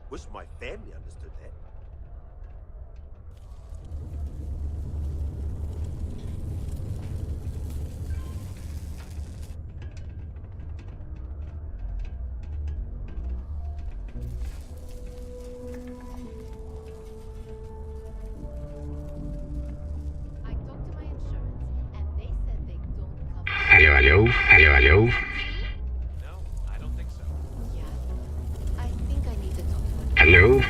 Wish my family understood that. I talked to my insurance, and they said they don't cover. Hello. No, I don't think so. Yeah, I think I need to talk to an Hello.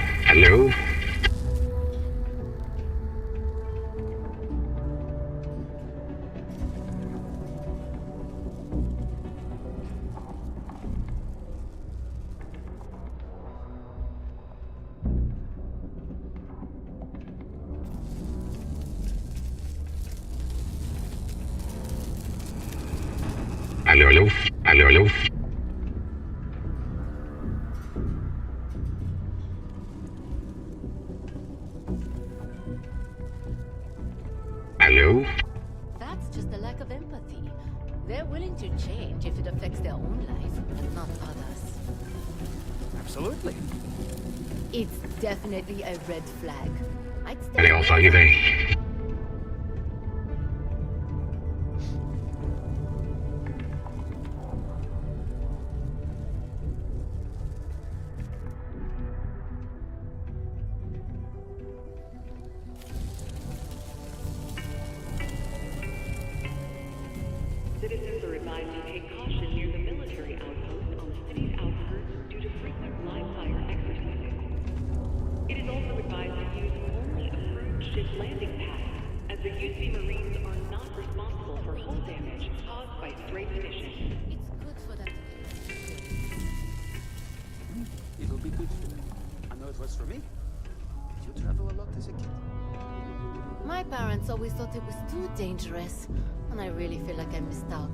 Hello. Hello. That's just a lack of empathy. They're willing to change if it affects their own life, but not others. Absolutely. It's definitely a red flag. I'd stay Hello, away how you from doing? it. Citizens are advised to take caution near the military outpost on the city's outskirts due to frequent live-fire exercises. It is also advised to use only approved ship landing pads, as the UC Marines are not responsible for hull damage caused by stray munitions. It's good for them to get It'll be good for them. I know it was for me. Did you travel a lot as a kid? My parents always thought it was too dangerous, and I really feel like I missed out.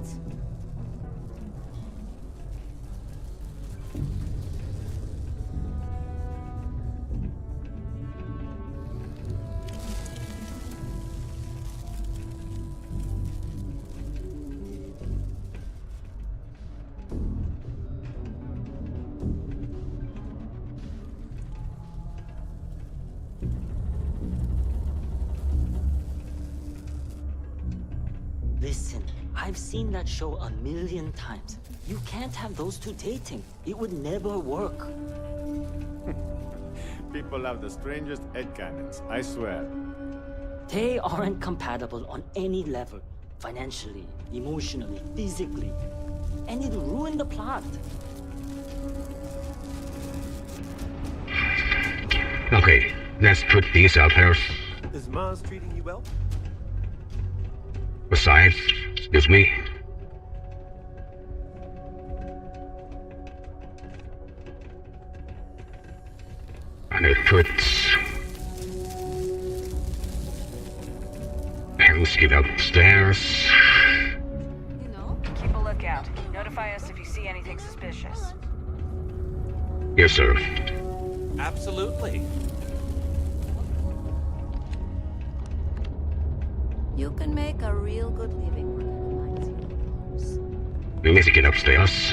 Listen, I've seen that show a million times. You can't have those two dating. It would never work. People have the strangest headcanons, I swear. They aren't compatible on any level. Financially, emotionally, physically. And it'll ruin the plot. Okay, let's put these out there. Is Mars treating you well? Besides, excuse me. And I put Housekeep upstairs. You know? Keep a lookout. Notify us if you see anything suspicious. Yes, sir. Absolutely. You can make a real good living working in mines. We need to get upstairs.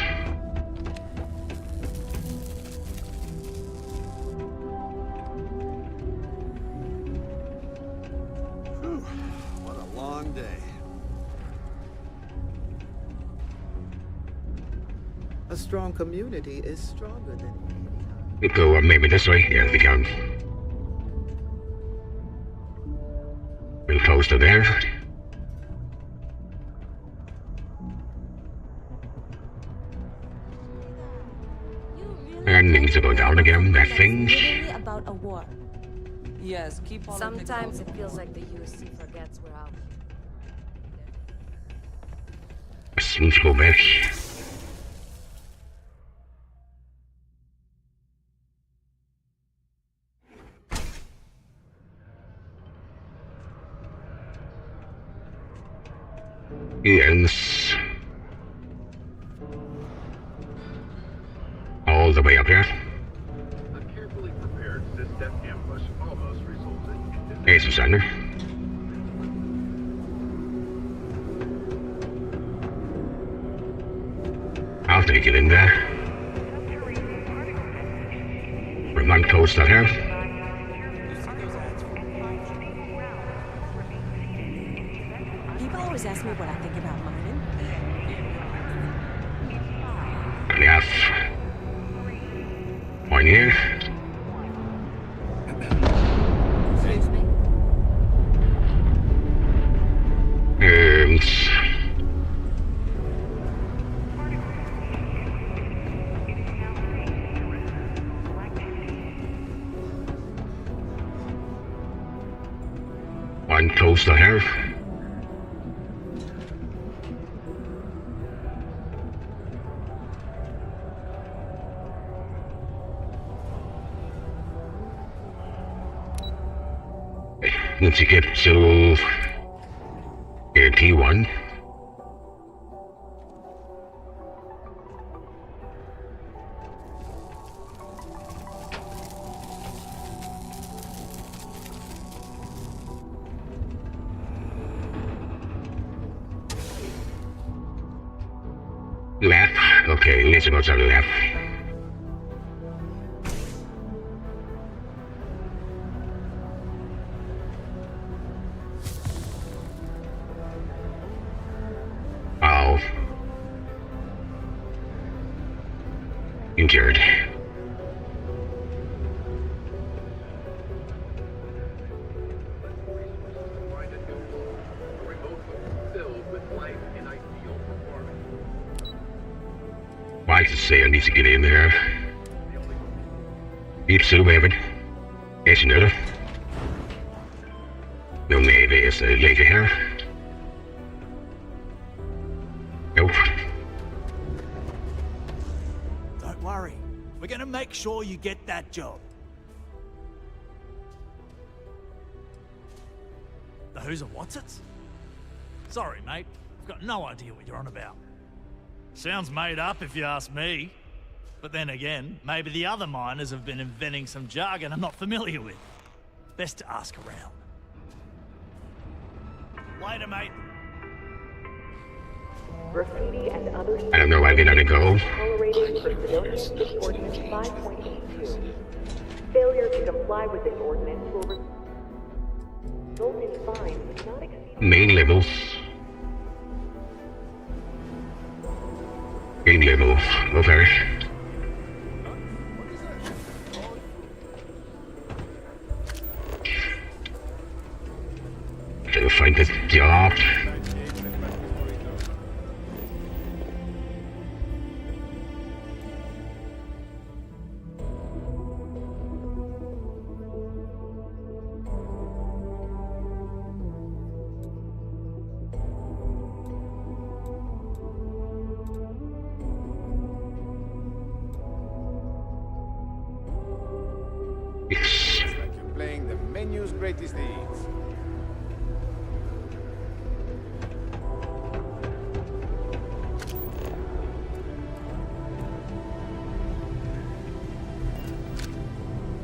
Whew, what a long day. A strong community is stronger than We go maybe this way. Yeah, we can. We'll post it there. And we need to go down again, I think. Literally about a war. Yes, keep politics. Sometimes it feels like the UC forgets we're out here. Seems to go back. Yes. All the way up here. A carefully prepared this-step ambush almost resulted in Hey, Susanna. I'll take it in there. We're one closer here. People always ask me what I think about mining. And we have one here. Excuse me? And one closer here. Need to get to T1. Left. Okay, let's go to the left. Oh. Injured. Find a new home, a remote home filled with life and ideal performance. Why does it say I need to get in there? Iets te hebben. Is nuttig. Wil neven is leven hier. Nope. Don't worry. We're gonna make sure you get that job. The who's and what's it's? Sorry, mate. I've got no idea what you're on about. Sounds made up if you ask me. But then again, maybe the other miners have been inventing some jargon I'm not familiar with. Best to ask around. Later, mate. Graffiti and other I don't know why they let it go. tolerated for civilians is Ordinance 5.82. Failure to comply with this ordinance will result in fines not exceeding Main levels. Main level. Over. To find this job. It's like you're playing the menu's greatest hits.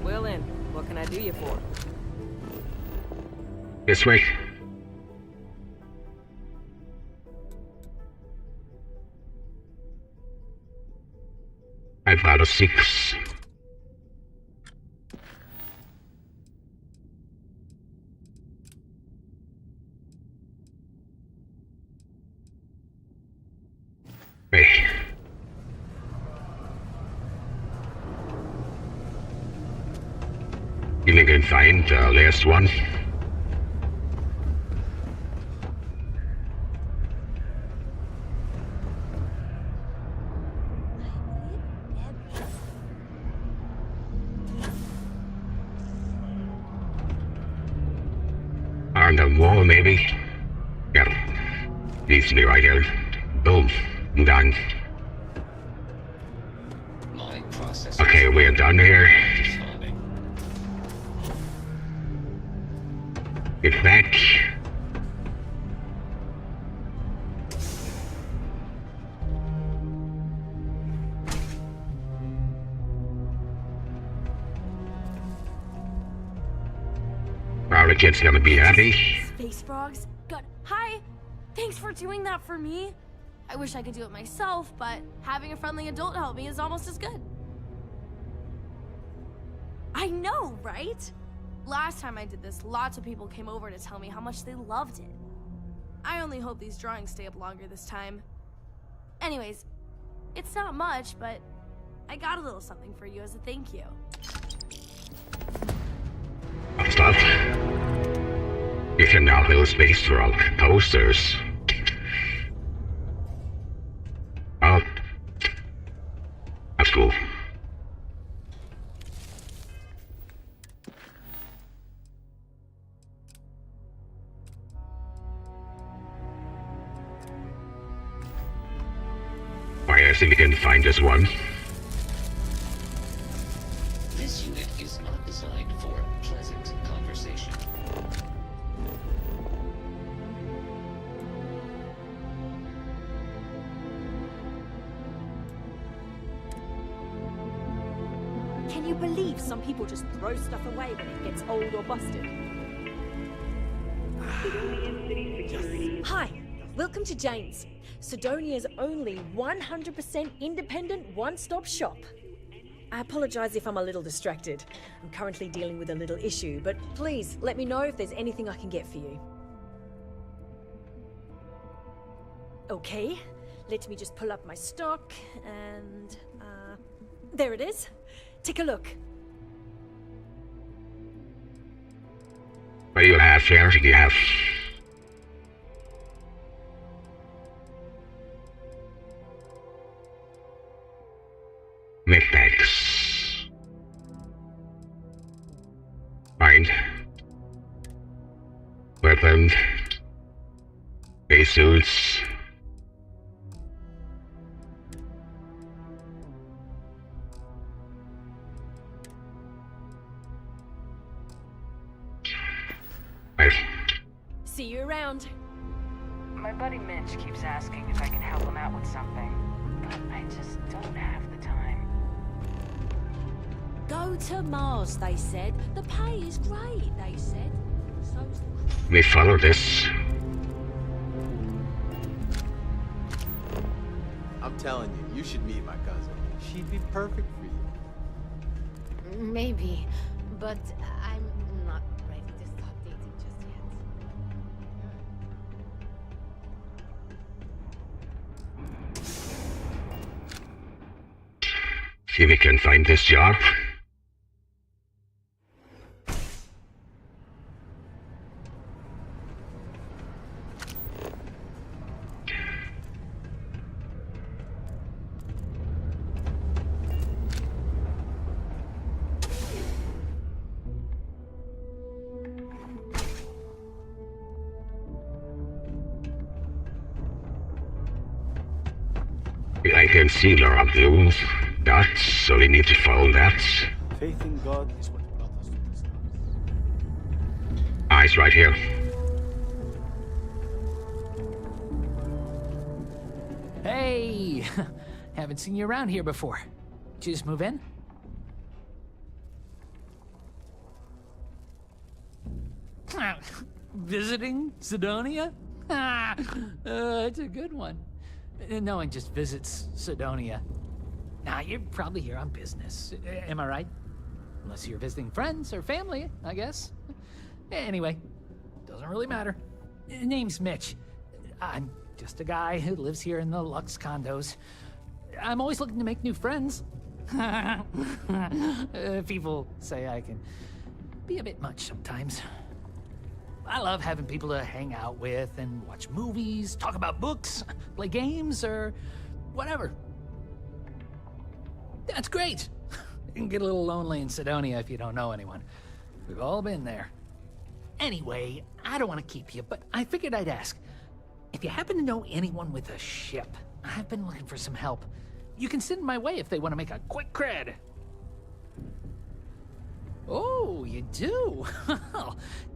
Willin, what can I do you for? This way. I've got a 6. Hey. You think I can find the last one? On the wall, maybe? Yep. Needs to be right here. Boom. I'm done. Okay, we're done here. Get back. Well, the kid's gonna be happy. Space frogs? God, hi! Thanks for doing that for me. I wish I could do it myself, but having a friendly adult help me is almost as good. I know, right? Last time I did this, lots of people came over to tell me how much they loved it. I only hope these drawings stay up longer this time. Anyways, it's not much, but I got a little something for you as a thank you. Stuff. You can now build space throughout posters. Oh. That's cool. I think we can find this one. This unit is not designed for pleasant conversation. Can you believe some people just throw stuff away when it gets old or busted? Hi, welcome to Jane's, Sidonia's only 100% independent one-stop shop. I apologize if I'm a little distracted. I'm currently dealing with a little issue, but please let me know if there's anything I can get for you. Okay, let me just pull up my stock and there it is. Take a look. What do you have here? You have Midbags. Mind. Weapon. Base suits. See you around. My buddy Mitch keeps asking if I can help him out with something, but I just don't have the time. Go to Mars, they said. The pay is great, they said. So's the... We follow this. I'm telling you, you should meet my cousin. She'd be perfect for you. Maybe, but I'm not ready to start dating just yet. See if we can find this job. I can see Laura Blue. That, so we need to follow that. Faith in God is what brought us to this stars. Eyes right here. Hey! Haven't seen you around here before. Did you just move in? Visiting Sidonia? It's a good one. No one just visits Sidonia. Nah, you're probably here on business. Am I right? Unless you're visiting friends or family, I guess. Anyway, doesn't really matter. Name's Mitch. I'm just a guy who lives here in the Lux condos. I'm always looking to make new friends. People say I can be a bit much sometimes. I love having people to hang out with and watch movies, talk about books, play games, or whatever. That's great. You can get a little lonely in Sidonia if you don't know anyone. We've all been there. Anyway, I don't want to keep you, but I figured I'd ask. If you happen to know anyone with a ship, I've been looking for some help. You can send my way if they want to make a quick cred. Oh, you do?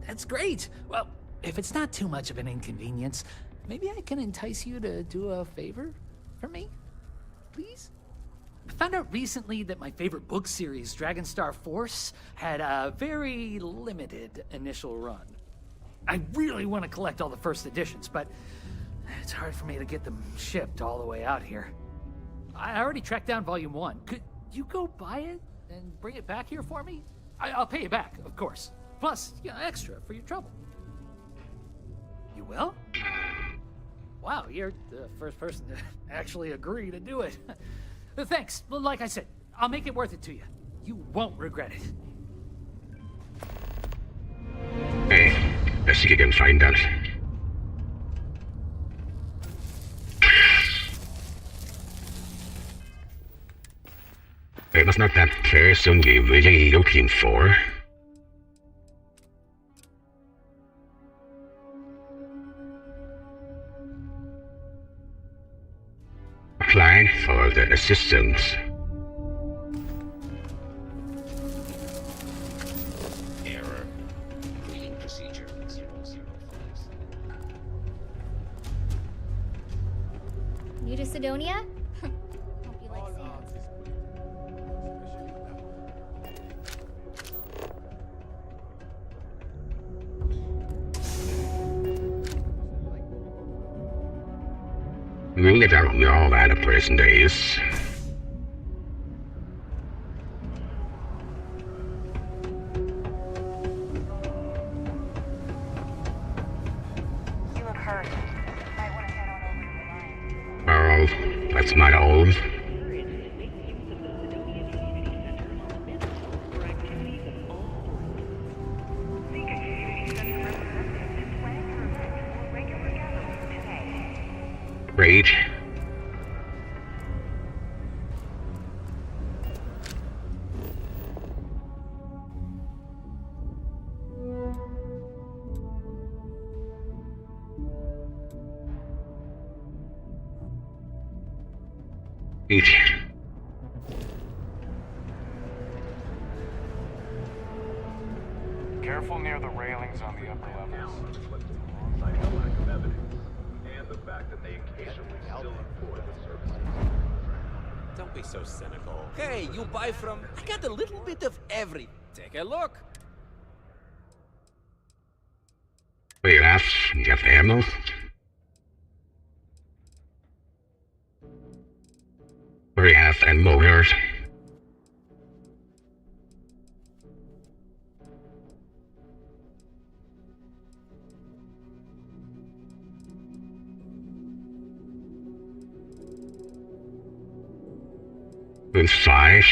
That's great. Well, if it's not too much of an inconvenience, maybe I can entice you to do a favor for me? Please? I found out recently that my favorite book series, Dragonstar Force, had a very limited initial run. I really want to collect all the first editions, but it's hard for me to get them shipped all the way out here. I already tracked down Volume 1. Could you go buy it and bring it back here for me? I'll pay you back, of course. Plus, extra for your trouble. You will? Wow, you're the first person to actually agree to do it. Thanks. Well, like I said, I'll make it worth it to you. You won't regret it. Hey, let's see if you can find that. It was not that person you're really looking for. Applying for the assistance. Error. Reading procedure 005. New to Sidonia? Hope you like sand. Really don't know that a person is. You look hurt. Might want to head on over to the Oh, line. that's not old. Great. Eat. Careful near the railings on the upper levels. And the fact that they occasionally still employ the services. Don't be so cynical. Hey, you buy from... I got a little bit of every. Take a look. You have ammo? We have ammo here. And 5.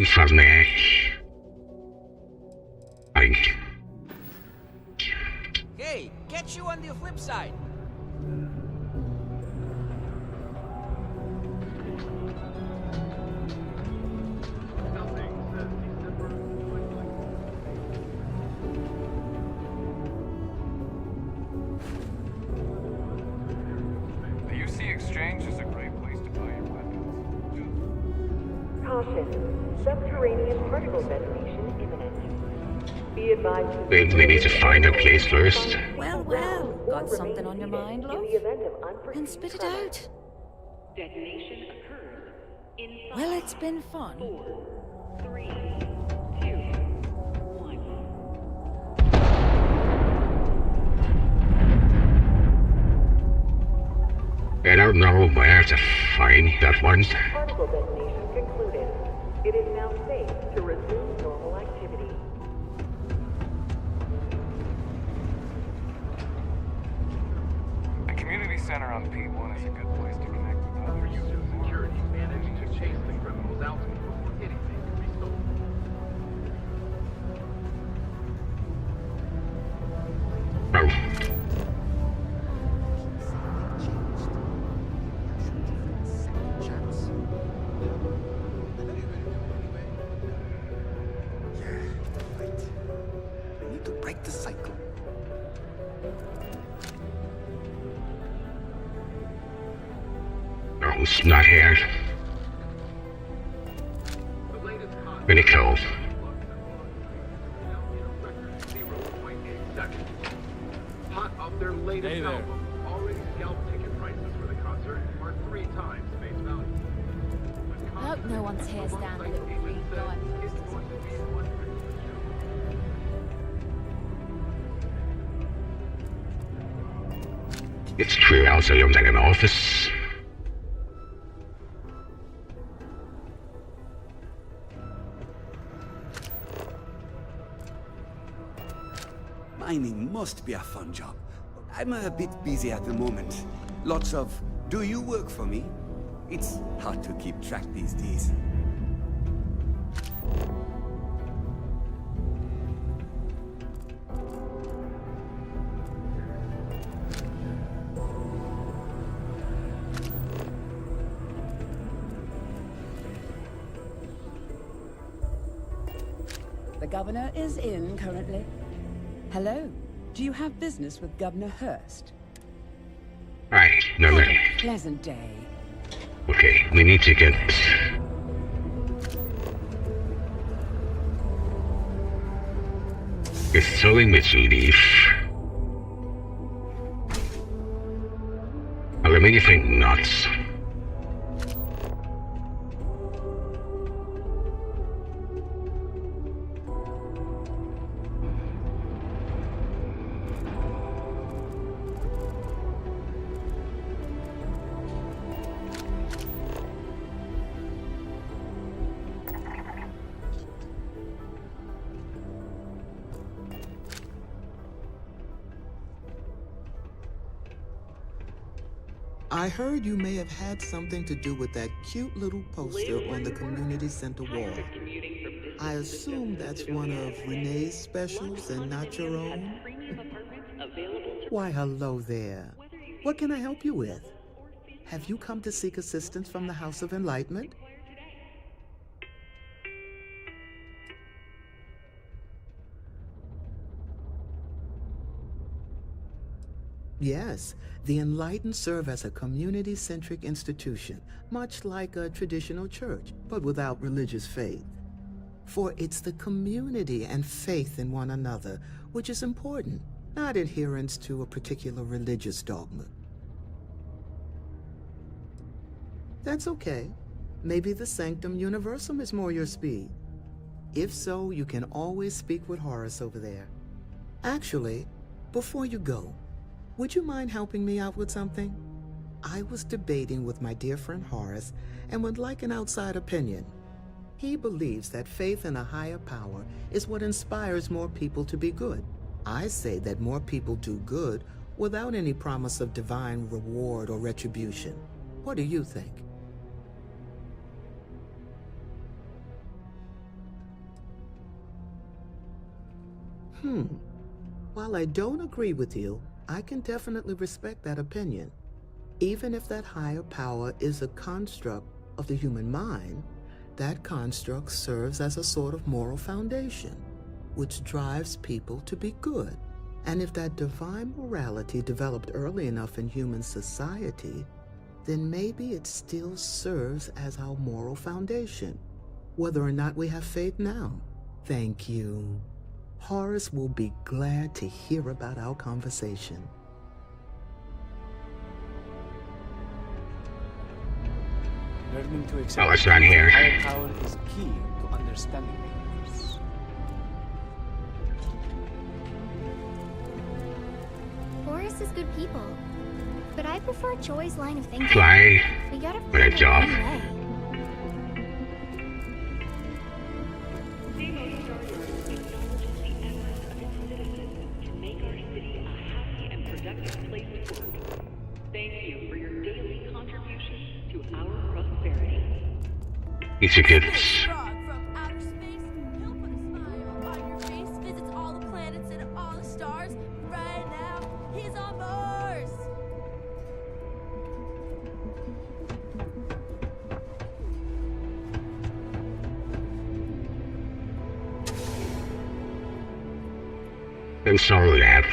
From there. Hey, catch you on the flip side. The UC Exchange is a great place to buy your weapons. Caution. Subterranean particle detonation imminent. Be advised. We need to find a place first. Well, got something on your mind, love? And spit it out. Detonation occurs in 5, Well, it's been fun. 4, 3, 2, 1. I don't know where to find that one. Particle detonation concluded. It is now safe to resume normal activity. The community center on P1 is a good place to connect with others. Security managed to chase the criminals out before anything could be stolen. Oh. I need to break the cycle. No, it's not here. Really cool. Hot off their latest Hey there. album, already scalped ticket prices for the concert are 3 times face value. I hope no one tears down the little green guy. It's true, I also looked at an office. Mining must be a fun job. I'm a bit busy at the moment. Lots of, do you work for me? It's hard to keep track these days. The governor is in currently. Hello. Do you have business with Governor Hurst? Right, no way. Pleasant day. Okay, we need to get... Get sowing with leaf. I'll make you think nuts. I heard you may have had something to do with that cute little poster on the community center wall. I assume that's one of Renee's specials and not your own? Why, hello there. What can I help you with? Have you come to seek assistance from the House of Enlightenment? Yes, the Enlightened serve as a community-centric institution, much like a traditional church, but without religious faith. For it's the community and faith in one another which is important, not adherence to a particular religious dogma. That's okay. Maybe the Sanctum Universum is more your speed. If so, you can always speak with Horace over there. Actually, before you go, would you mind helping me out with something? I was debating with my dear friend Horace and would like an outside opinion. He believes that faith in a higher power is what inspires more people to be good. I say that more people do good without any promise of divine reward or retribution. What do you think? While I don't agree with you, I can definitely respect that opinion. Even if that higher power is a construct of the human mind, that construct serves as a sort of moral foundation, which drives people to be good. And if that divine morality developed early enough in human society, then maybe it still serves as our moral foundation, whether or not we have faith now. Thank you. Horace will be glad to hear about our conversation. Learning to accept Oh, it's not here. higher power is key to understanding the universe. Horace is good people, but I prefer Joy's line of thinking. Fly We gotta with a find our job. own way. Demo Stardust acknowledges the efforts of its citizens to make our city a happy and productive place to work. Thank you for your daily contribution to our prosperity. It's a good... Frog from outer space. He'll put a smile on your face. Visits all the planets and all the stars. Right now, he's on Mars. Console lab.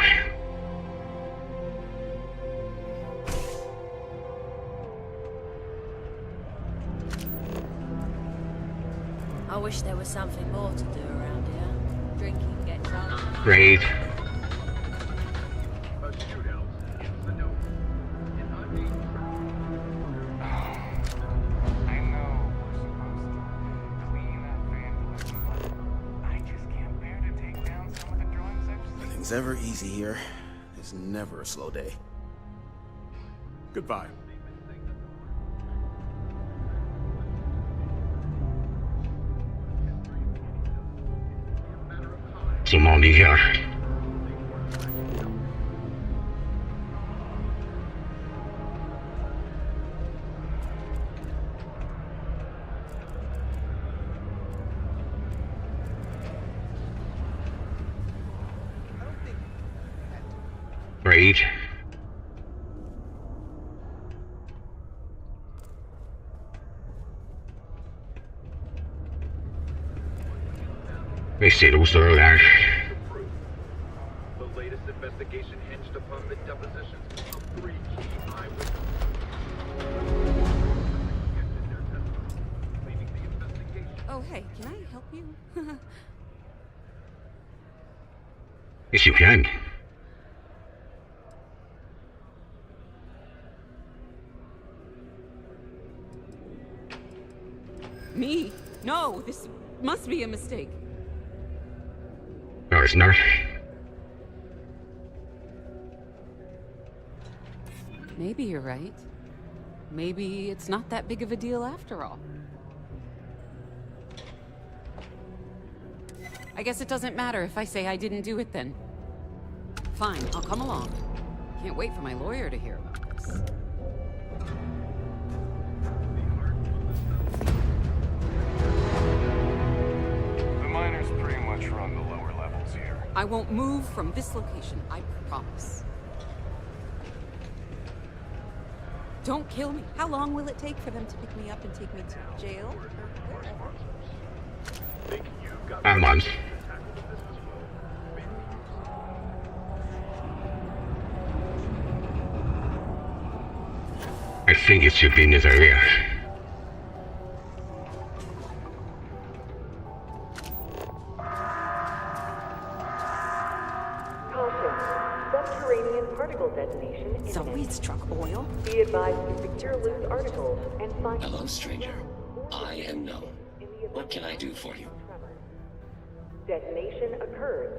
I wish there was something more to do around here. Drinking, get drunk. Great. A shootout in the note. I know we're supposed to clean up vandalism, but I just can't bear to take down some of the drawings I've seen. Nothing's ever easy here. There's never a slow day. Goodbye. Someone here. Agreed. They said also there. The latest investigation hinged upon the depositions of 3 key eyewitnesses. Oh, hey, can I help you? Yes, you can. Me? No, this must be a mistake. No, it's not. Maybe you're right. Maybe it's not that big of a deal after all. I guess it doesn't matter if I say I didn't do it then. Fine, I'll come along. Can't wait for my lawyer to hear about this. The miners pretty much run the lower levels here. I won't move from this location, I promise. Don't kill me. How long will it take for them to pick me up and take me to jail or wherever? A month. I think it should be in this area. Subterranean particle detonation imminent. So we struck oil? Be advised to secure loose articles and find... Hello, stranger. I am known. What can I do for you? Detonation occurs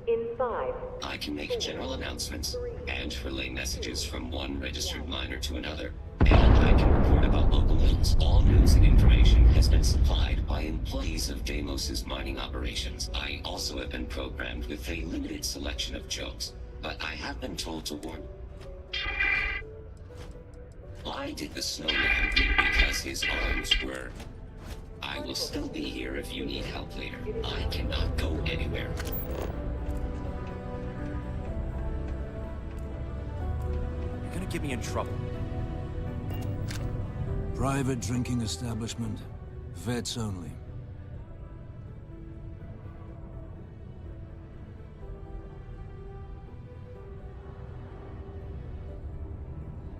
in 5. I can make general announcements and relay messages from one registered miner to another. And I can report about local news. All news and information has been supplied by employees of Deimos's mining operations. I also have been programmed with a limited selection of jokes, but I have been told to warn you. Why did the snowman leave? Because his arms were... I will still be here if you need help later. I cannot go anywhere. You're gonna get me in trouble. Private drinking establishment. Vets only.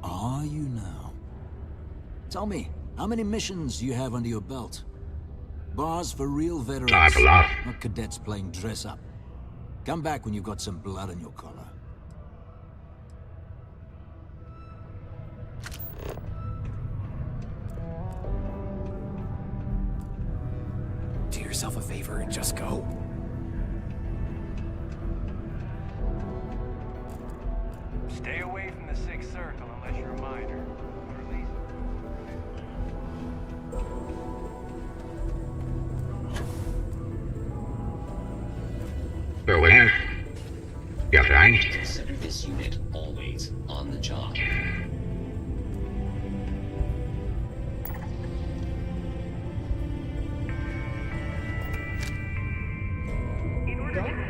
Are you now? Tell me, how many missions do you have under your belt? Bars for real veterans, I have a lot. not cadets playing dress-up. Come back when you've got some blood on your collar. Do yourself a favor and just go. Stay away from the Sixth Circle unless you're a miner. Go in. You're right. Consider this unit always on the job.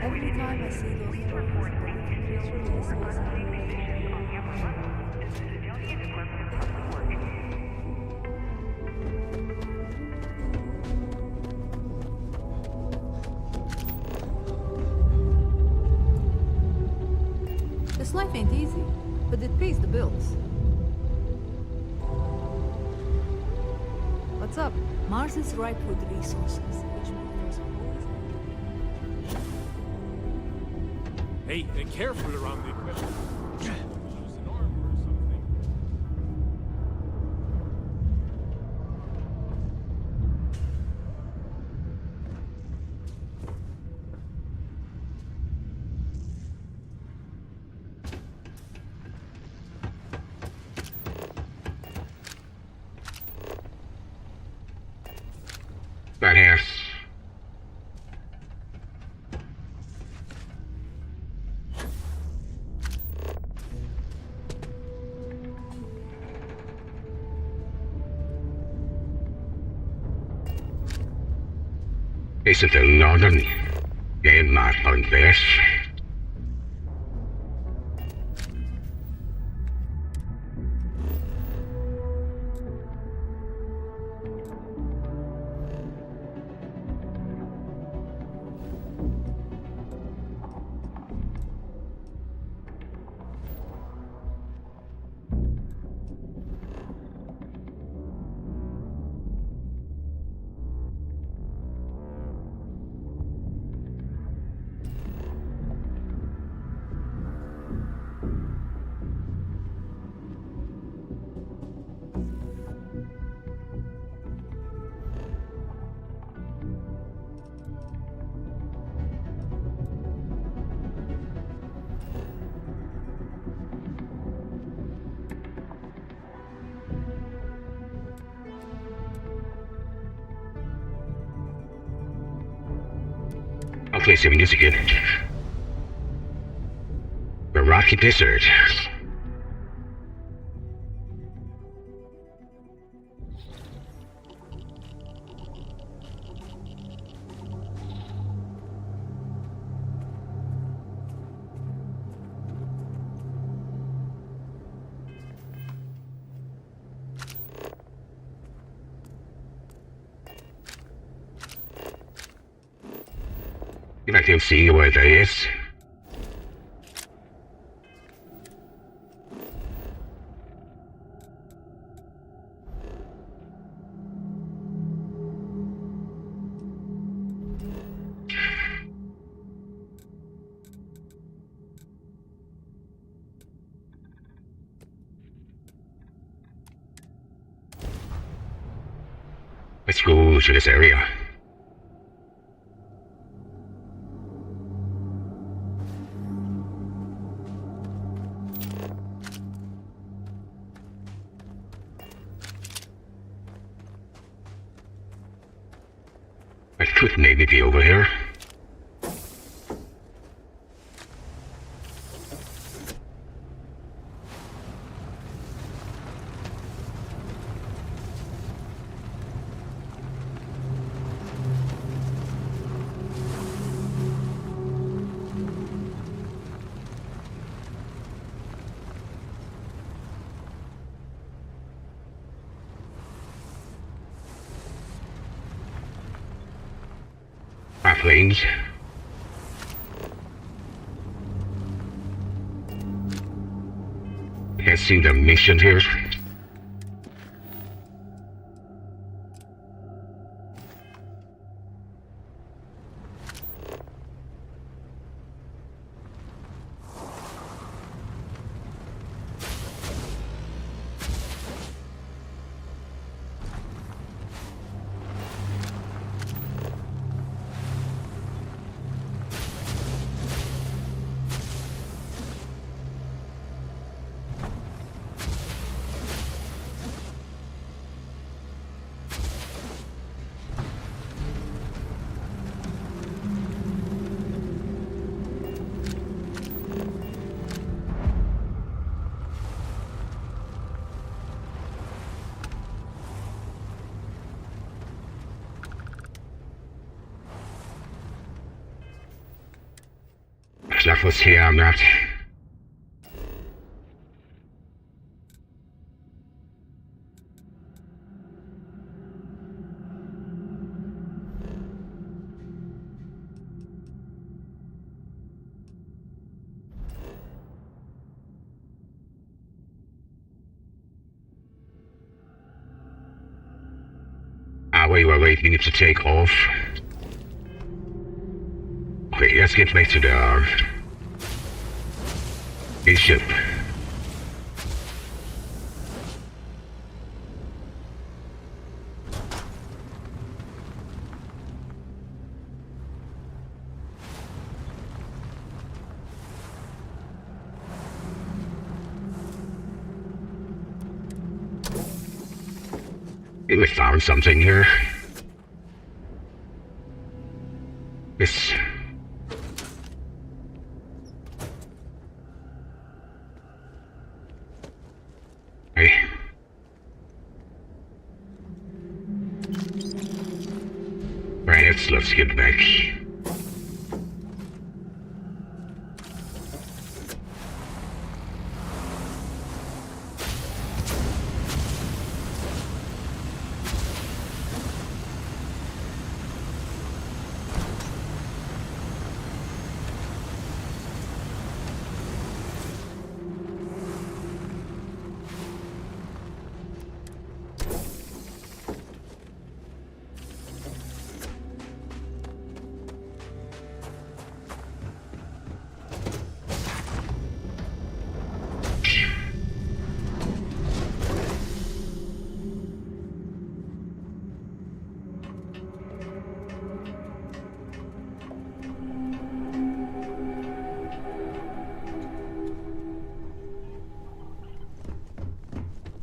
Every time I see those reports, it's really disgusting. This life ain't easy, but it pays the bills. What's up? Mars is ripe with resources, which means there's always... Hey, careful around the equipment. Right here. Is it the northern game map on this? play some music in the rocky desert. If I can see where that is. Let's go to this area. I could maybe be over here. Planes. Has seen the mission here. That was here, I'm not. Wait, we need to take off. Okay, let's get back to the ship. We found something here. This. Hey. Right, let's get back.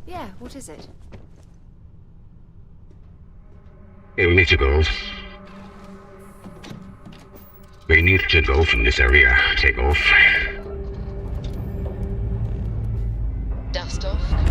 Yeah, what is it? Hey, we need to go. We need to go from this area. Take off. Dust off complete.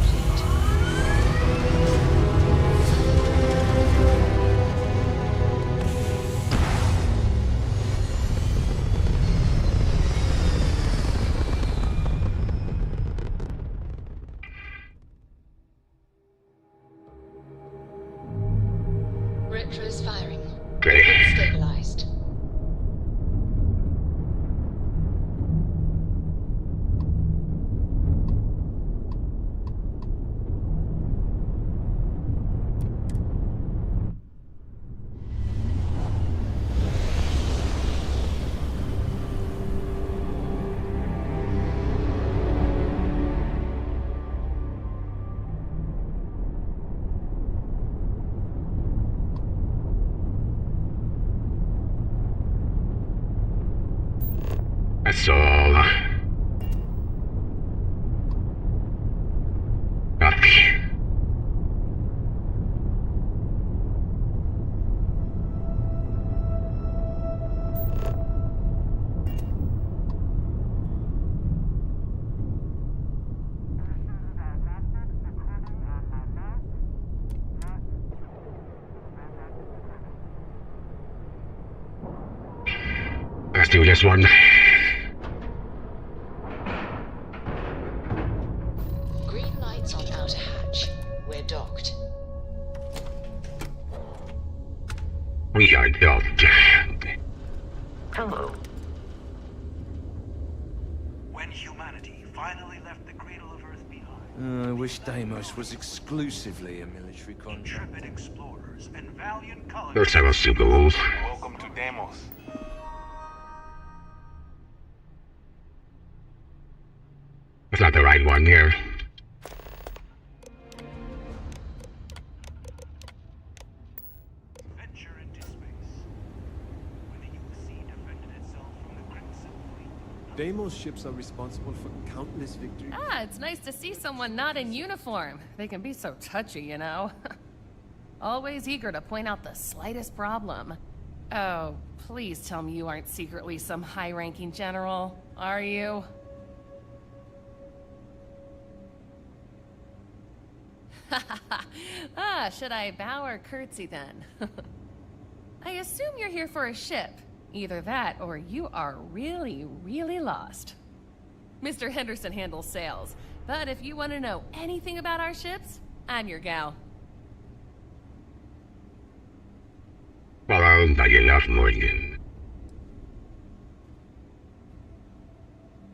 Retro's firing. Okay. Stabilized. That's all. Copy. Let's do this one. Green lights on outer hatch. We're docked. We are docked. Hello. When humanity finally left the cradle of Earth behind, I wish Deimos was exclusively a military contract. intrepid explorers and valiant colonists. First I was to go. Welcome to Deimos. That's not the right one here. Venture into space. When the UC defended itself from the Crimson Fleet. Deimos ships are responsible for countless victories. Ah, it's nice to see someone not in uniform. They can be so touchy, you know. Always eager to point out the slightest problem. Oh, please tell me you aren't secretly some high-ranking general, are you? Ah, should I bow or curtsy then? I assume you're here for a ship. Either that or you are really, really lost. Mr. Henderson handles sales, but if you want to know anything about our ships, I'm your gal. Well, not enough more than.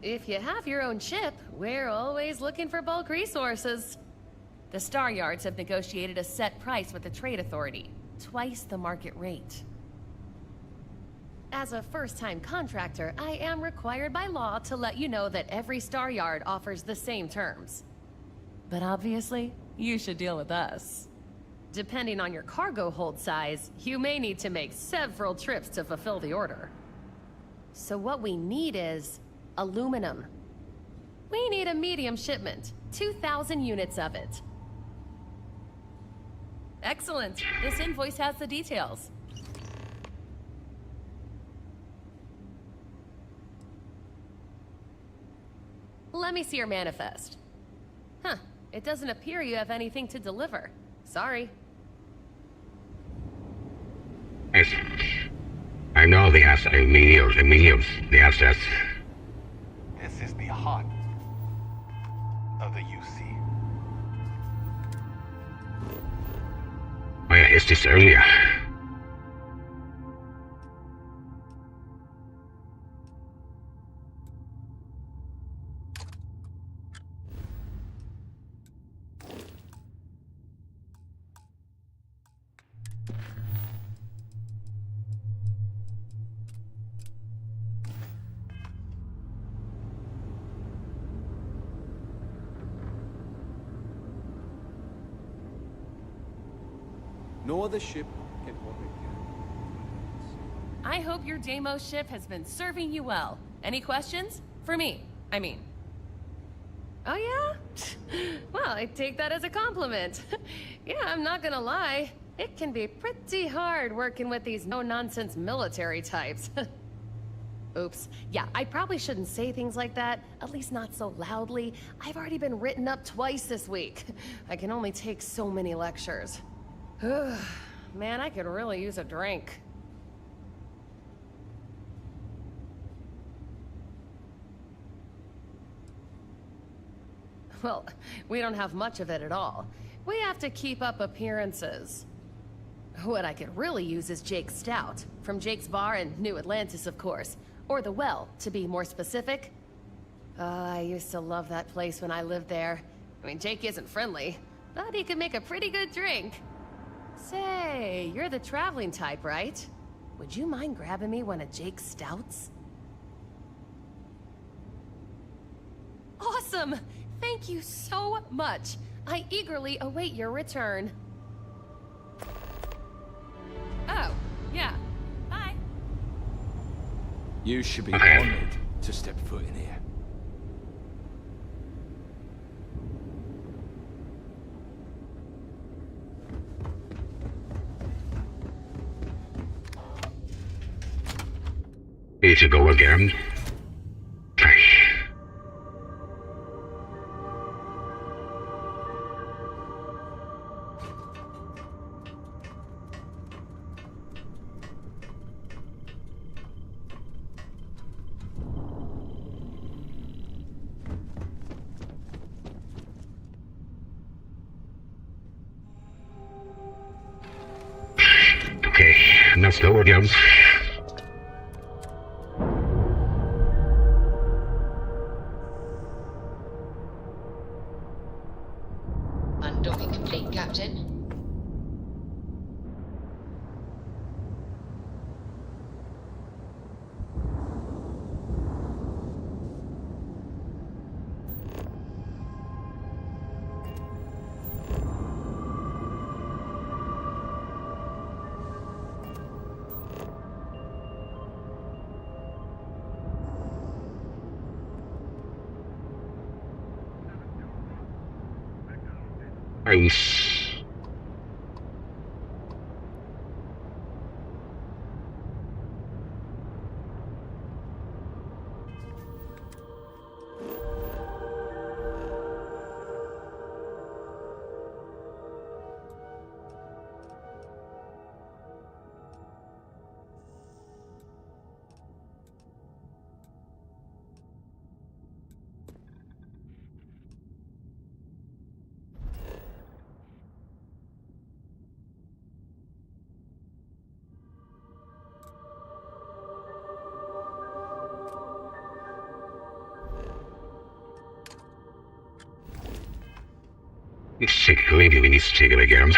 If you have your own ship, we're always looking for bulk resources. The Star Yards have negotiated a set price with the Trade Authority, twice the market rate. As a first-time contractor, I am required by law to let you know that every Star Yard offers the same terms. But obviously, you should deal with us. Depending on your cargo hold size, you may need to make several trips to fulfill the order. So what we need is aluminum. We need a medium shipment, 2,000 units of it. Excellent. This invoice has the details. Let me see your manifest. Huh. It doesn't appear you have anything to deliver. Sorry. Yes. I know the mediums, the assets. This is the heart of the UC. Oh yeah, it's this earlier. No other ship can hold it. I hope your Deimos ship has been serving you well. Any questions? For me, I mean. Oh yeah? Well, I take that as a compliment. Yeah, I'm not gonna lie. It can be pretty hard working with these no-nonsense military types. Oops. Yeah, I probably shouldn't say things like that, at least not so loudly. I've already been written up twice this week. I can only take so many lectures. Man, I could really use a drink. Well, we don't have much of it at all. We have to keep up appearances. What I could really use is Jake's Stout, from Jake's Bar in New Atlantis, of course. Or the Well, to be more specific. I used to love that place when I lived there. I mean, Jake isn't friendly, but he can make a pretty good drink. Say, you're the traveling type, right? Would you mind grabbing me one of Jake's Stouts? Awesome! Thank you so much. I eagerly await your return. Oh, yeah. Bye. You should be honored to step foot in here. Need to go again. Okay, now slow again. Undocking complete, Captain. Nice. Maybe we need to take it again.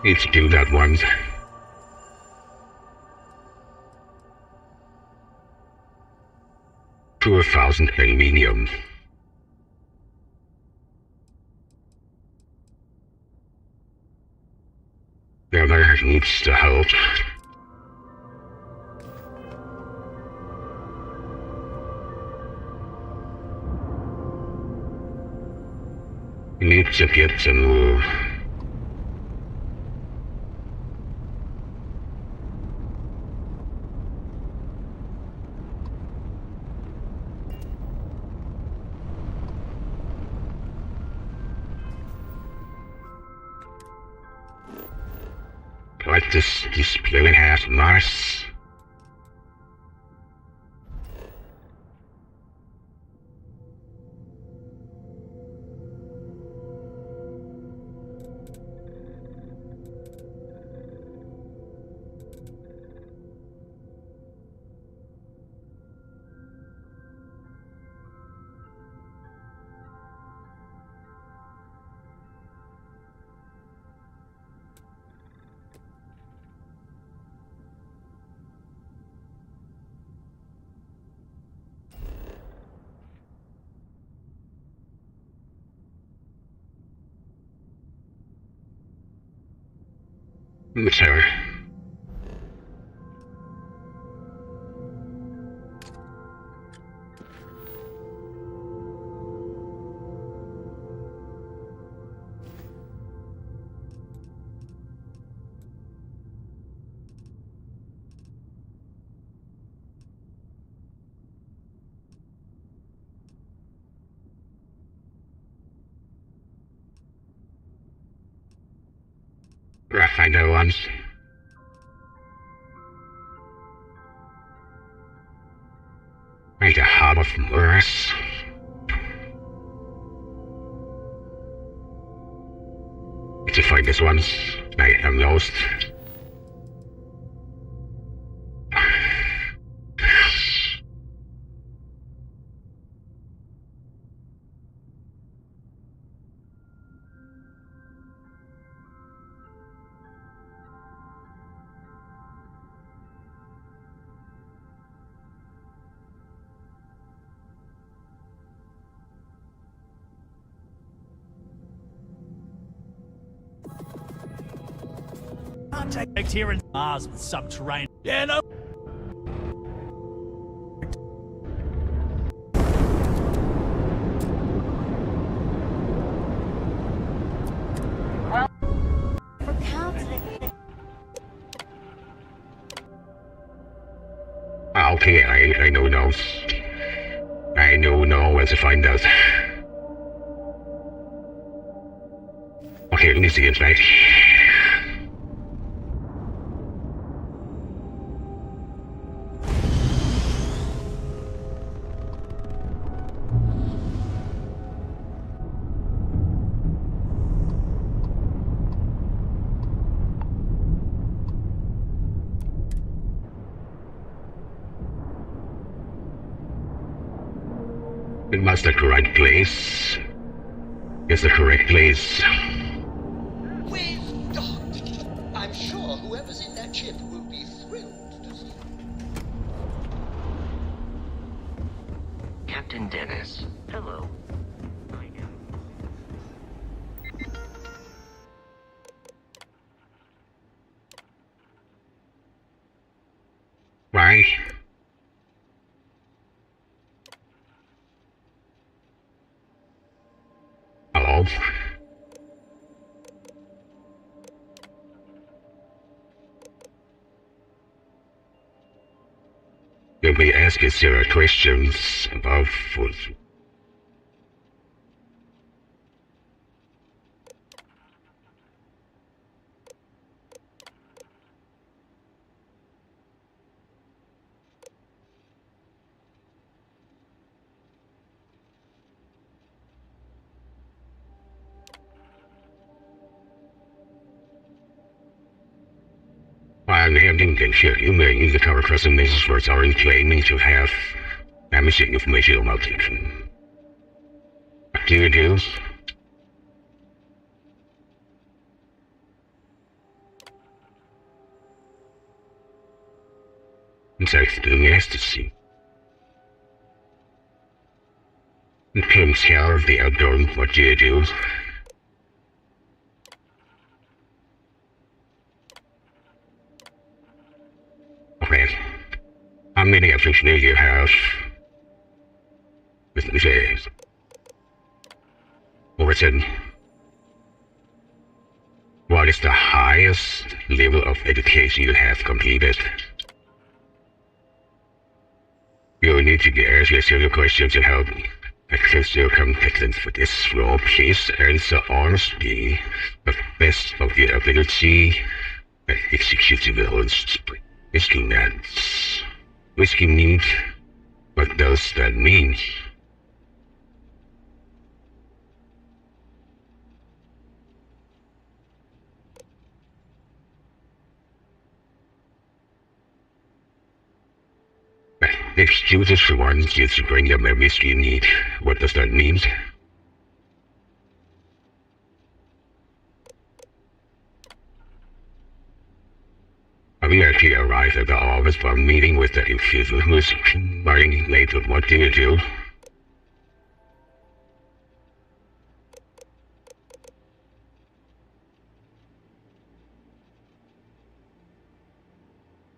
Need to do that once. To 1,000 aluminium. The other needs to help. We need to get to move. Like this display has nice. Sir. Finder once. Right, the heart of Mars. To find this once, I am lost. Contact here in Mars with subterranean. Yeah, no. For counting. Okay, I know those. I know where to find us. Okay, let me see inside. It must the correct place. It's the correct place. We've docked. I'm sure whoever's in that ship will be thrilled to see. Captain Dennis, hello. Why? Hello? You may ask us your questions about food. While handling the ship, you may use the cover custom messages for are claiming to have damaging information about it. What do you do? It's actually ecstasy. In terms of the outdoor, what do you do? Okay. How many afflictions do you have? With me says. Overton. What is the highest level of education you have completed? You need to ask yourself a question to help access your competence for this role. Please answer honestly, the best of your ability, and execute the violence. Risking that. Risking meat. What does that mean? Excuses for one you to bring them every risk you need. What does that mean? We actually arrived at the office for a meeting with the infuser who is running late. What do you do?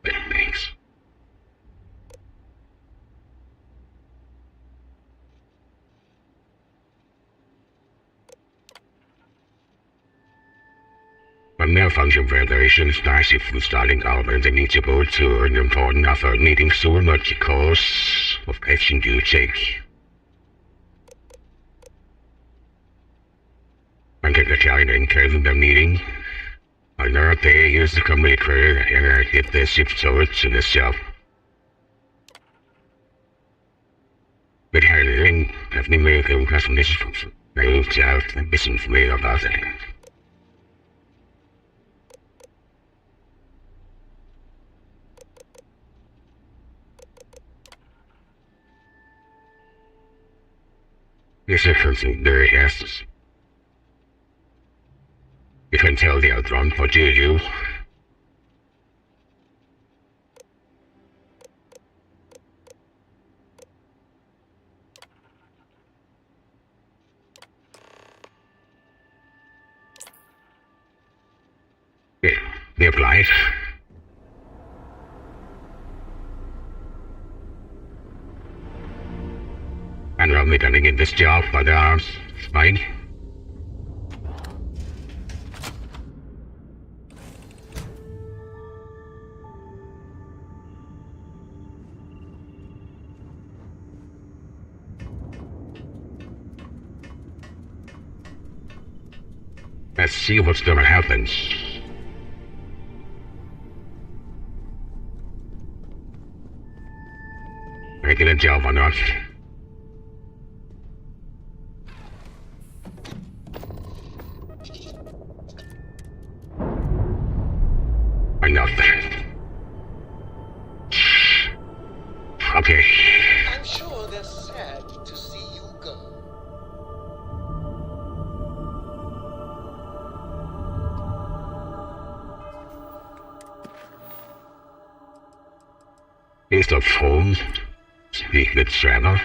Thanks. A malfunction validation is massive for starting out and they need to go to an important effort needing so much course of action you take. I get the client and tell them the meeting. Another day use the company credit and I get the ship sold to the shop. But I didn't have any medical customization. I reached out and listened to me about it. This is something very fast. You can tell they are drawn for you. They applied. And I'm only gonna get this job for the arms. Fine. Let's see what's gonna happen. I get a job or not. Or not. Okay. I'm sure they're sad to see you go. Is the phone? Speak the travel.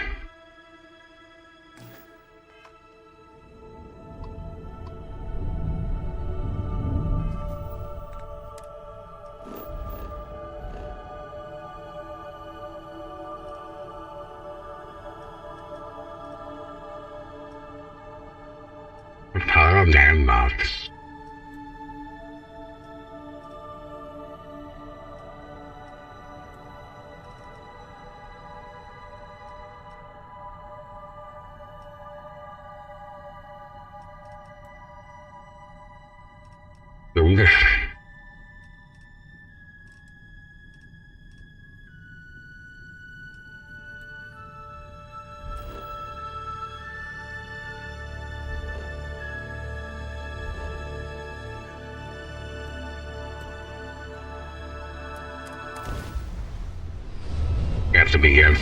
The power of landmarks. Have to be here.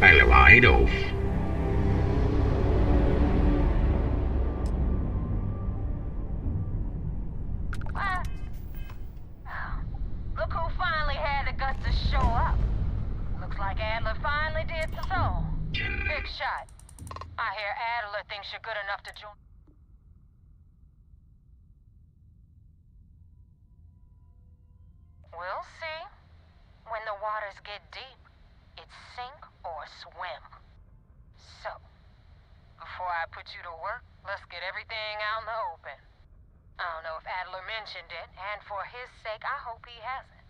Hello, idol. Look who finally had the guts to show up. Looks like Adler finally did so. Big shot. I hear Adler thinks you're good enough to join. We'll see. When the waters get deep, it's sink or swim. So, before I put you to work, let's get everything out in the open. I don't know if Adler mentioned it, and for his sake, I hope he hasn't.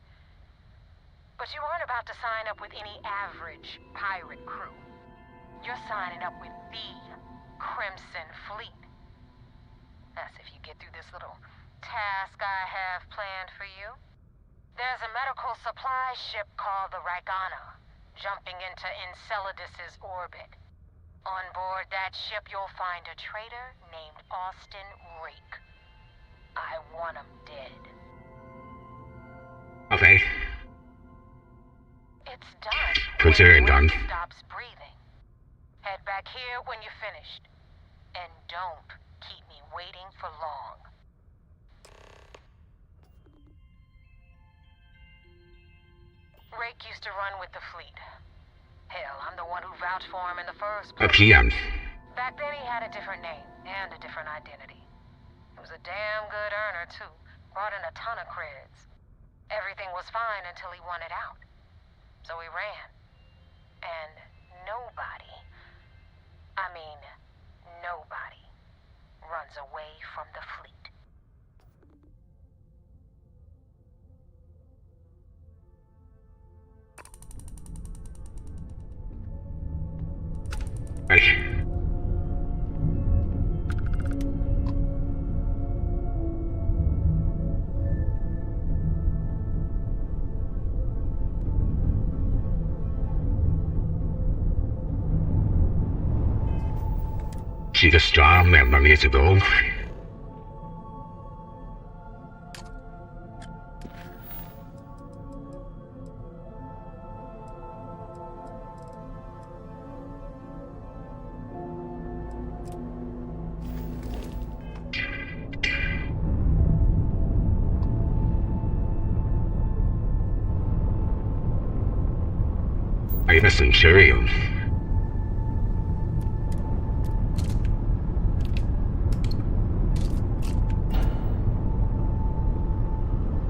But you aren't about to sign up with any average pirate crew. You're signing up with the Crimson Fleet. That's if you get through this little task I have planned for you. There's a medical supply ship called the Ragana, jumping into Enceladus's orbit. On board that ship, you'll find a traitor named Austin Rake. I want him dead. Okay. It's done. Consider it done. Stops breathing. Head back here when you're finished. Rake used to run with the fleet. Hell, I'm the one who vouched for him in the first A place. PM. Back then he had a different name and a different identity. He was a damn good earner, too. Brought in a ton of creds. Everything was fine until he wanted out. So he ran. And nobody, I mean, nobody, runs away from the fleet. She's a strong man years ago. I wasn't sure.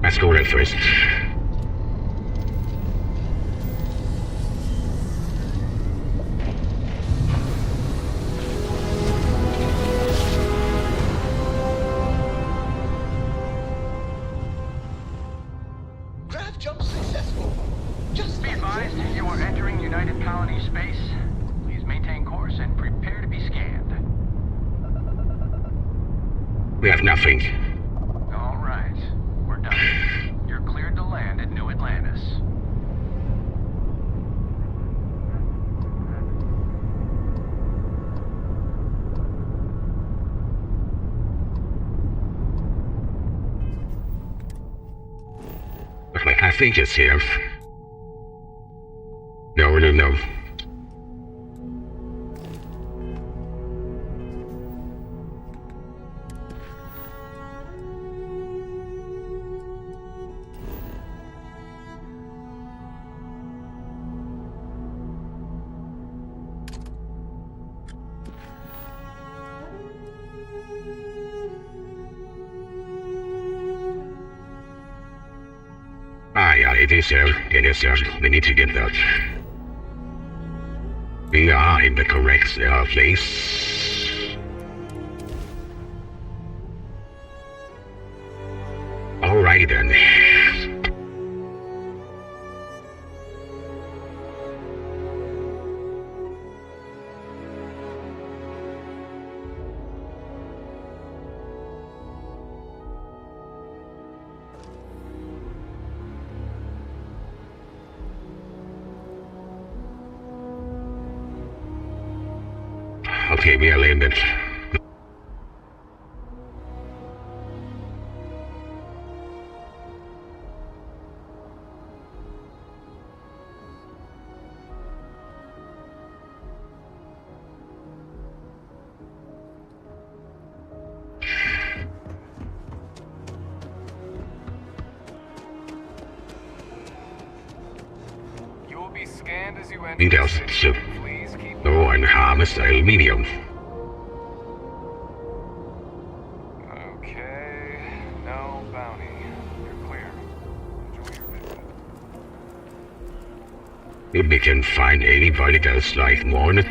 Let's go there first. Grav jump successful. Just be advised, you are entering United Colony space. Please maintain course and prepare to be scanned. We have nothing. All right, we're done. You're cleared to land at New Atlantis. But my passengers here. No. Yeah, it is, sir. It is, sir. We need to get that. We are in the correct place. Alright then. Okay, we are landed. You will be scanned as you enter. Details, so no one harms aluminium. Okay, no bounty. You're clear. Enjoy your visit. If we can find anybody that's like wanted.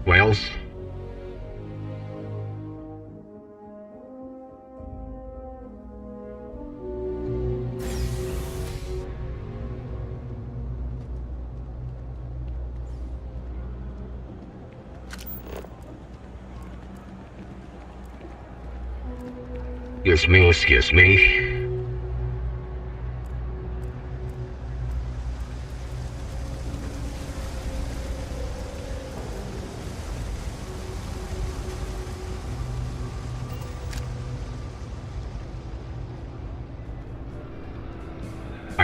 Wells. Excuse me.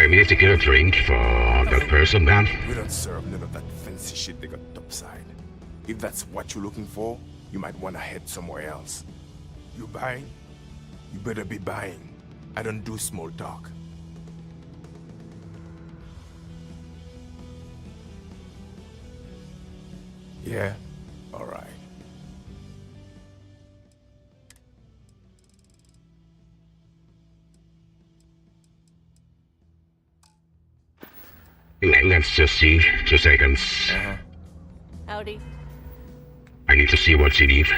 Maybe need to get a drink for that person, man. We don't serve none of that fancy shit they got topside. If that's what you're looking for, you might want to head somewhere else. You buying? You better be buying. I don't do small talk. Yeah? Alright. Let's just see. 2 seconds. Howdy. I need to see what you need.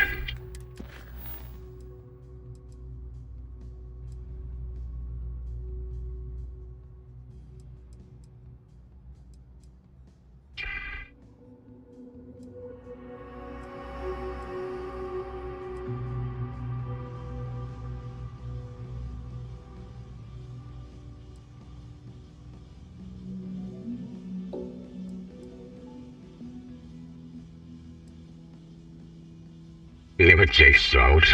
Liver J Stroud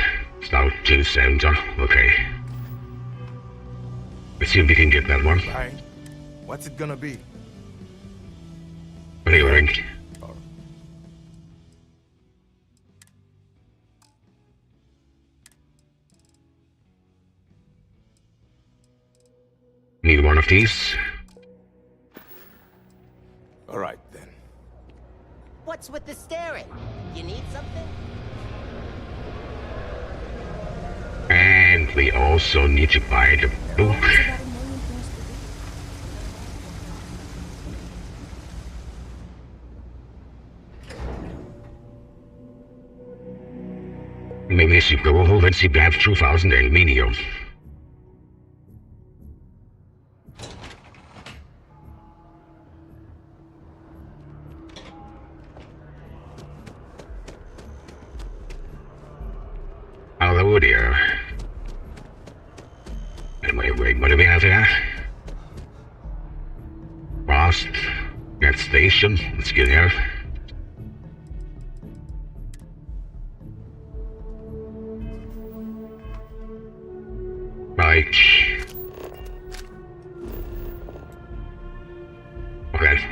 to the center. Okay. Let's see if we can get that one. Right. What's it gonna be? What do you think? Need one of these? Alright then. What's with the staring? You need something? And we also need to buy the book. Maybe we should go over and see Blab 2000 Aluminium. Hello there. And wait, what do we have here? Frost, gas station, let's get here. Right. Okay.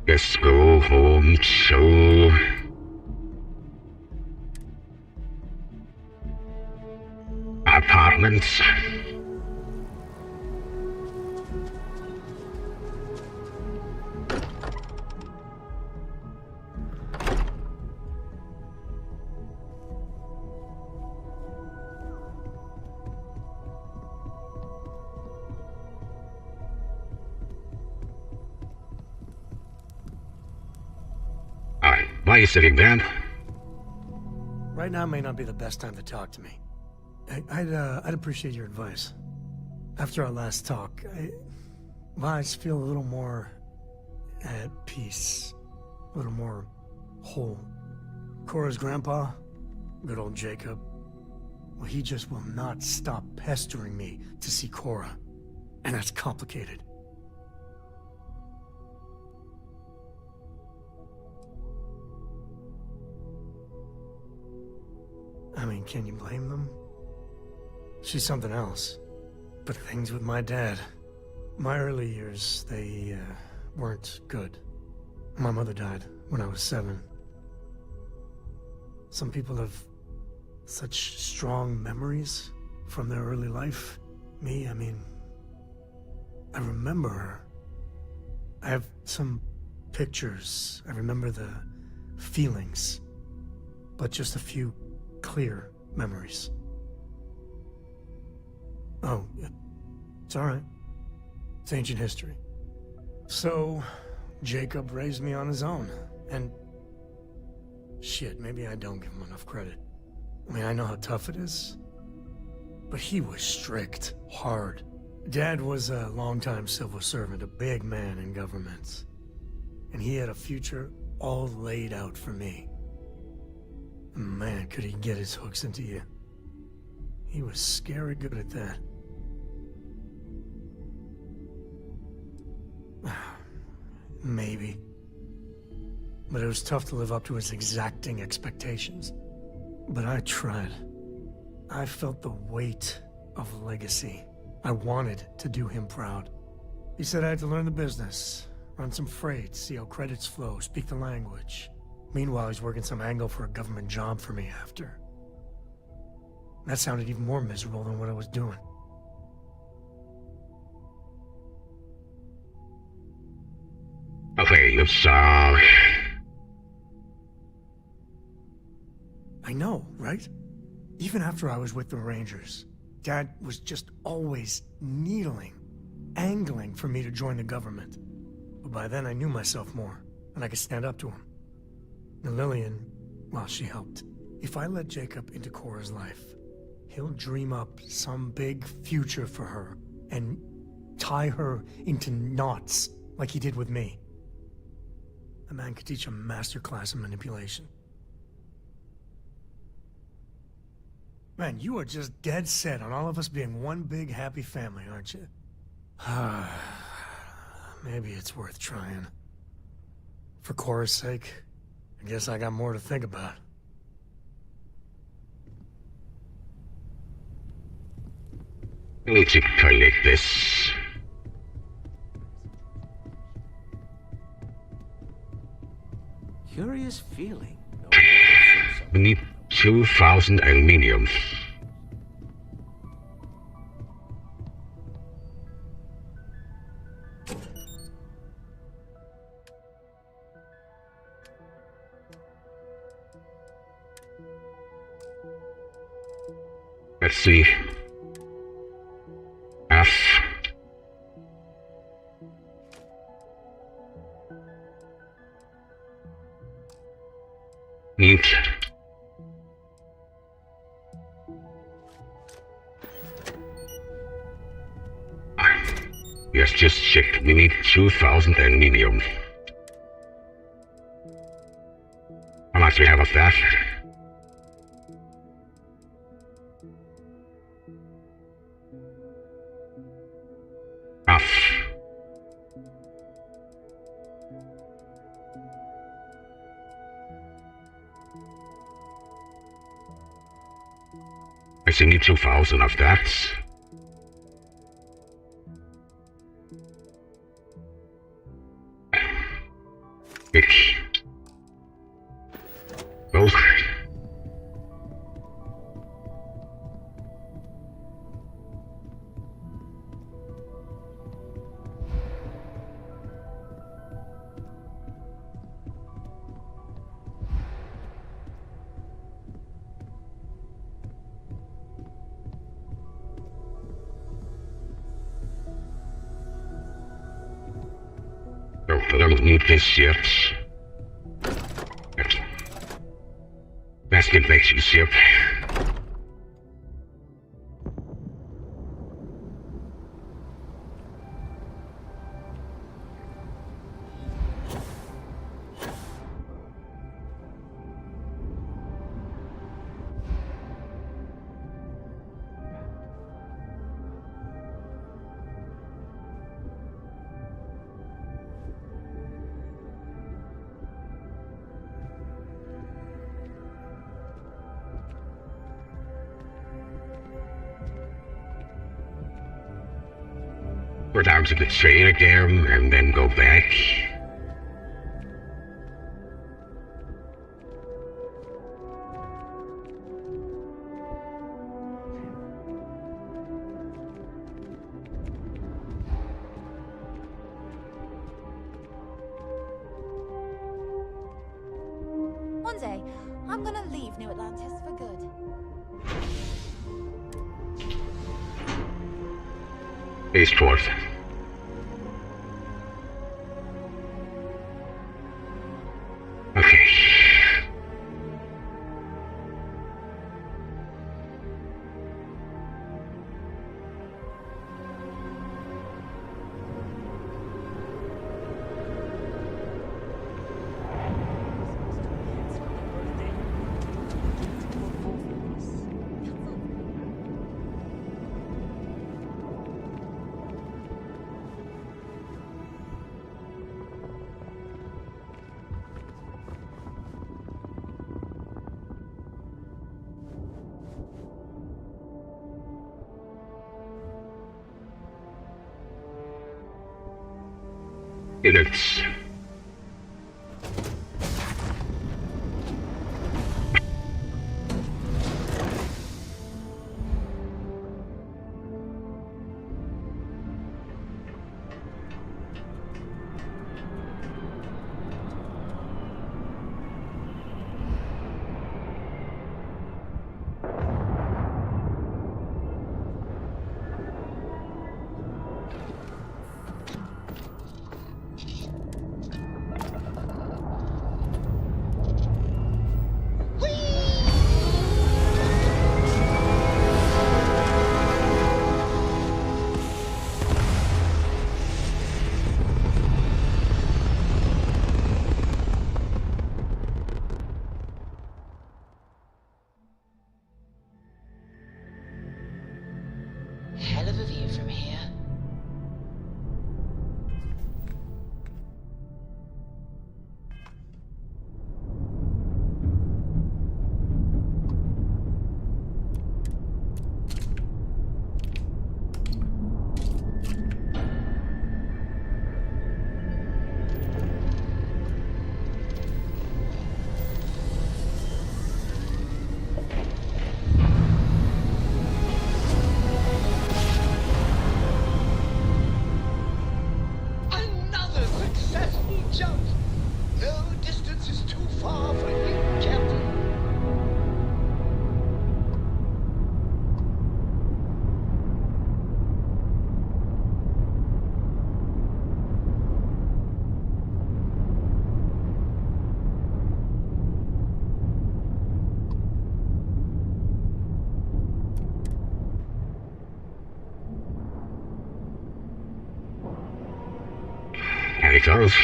Let's go home to apartments. Why are you sitting down? Right now may not be the best time to talk to me. I'd appreciate your advice. After our last talk, I just feel a little more at peace. A little more whole. Cora's grandpa, good old Jacob, well, he just will not stop pestering me to see Cora. And that's complicated. I mean, can you blame them? She's something else. But things with my dad, my early years, they weren't good. My mother died when I was 7. Some people have such strong memories from their early life. Me, I mean, I remember her. I have some pictures. I remember the feelings, but just a few clear memories. Oh, it's all right. It's ancient history. So, Jacob raised me on his own, and shit, maybe I don't give him enough credit. I mean, I know how tough it is, but he was strict, hard. Dad was a longtime civil servant, a big man in government, and he had a future all laid out for me. Man, could he get his hooks into you. He was scary good at that. Maybe. But it was tough to live up to his exacting expectations. But I tried. I felt the weight of legacy. I wanted to do him proud. He said I had to learn the business, run some freight, see how credits flow, speak the language. Meanwhile, he's working some angle for a government job for me after. That sounded even more miserable than what I was doing. Okay, let's, I know, right? Even after I was with the Rangers, Dad was just always needling, angling for me to join the government. But by then I knew myself more, and I could stand up to him. And Lillian, well, she helped. If I let Jacob into Cora's life, he'll dream up some big future for her and tie her into knots like he did with me. A man could teach a masterclass in manipulation. Man, you are just dead set on all of us being one big happy family, aren't you? Maybe it's worth trying. For Cora's sake, I guess I got more to think about. I need to connect this. Curious feeling. We need 2,000 aluminium. Let's see. F. Need. Yes, just checked. We need 2,000 aluminium. How much do we have of that? I still need 2,000 of that. Big. Both. No, I don't need this yet. Best infection ship. Go down to the train again and then go back. One day, I'm gonna leave New Atlantis for good. Eastward. Okay. It's Hell of a view from here. Another successful jump! No distance is too far for you, Captain. there it goes.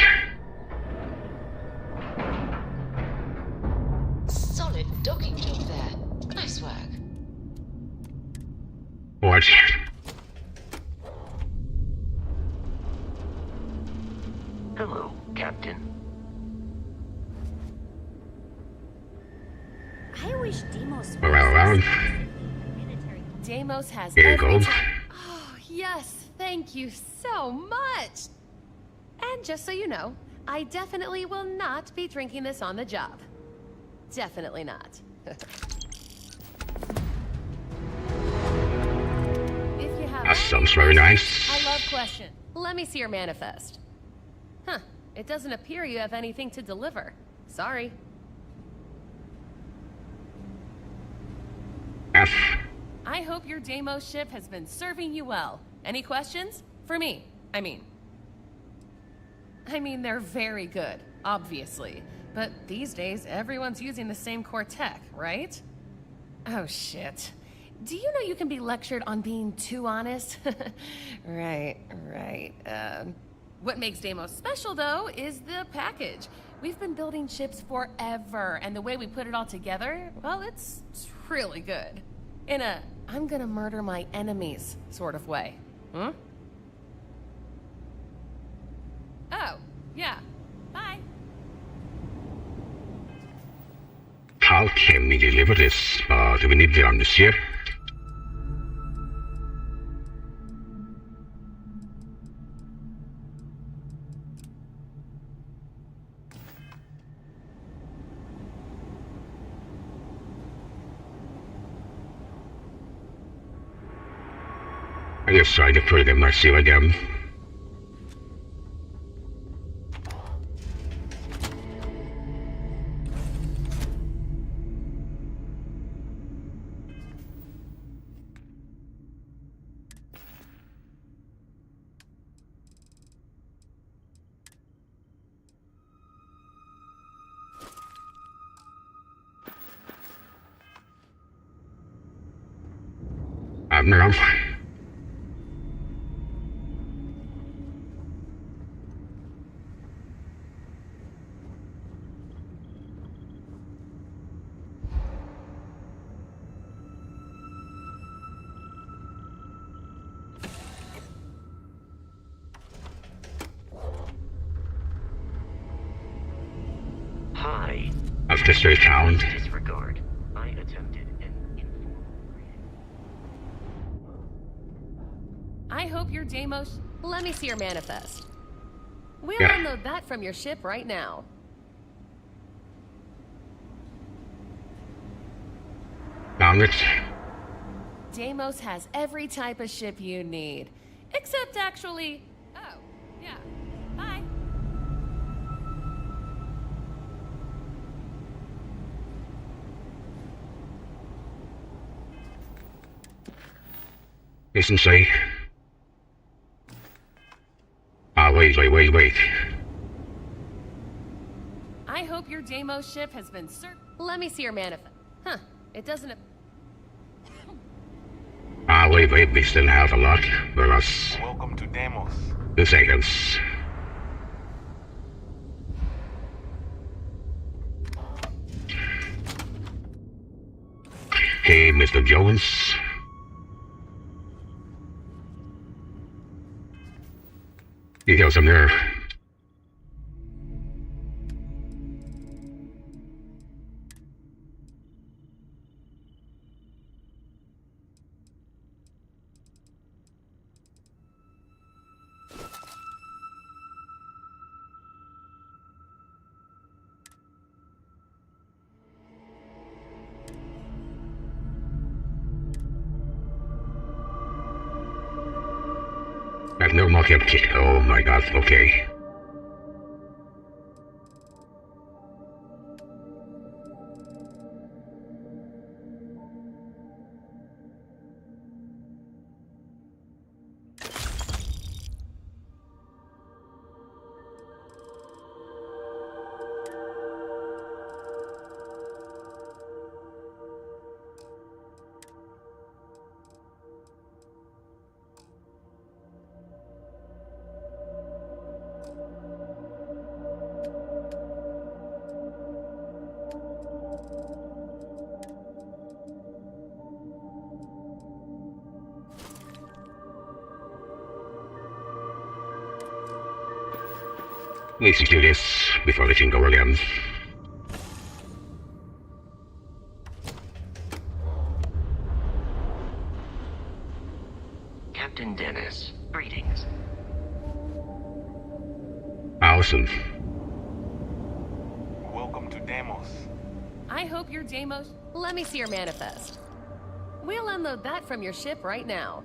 Solid docking job there. Nice work. What? Hello, Captain. I wish Demos Around. Deimos has Here you every go. Oh, yes, thank you so much. And just so you know, I definitely will not be drinking this on the job. Definitely not. If you have That sounds very nice. I love question. Let me see your manifest. Huh, it doesn't appear you have anything to deliver. Sorry. F. I hope your Deimos ship has been serving you well. Any questions? For me, I mean, they're very good, obviously. But these days, everyone's using the same core tech, right? Oh, shit. Do you know you can be lectured on being too honest? Right. What makes Deimos special, though, is the package. We've been building ships forever, and the way we put it all together, well, it's really good. In a, I'm gonna murder my enemies sort of way. Hmm? Oh, yeah. Bye. How can we deliver this? Do we need it on the ship? I just tried to put them, I see what them. No. Hi. After straight count. Disregard. I attempted an informal greeting. I hope your Deimos... Let me see your manifest. We'll Yeah. unload that from your ship right now. Found it. Deimos has every type of ship you need. Except actually... Oh, yeah. Bye. Isn't she? Wait. I hope your Deimos ship has been Let me see your manifest. Huh. It doesn't... Wait, we still have a lot. Whereas... Welcome to Deimos. 2 seconds. Hey, Mr. Jones. Details are there. No more kit. Oh my god, okay. Let's do this before letting go again. Captain Dennis, greetings. Awesome. Welcome to Deimos. I hope your Deimos... Let me see your manifest. We'll unload that from your ship right now.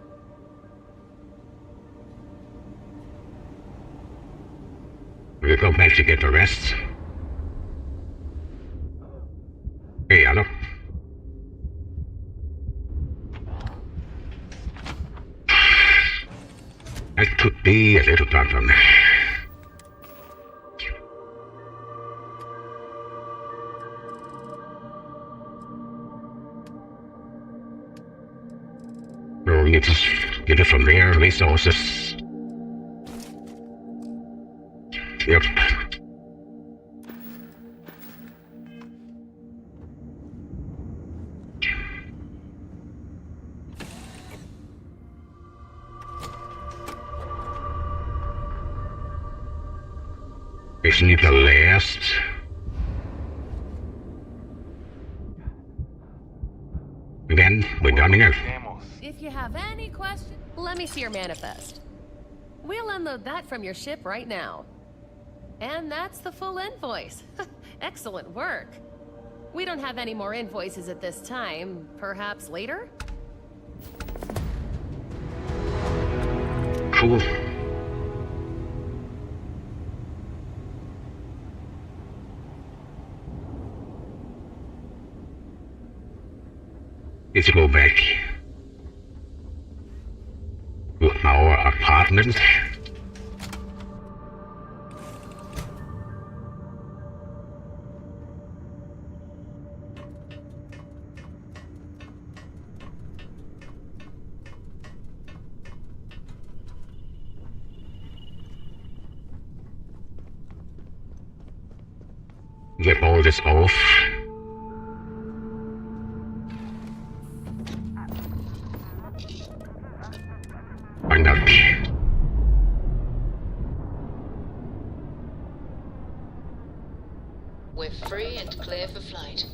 We'll go back to get the rest. Hey, Anna. That could be a little problem. No, we need to get it from their resources. Yep. Isn't it the last? Then we're done here. If you have any questions, let me see your manifest. We'll unload that from your ship right now. And that's the full invoice. Excellent work. We don't have any more invoices at this time. Perhaps later? Cool. Let's go back to our apartment. Get all this off. Find out. We're free and clear for flight.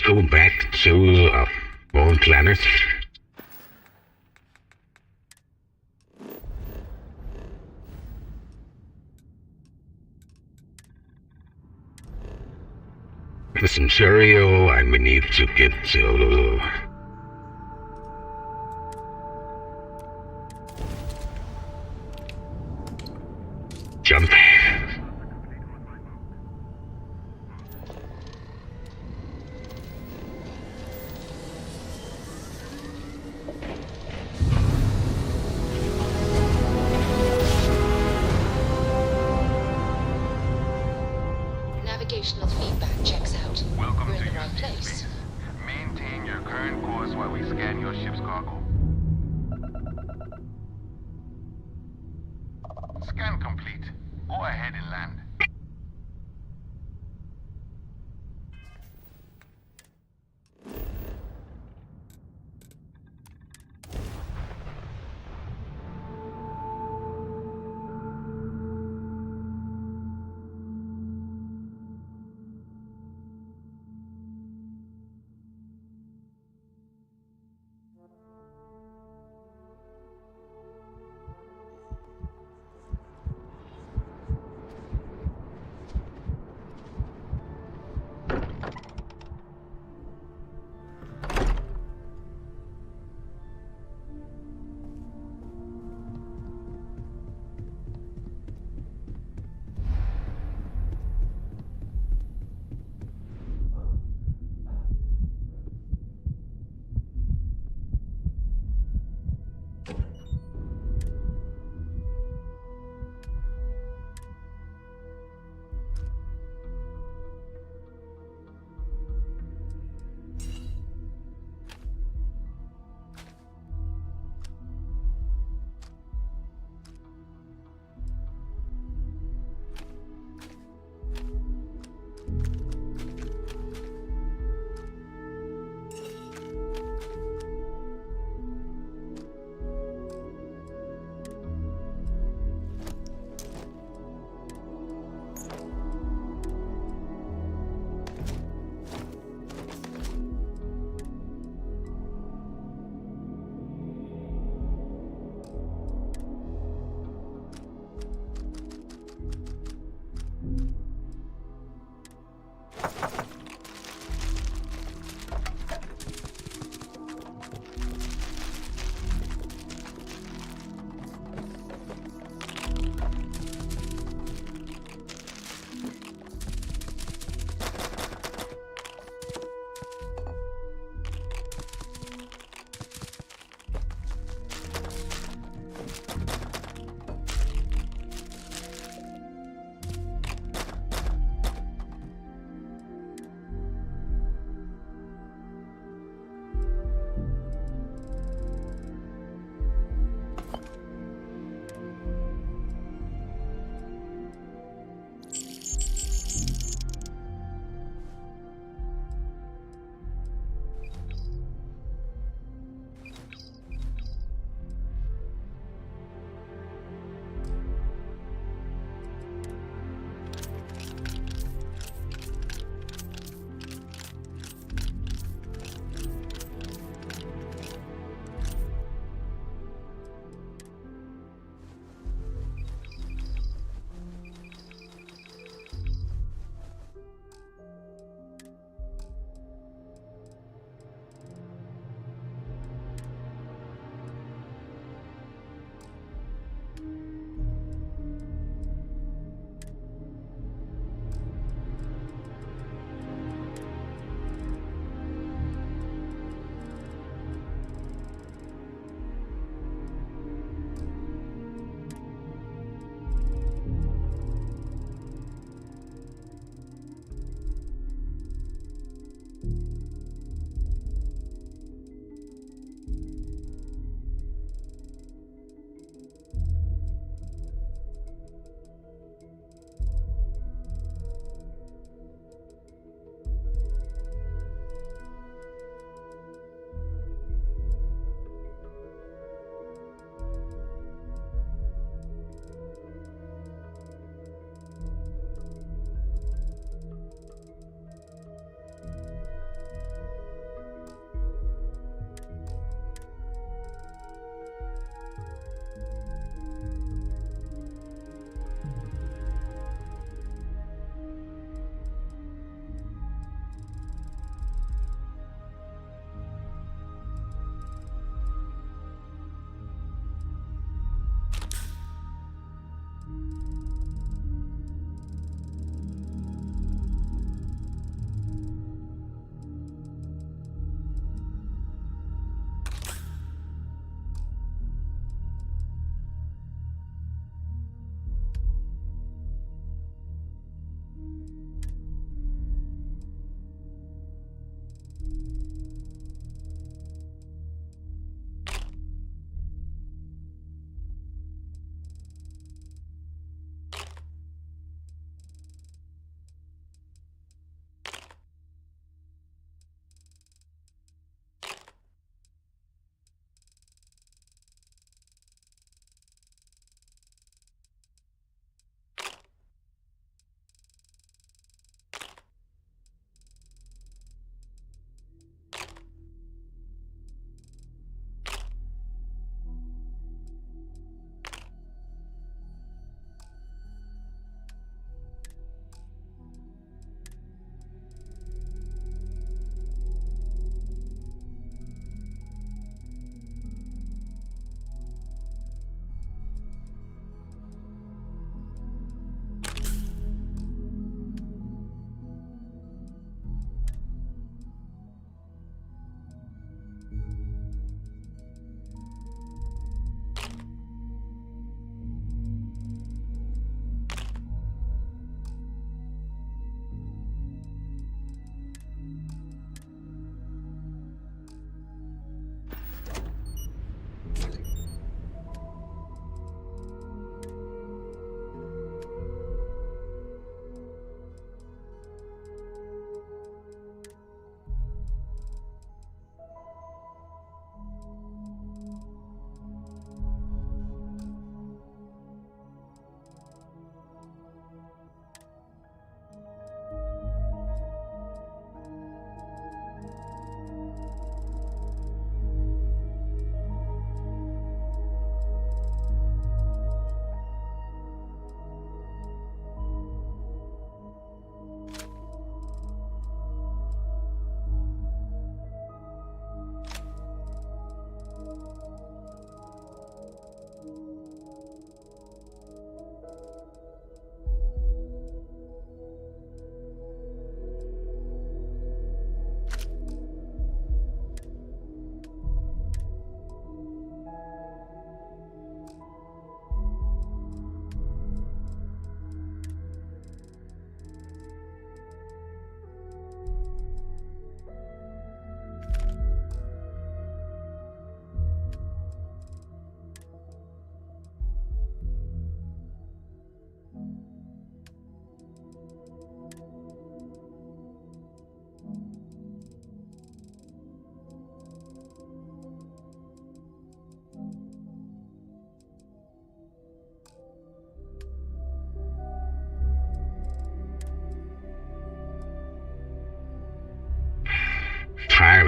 Let's go back to one planet. The Centurio, and we need to get to... Jump. Navigational feedback checks out. Welcome We're to in the your right seat place. space. Maintain your current course while we scan your ship's cargo. Scan complete. Go ahead and land.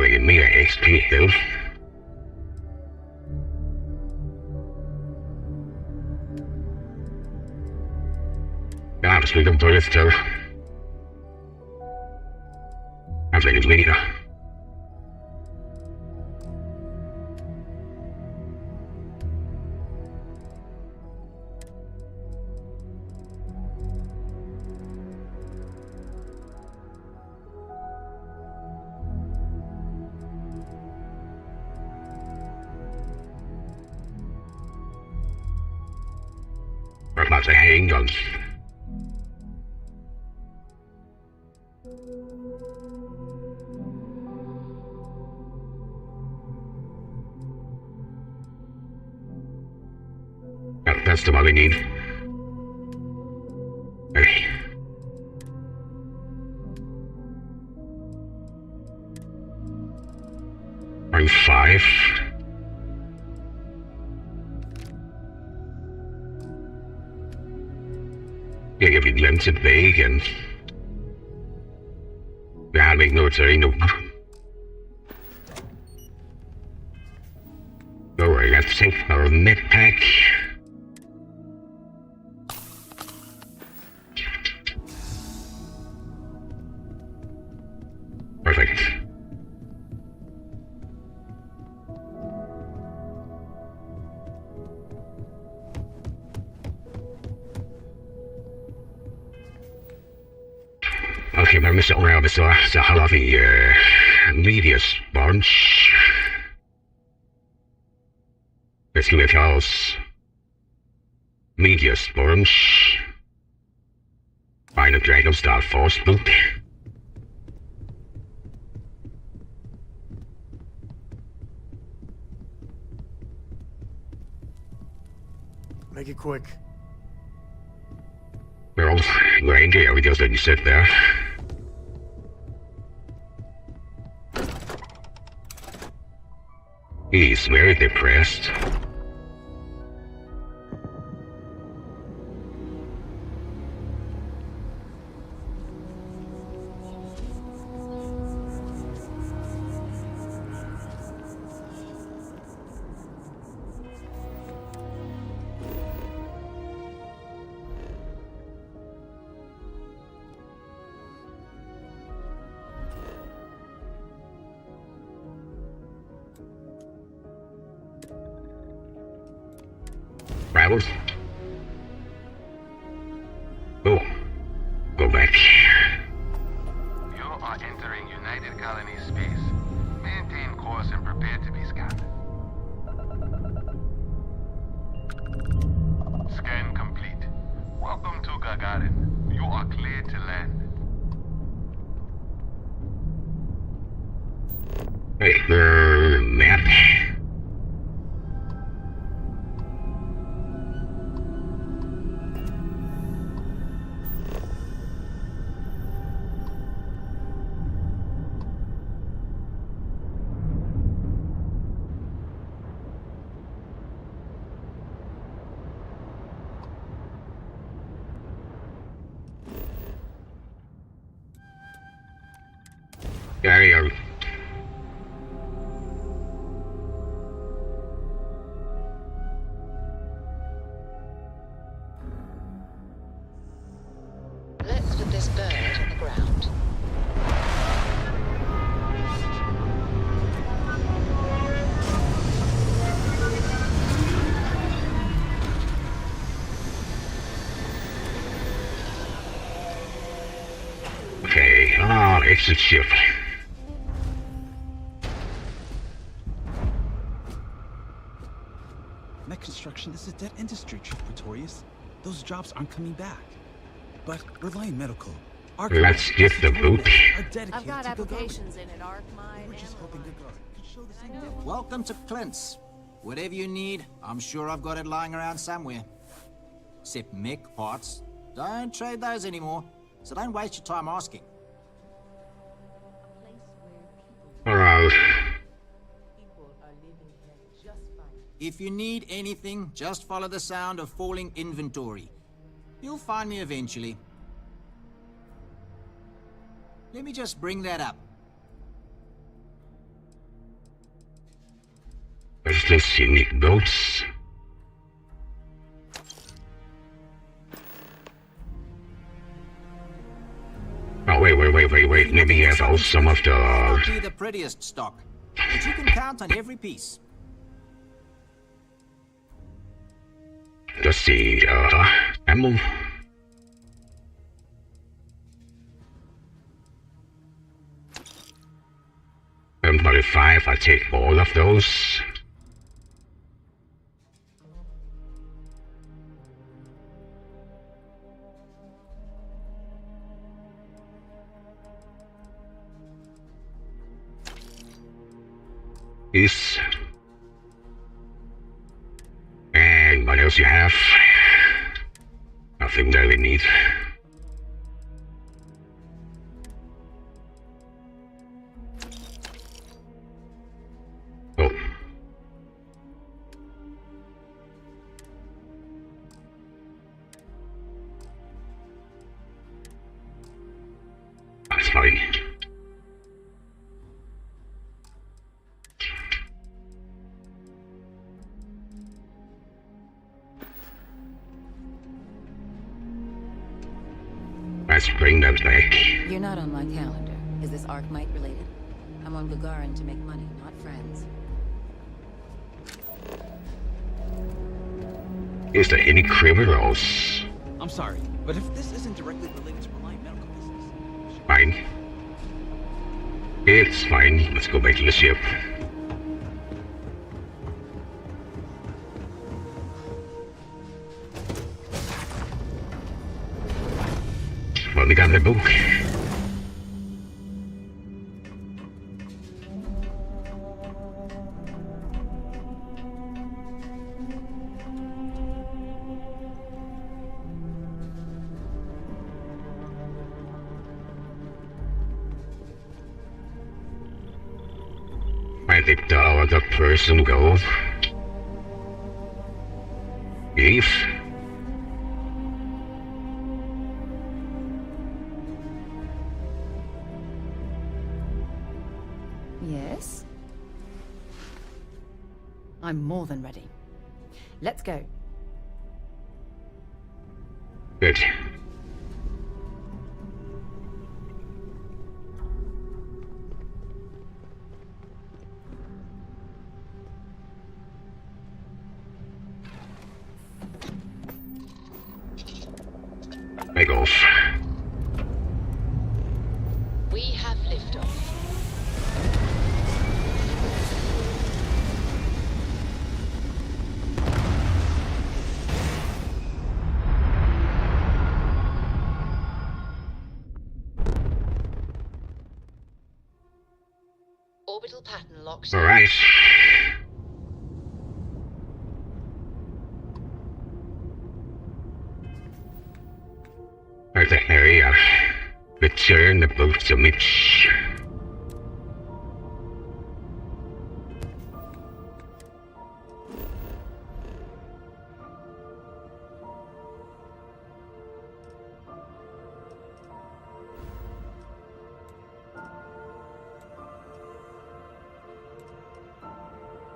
forløge mere XP health. Jeg har sgu ikke om på det sted. Jeg bliver lidt mere. What about the handguns? Yep, that's the one we need. Okay. Rank 5. Jeg kan glemme tilbage igen. Jeg har ikke noget til endnu. Alright, let's take our medpack. Perfect. Okay, men så over vi så har vi media sponge. Det skal vi tage os. Media sponge. Find a Dragon Star Force book. Make it quick. We're all angry, everything else that you said there. He's very depressed. Travels. Oh, go back. You are entering United Colony space. Maintain course and prepare to be scanned. Scan complete. Welcome to Gagarin. You are cleared to land. Hey, map. Carry on. Let's put this bird on the ground. Okay, exit ship. Mech construction is a dead industry, Chief Pretorius. Those jobs aren't coming back. But Reliant Medical, our Let's get the boot. are dedicated I've got to Gagarin. applications in at Arc Mine. We're just hoping Gagarin could show the same difference. Welcome to Clint's. Whatever you need, I'm sure I've got it lying around somewhere. Except mech parts. Don't trade those anymore, so don't waste your time asking. Alright. If you need anything, just follow the sound of falling inventory. You'll find me eventually. Let me just bring that up. Where's the scenic boats? Oh, wait. Maybe he has also some of May not the... be the prettiest stock, but you can count on every piece. Let's see, ammo. M25, I take all of those. This. And what else you have? Nothing that we need. Oh. That's fine. Let's bring them back. You're not on my calendar. Is this Arcmite related? I'm on Gagarin to make money, not friends. Is there any criminals? I'm sorry, but if this isn't directly related to Reliant Medical business... Fine. It's fine. Let's go back to the ship. Well, we got the book. Where did the other person go? Eve? Yes? I'm more than ready. Let's go. Good. Take off. We have liftoff. Orbital pattern locked. All right. Right, the area. Return the boat to Mitch.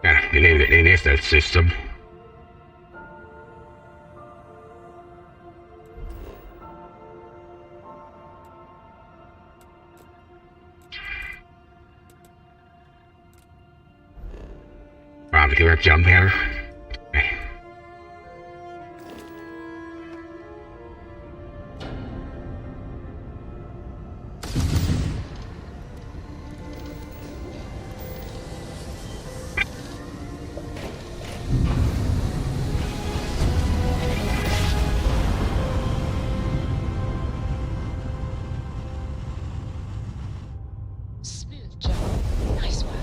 Yeah, it is that system. Wow, we do a jump here. Smooth jump. Nice work.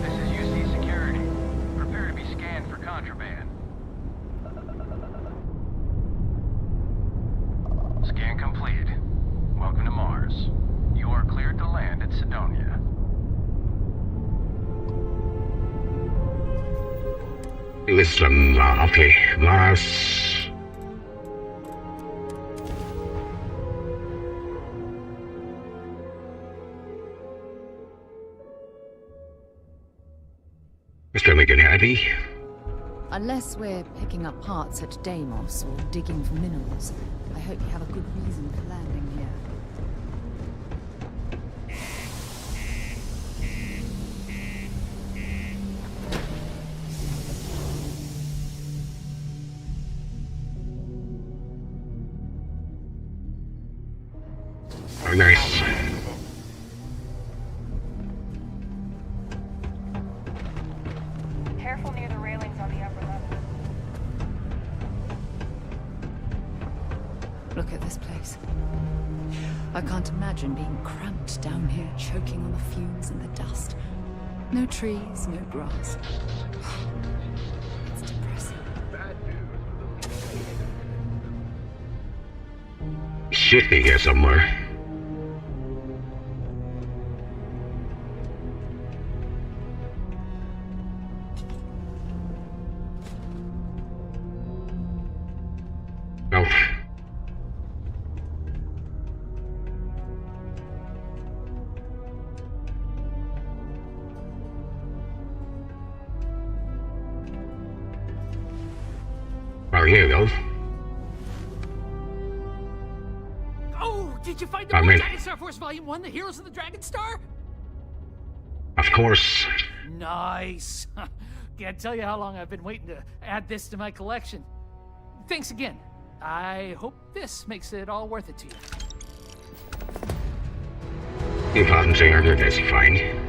This is UC Security. Prepare to be scanned for contraband. Scan completed. Welcome to Mars. You are cleared to land at Sidonia. It was some, okay, Mars. Mr. make it happy? Unless we're picking up parts at Deimos or digging for minerals, I hope you have a good reason for landing here. Oh, nice. Careful near the railings on the upper level. Look at this place. I can't imagine being cramped down here, choking on the fumes and the dust. No trees, no grass. It's depressing. Should be here somewhere. Nope. Oh, here we go. Oh, did you find the I'm in. Dragon Star Force Volume 1, The Heroes of the Dragon Star? Of course. Nice. Can't tell you how long I've been waiting to add this to my collection. Thanks again. I hope this makes it all worth it to you. You can't say earlier, that's fine.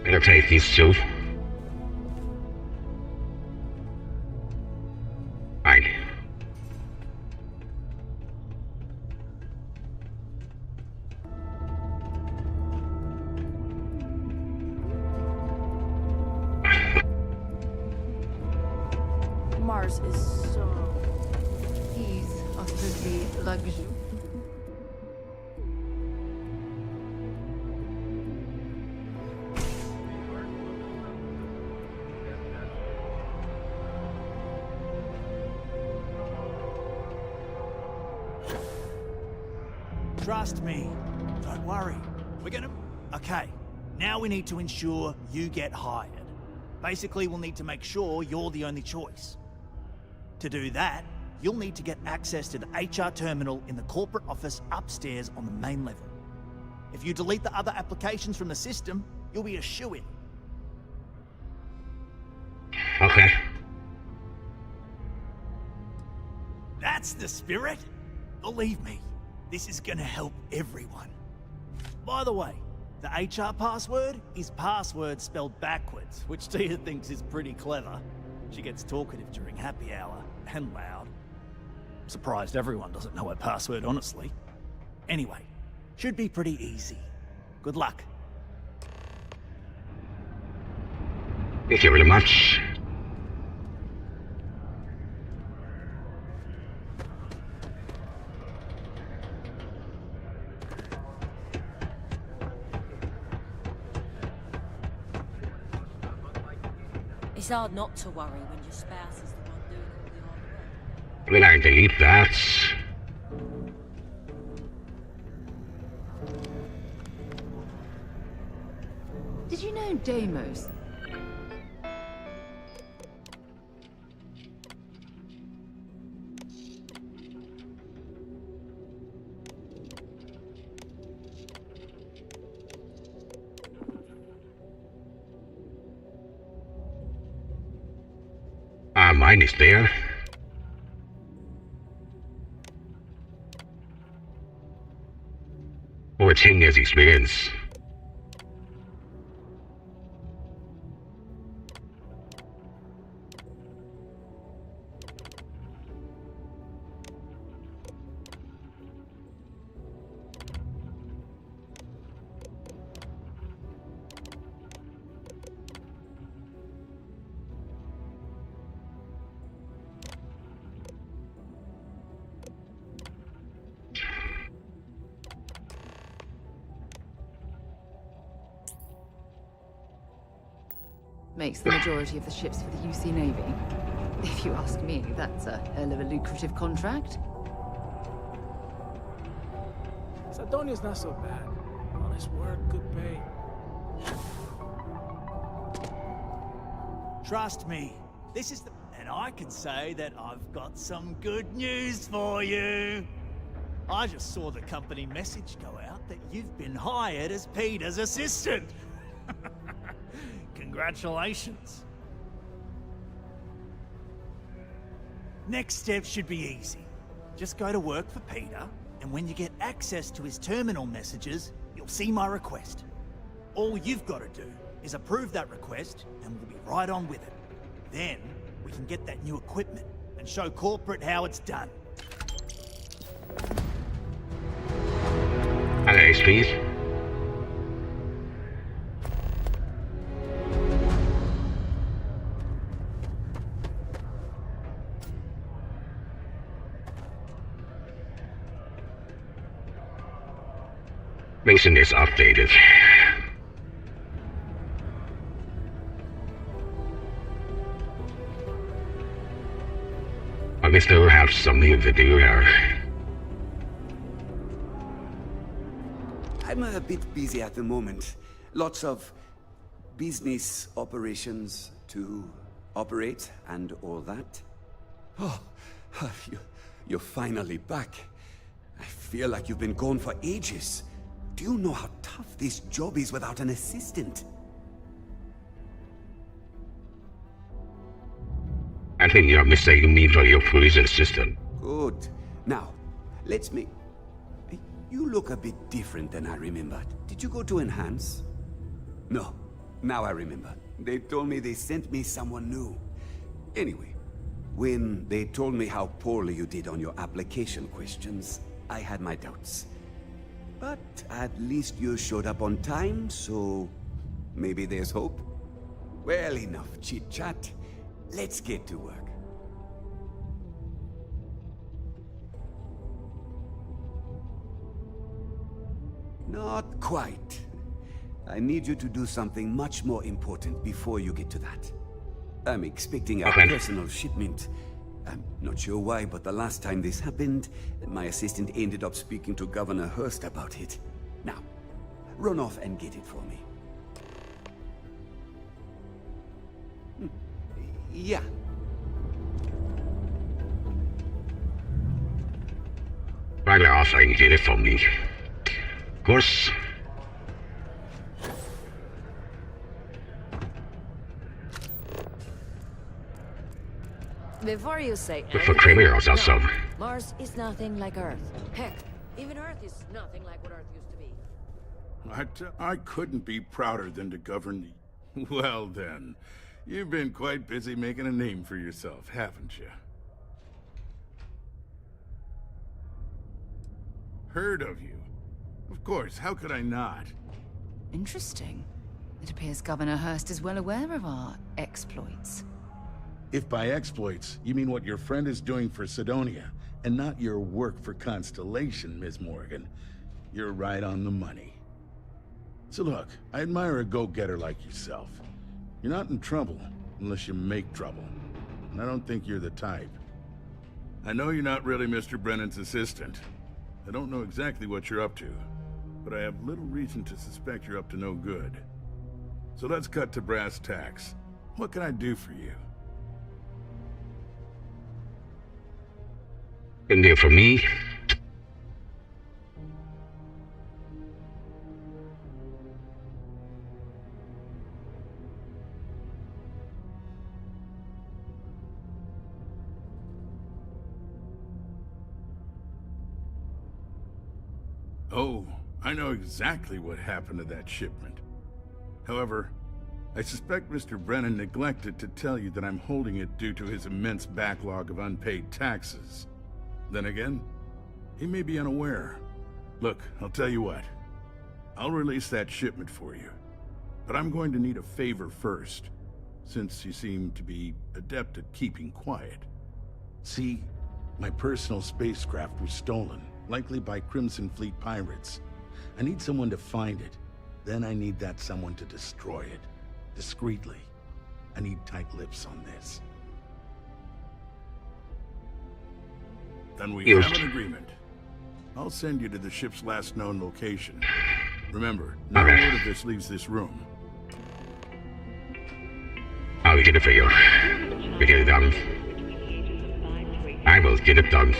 Better take these two. Fine. Mars is so... He's utterly luxurious. Trust me. Don't worry. We're gonna... Okay. Now we need to ensure you get hired. Basically, we'll need to make sure you're the only choice. To do that, you'll need to get access to the HR terminal in the corporate office upstairs on the main level. If you delete the other applications from the system, you'll be a shoo-in. Okay. That's the spirit. Believe me, this is gonna help everyone. By the way, the HR password is password spelled backwards, which Tia thinks is pretty clever. She gets talkative during happy hour, and loud. I'm surprised everyone doesn't know her password, honestly. Anyway, should be pretty easy. Good luck. Thank you very much. It's hard not to worry when your spouse is the one doing all the hard work. Will I delete that? Did you know Deimos? Mine is there. Over 10 years experience. Makes the majority of the ships for the UC Navy. If you ask me, that's a hell of a lucrative contract. Sidonia's not so bad. Honest work, good pay. Trust me, this is the... And I can say that I've got some good news for you. I just saw the company message go out that you've been hired as Peter's assistant. Congratulations. Next step should be easy. Just go to work for Peter, and when you get access to his terminal messages, you'll see my request. All you've got to do is approve that request, and we'll be right on with it. Then, we can get that new equipment and show corporate how it's done. Thanks, please. Mission is updated. I still have something to do here. I'm a bit busy at the moment. Lots of business operations to operate and all that. Oh, you're finally back. I feel like you've been gone for ages. Do you know how tough this job is without an assistant? I think you're mistaking me for your police assistant. Good. Now, let's make... You look a bit different than I remembered. Did you go to Enhance? No. Now I remember. They told me they sent me someone new. Anyway, when they told me how poorly you did on your application questions, I had my doubts. But at least you showed up on time, so maybe there's hope. Well, enough chit-chat. Let's get to work. Not quite. I need you to do something much more important before you get to that. I'm expecting a personal shipment. I'm not sure why, but the last time this happened, my assistant ended up speaking to Governor Hurst about it. Now, run off and get it for me. Yeah. Right off and get it for me. Of course. Before you say But for criminals also. no, Mars is nothing like Earth. Heck, even Earth is nothing like what Earth used to be. I couldn't be prouder than to govern the... Well then, you've been quite busy making a name for yourself, haven't you? Heard of you. Of course, how could I not? Interesting. It appears Governor Hurst is well aware of our exploits. If by exploits, you mean what your friend is doing for Sidonia, and not your work for Constellation, Ms. Morgan, you're right on the money. So look, I admire a go-getter like yourself. You're not in trouble, unless you make trouble. And I don't think you're the type. I know you're not really Mr. Brennan's assistant. I don't know exactly what you're up to, but I have little reason to suspect you're up to no good. So let's cut to brass tacks. What can I do for you? And there for me. Oh, I know exactly what happened to that shipment. However, I suspect Mr. Brennan neglected to tell you that I'm holding it due to his immense backlog of unpaid taxes. Then again, he may be unaware. Look, I'll tell you what. I'll release that shipment for you. But I'm going to need a favor first, since you seem to be adept at keeping quiet. See, my personal spacecraft was stolen, likely by Crimson Fleet pirates. I need someone to find it. Then I need that someone to destroy it, discreetly. I need tight lips on this. Then we have an agreement. I'll send you to the ship's last known location. Remember, no word of this leaves this room. I'll get it for you. We get it done. I will get it done.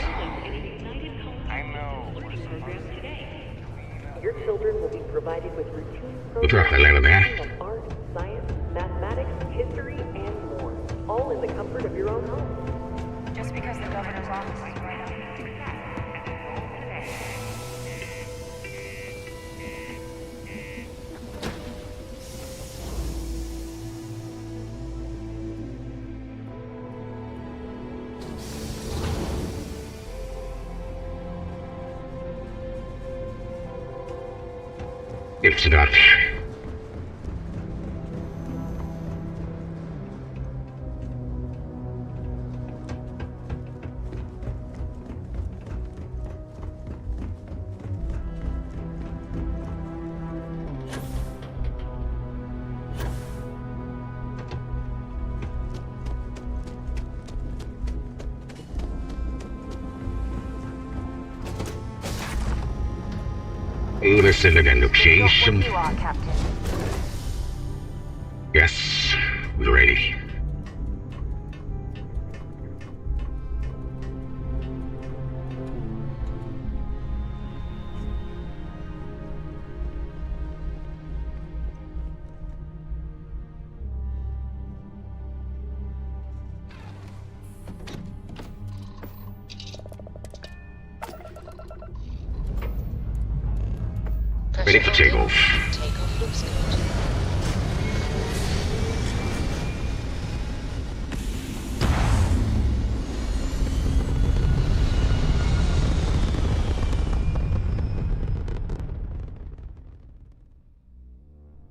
Your children will be provided with routine Programming of art, science, mathematics, history, and more, all in the comfort of your own home. Just because the governor's office is right up. It's not. Listen to the location. You are, Captain. Yes, we're ready. Ready for takeoff. Takeoff looks good.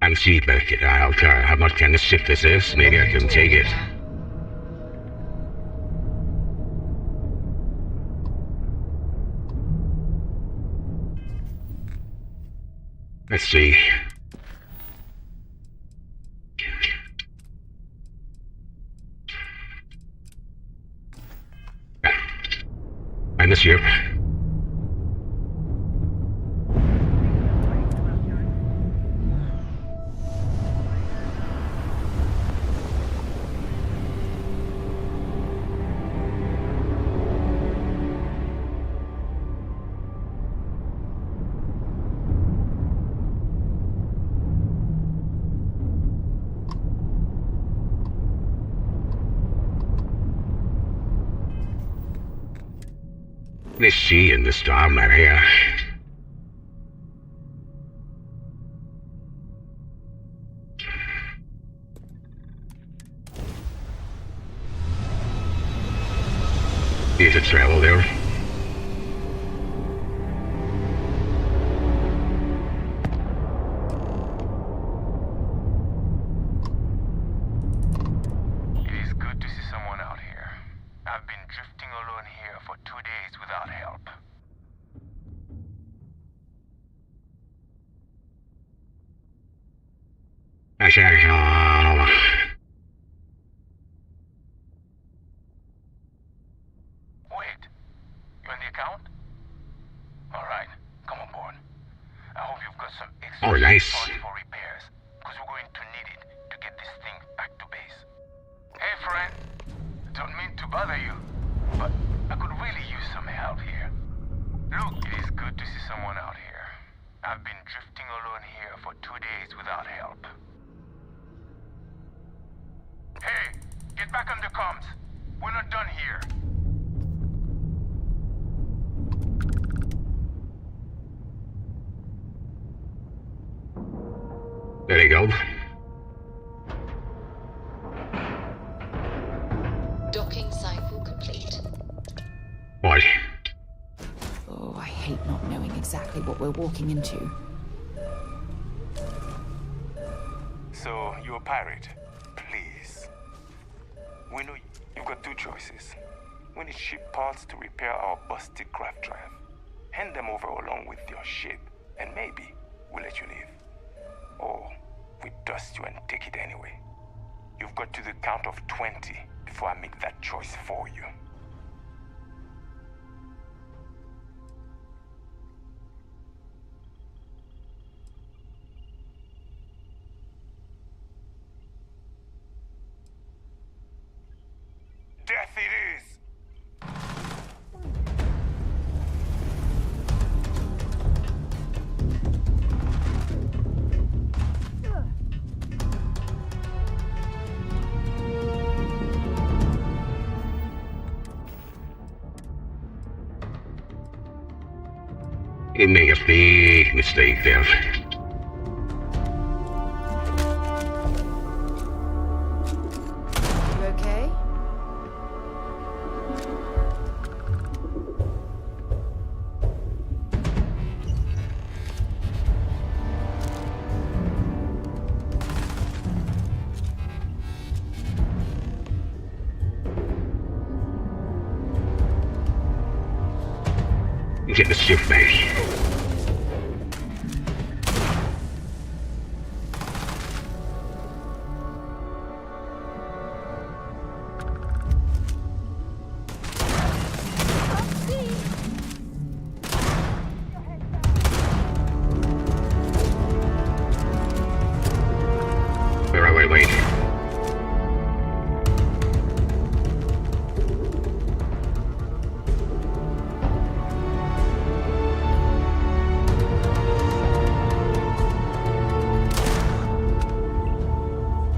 I'm seatbelted. I'll try how much kind of ship this is. Maybe I can take it. Let's see. I'm the ship. Let's see in the storm out here. Is it travel there? It is good to see someone out here. I've been drifting alone here for 2 days without help. Wait, you on the account? Alright, come on board. I hope you've got some extra nice. parts for repairs, because we're going to need it to get this thing back to base. Hey friend, don't mean to bother you, but I could really use some help here. Look, it is good to see someone out here. I've been drifting alone here for 2 days without help. Hey, get back on the comms. We're not done here. There you go. Docking cycle complete. What? Oh, I hate not knowing exactly what we're walking into. So, you're a pirate? Please. We know you've got 2 choices. We need ship parts to repair our busted craft drive. Hand them over along with your ship, and maybe we'll let you leave. Or we dust you and take it anyway. You've got to the count of 20 before I make that choice for you. Death it is! You made a big mistake there. You okay? Get the ship back. Wait.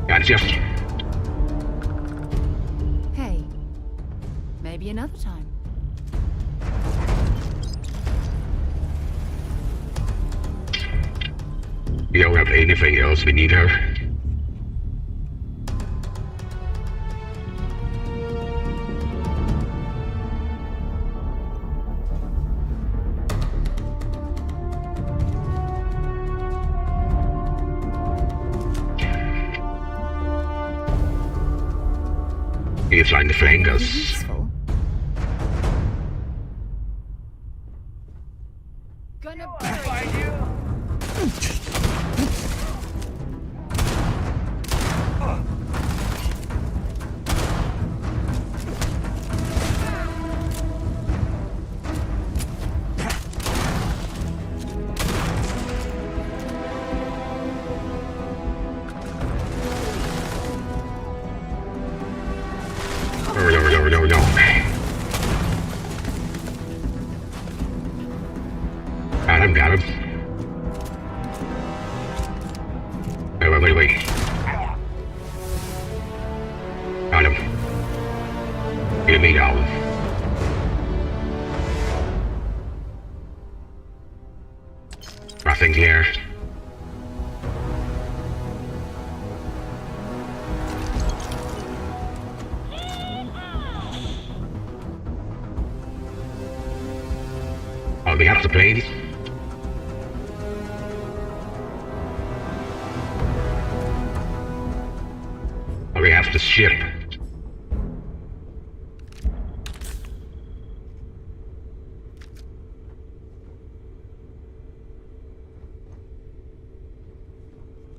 Gotcha. Hey, maybe another time. You don't have anything else we need her? You're trying to flank us. Gonna find you! No. Got him. Wait. Got him. Get me down. Nothing here. Oh, we have the plane? Oh, we have the ship.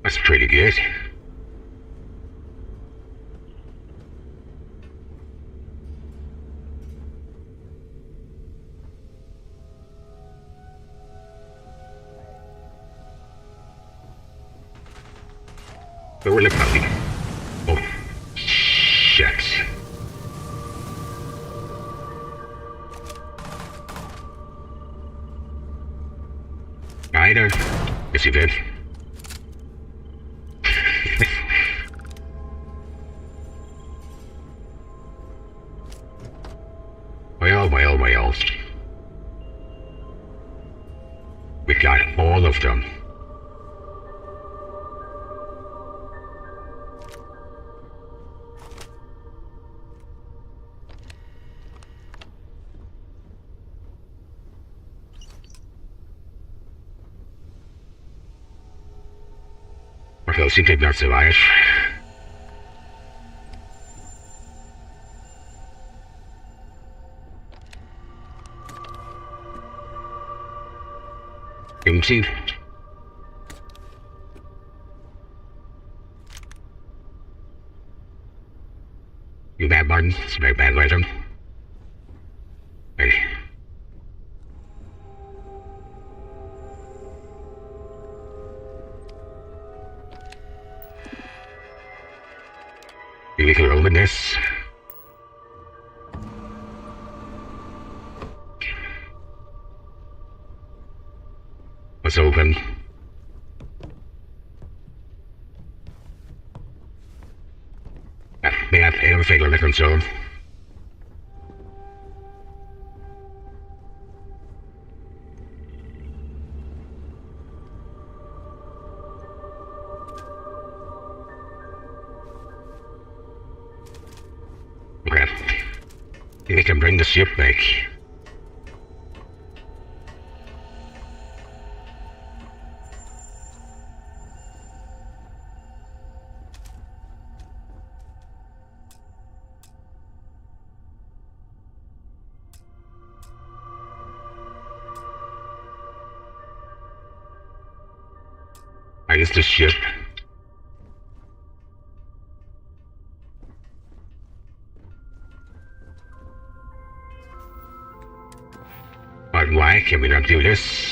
That's pretty good. Where will it be? Oh, shit. Either. Yes, you did. Well. We got all of them. Well, she did not survive. Empty. It's very bad weather. Hey. We can open this. What's open? We have everything under control. Okay. We can bring the ship back. I guess the ship. But why can we not do this?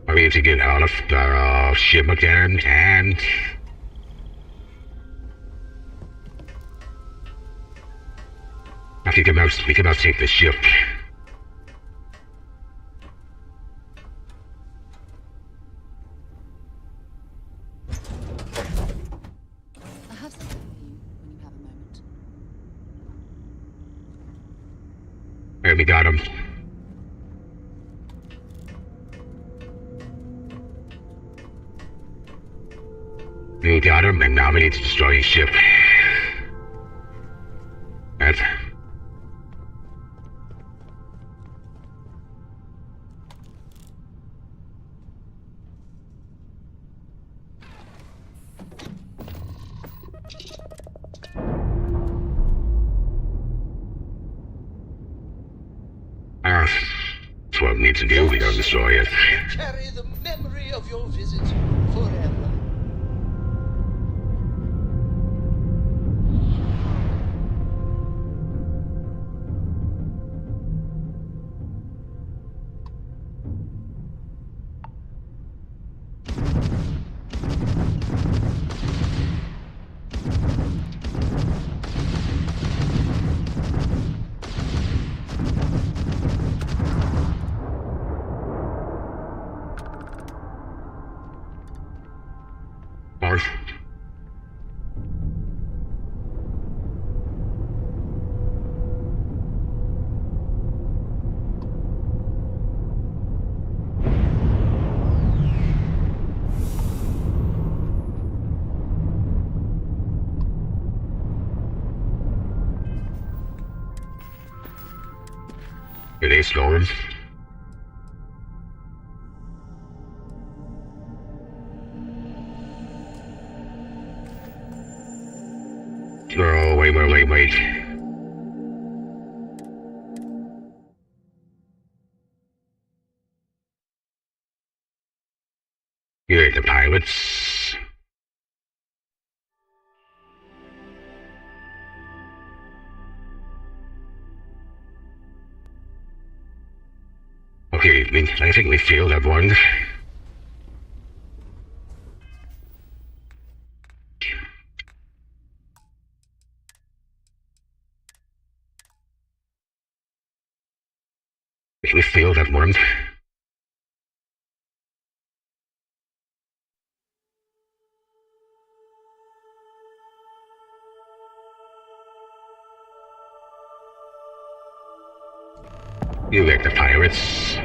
I need to get out of the ship again, and I think we can take the ship. I have something for you when you have a moment. There, we got him. We got him, and now we need to destroy his ship. That's... That's what we need to do. We gotta destroy it. Carry the memory of your visit forever. Marth. It is going. Oh, wait. You're the pilots. Okay, I think we failed that one. We failed that one. You like the pirates.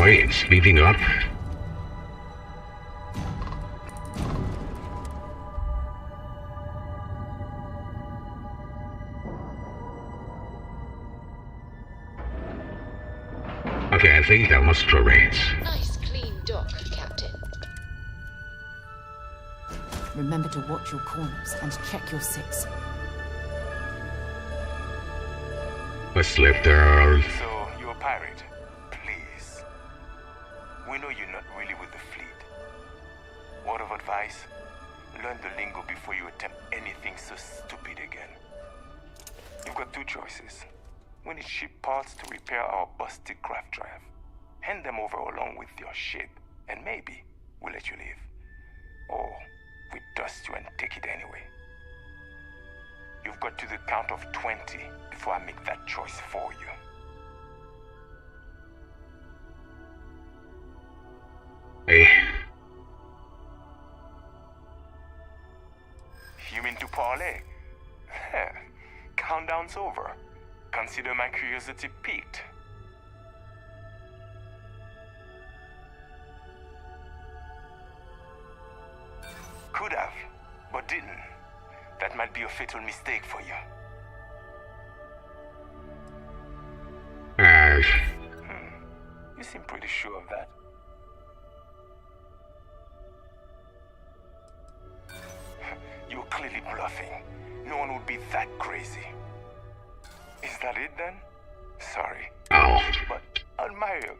Why it's speeding up? Okay, I think that was correct. Nice clean dock, Captain. Remember to watch your corners and check your six. I slipped down. So, you're a pirate? Please. We know you're not really with the fleet. Word of advice? Learn the lingo before you attempt anything so stupid again. You've got two choices. We need ship parts to repair our busted craft drive. Hand them over along with your ship, and maybe we'll let you leave. Or we dust you and take it anyway. You've got to the count of 20 before I make that choice for you. Hey. You mean to parlay? Countdown's over. Consider my curiosity piqued. Could have, but didn't. That might be a fatal mistake for you. You seem pretty sure of that. You're clearly bluffing. No one would be that crazy. Is that it then? Sorry. Oh. But I admire you.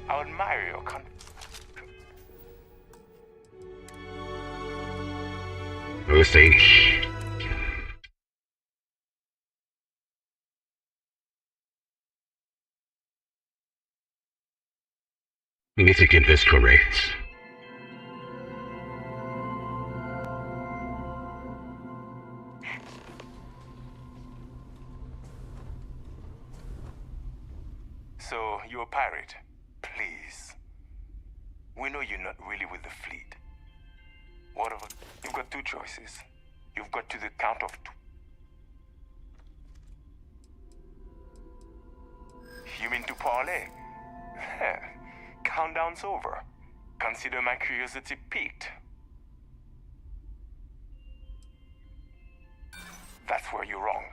I admire your Mistake. We need to get this correct. So, you're a pirate? Please. We know you're not really with the fleet. Whatever. You've got two choices. You've got to the count of two. You mean to parlay? Countdown's over. Consider my curiosity piqued. That's where you're wrong.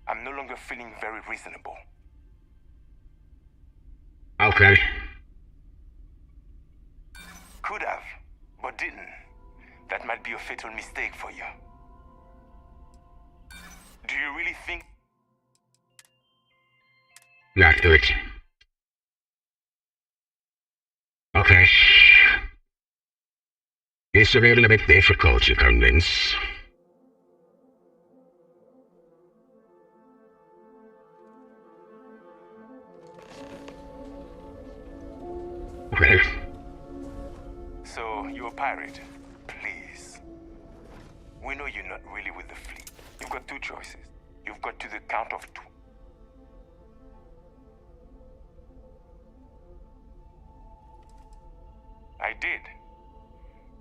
I'm no longer feeling very reasonable. Okay. Could have, but didn't. That might be a fatal mistake for you. Do you really think... Not good. Okay. It's a little bit difficult to convince. Okay. So, you're a pirate? Please. We know you're not really with the fleet. You've got two choices. You've got to the count of two. I did.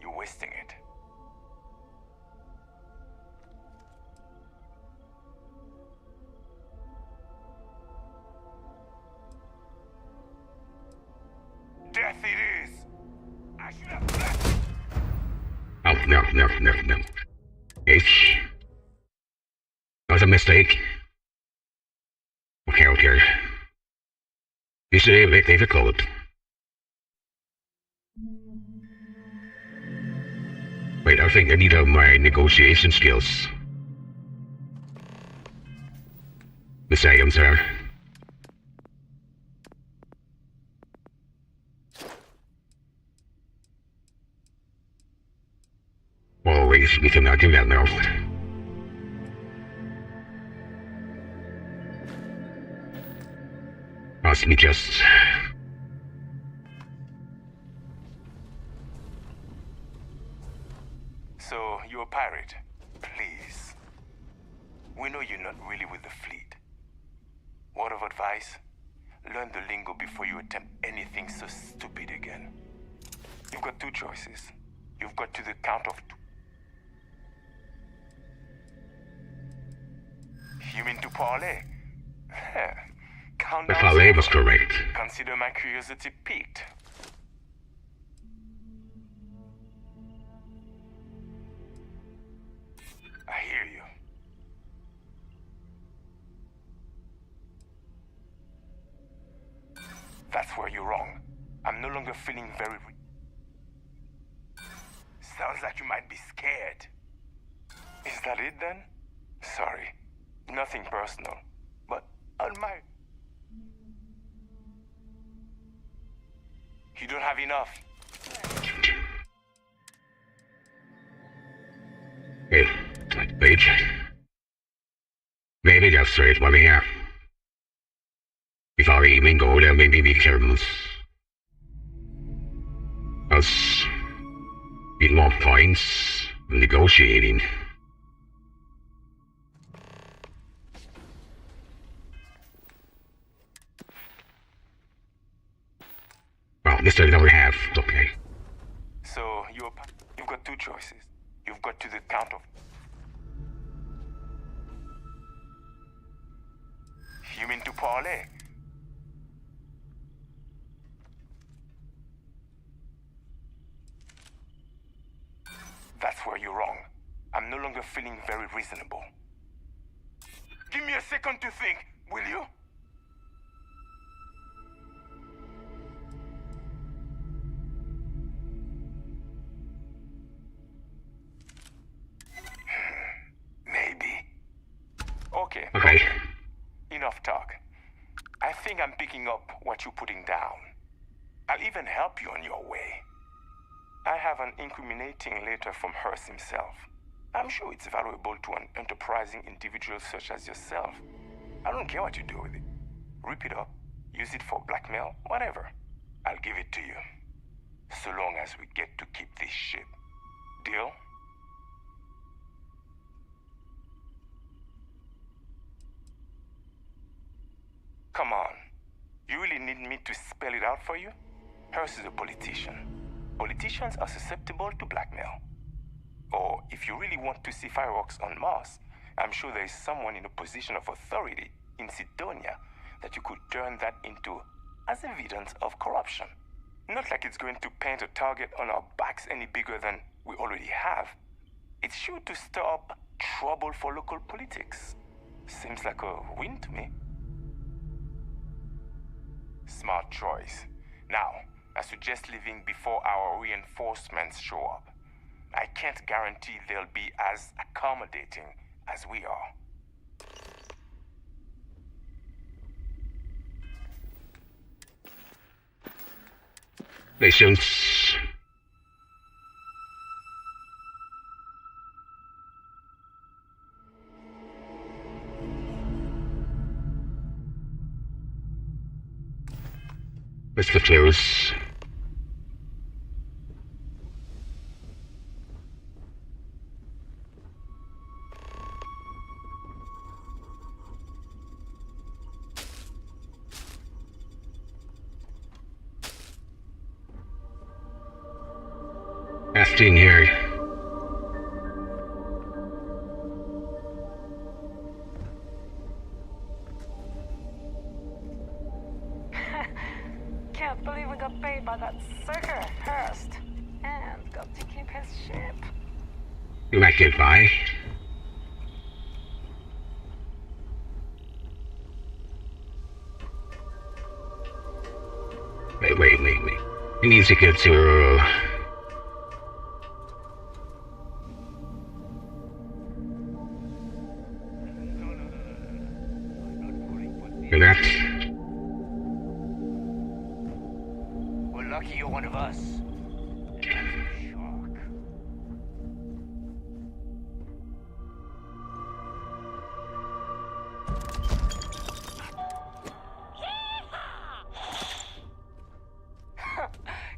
You're wasting it. Death it is! I should have... Oh, no. H. That was a mistake. Okay. This is a bit difficult. Wait, I think I need my negotiation skills. Miss Adams, sir. Always, we cannot do that now. Must be just... So, you're a pirate? Please. We know you're not really with the fleet. Word of advice? Learn the lingo before you attempt anything so stupid again. You've got two choices. You've got to the count of two. You mean to parlay? The valet was correct. Consider my curiosity piqued. I hear you. That's where you're wrong. I'm no longer feeling very... Sounds like you might be scared. Is that it then? Sorry. Nothing personal. But on my... You don't have enough. Hey, that page. Maybe that's straight one here. Before we even go there, maybe we can... us... get more points when negotiating. Well, this is all we have. Okay. So, you've got two choices. You've got to the count of... You mean to parlay? That's where you're wrong. I'm no longer feeling very reasonable. Give me a second to think, will you? Maybe. Okay. Enough talk. I think I'm picking up what you're putting down. I'll even help you on your way. I have an incriminating letter from Hearst himself. I'm sure it's valuable to an enterprising individual such as yourself. I don't care what you do with it. Rip it up, use it for blackmail, whatever. I'll give it to you. So long as we get to keep this ship. Deal? Come on. You really need me to spell it out for you? Hearst is a politician. Politicians are susceptible to blackmail. Or if you really want to see fireworks on Mars, I'm sure there is someone in a position of authority in Sidonia that you could turn that into as evidence of corruption. Not like it's going to paint a target on our backs any bigger than we already have. It's sure to stir up trouble for local politics. Seems like a win to me. Smart choice. Now, I suggest leaving before our reinforcements show up. I can't guarantee they'll be as accommodating as we are. Patience. Mr. Close. In here. Can't believe we got paid by that sucker, Hearst. And got to keep his ship. You might get by. Wait. We need to get to... Relax. We're lucky you're one of us.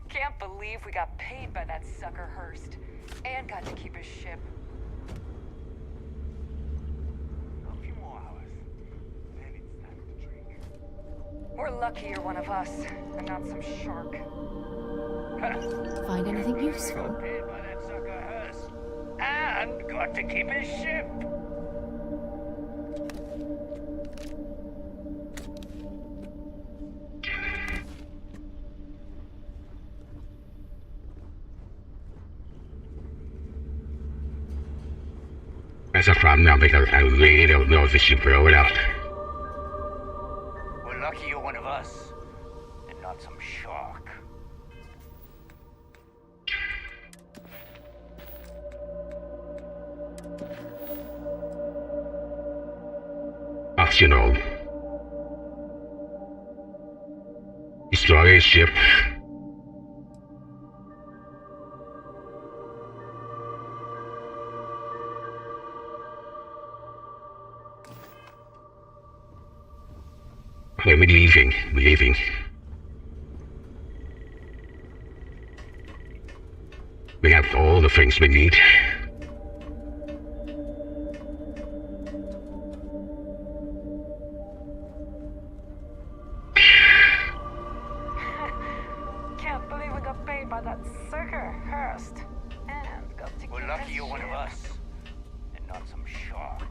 Can't believe we got paid by that sucker Hearst. And got to keep his ship. We're lucky you're one of us, and not some shark. Find anything useful? Paid by that sucker Hearst. And got to keep his ship. That's a problem now because I really don't know if it should blow it up. We're lucky you're one of us, and not some shark. Optional. Destroy a ship. Okay, we're leaving. We're leaving. We have all the things we need. Can't believe we got paid by that sucker, Hurst. And got to We're keep lucky his you're one of ship. us, and not some shark.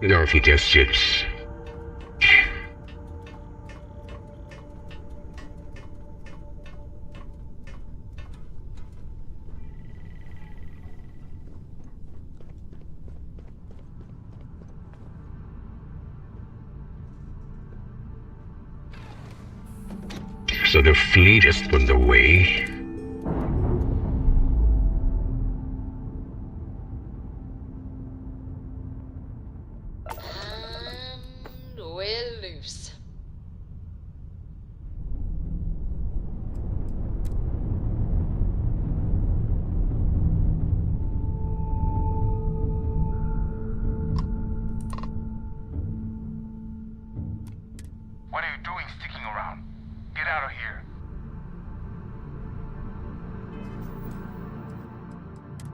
You know, if he just ships. So the fleet is on the way. We're loose. What are you doing sticking around? Get out of here.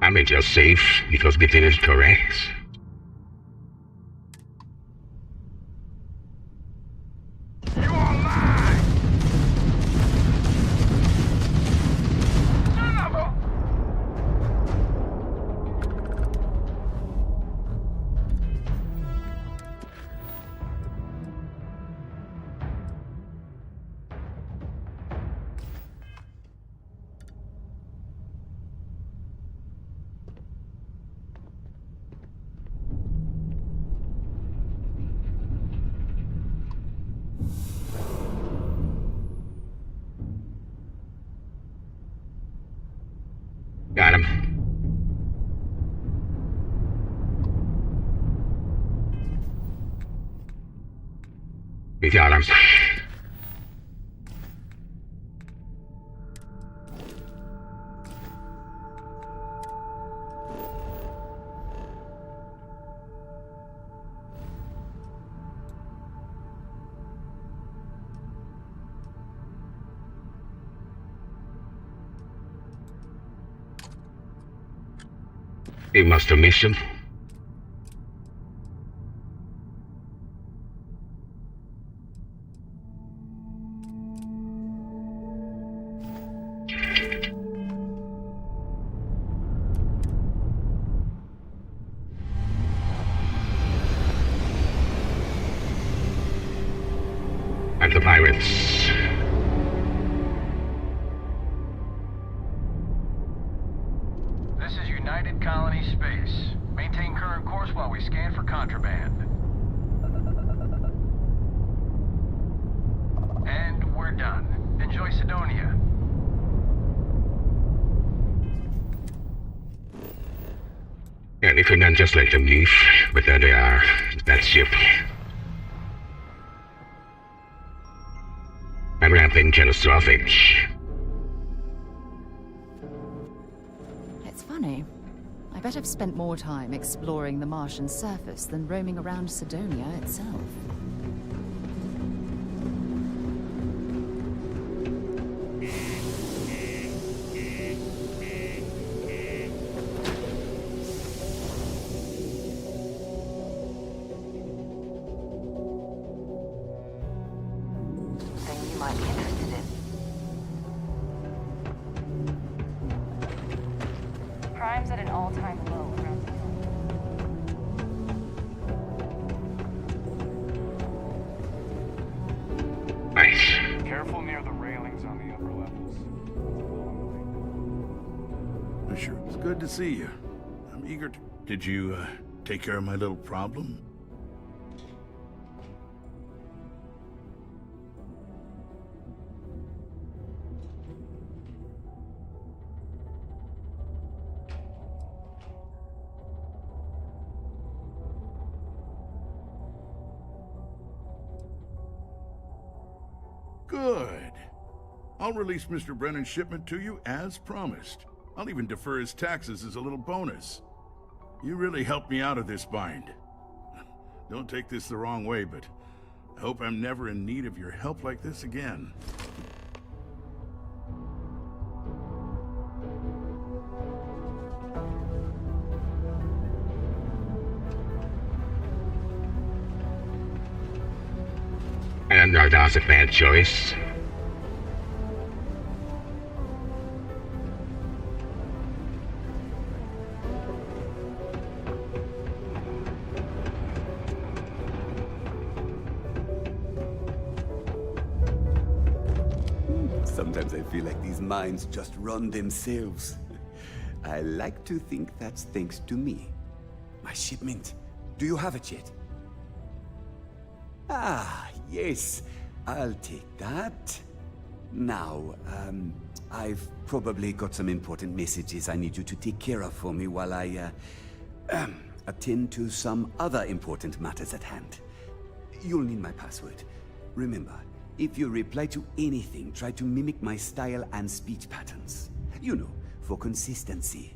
I'm just safe because we did it correct. Got him. We got him. He must have missed him. And the pirates. This is United Colony Space. Maintain current course while we scan for contraband. And we're done. Enjoy Sidonia. Yeah, they couldn't just let them leave, but there they are. That ship. That would have been catastrophic. It's funny. I bet I've spent more time exploring the Martian surface than roaming around Sidonia itself. Thing you might be interested in. Crime's at an all-time low around the good to see you. I'm eager to... Did you, take care of my little problem? Good. I'll release Mr. Brennan's shipment to you as promised. I'll even defer his taxes as a little bonus. You really helped me out of this bind. Don't take this the wrong way, but I hope I'm never in need of your help like this again. And that's a bad choice. Sometimes I feel like these mines just run themselves. I like to think that's thanks to me. My shipment. Do you have it yet? Ah, yes. I'll take that. Now, I've probably got some important messages I need you to take care of for me while I, attend to some other important matters at hand. You'll need my password. Remember, if you reply to anything, try to mimic my style and speech patterns. You know, for consistency.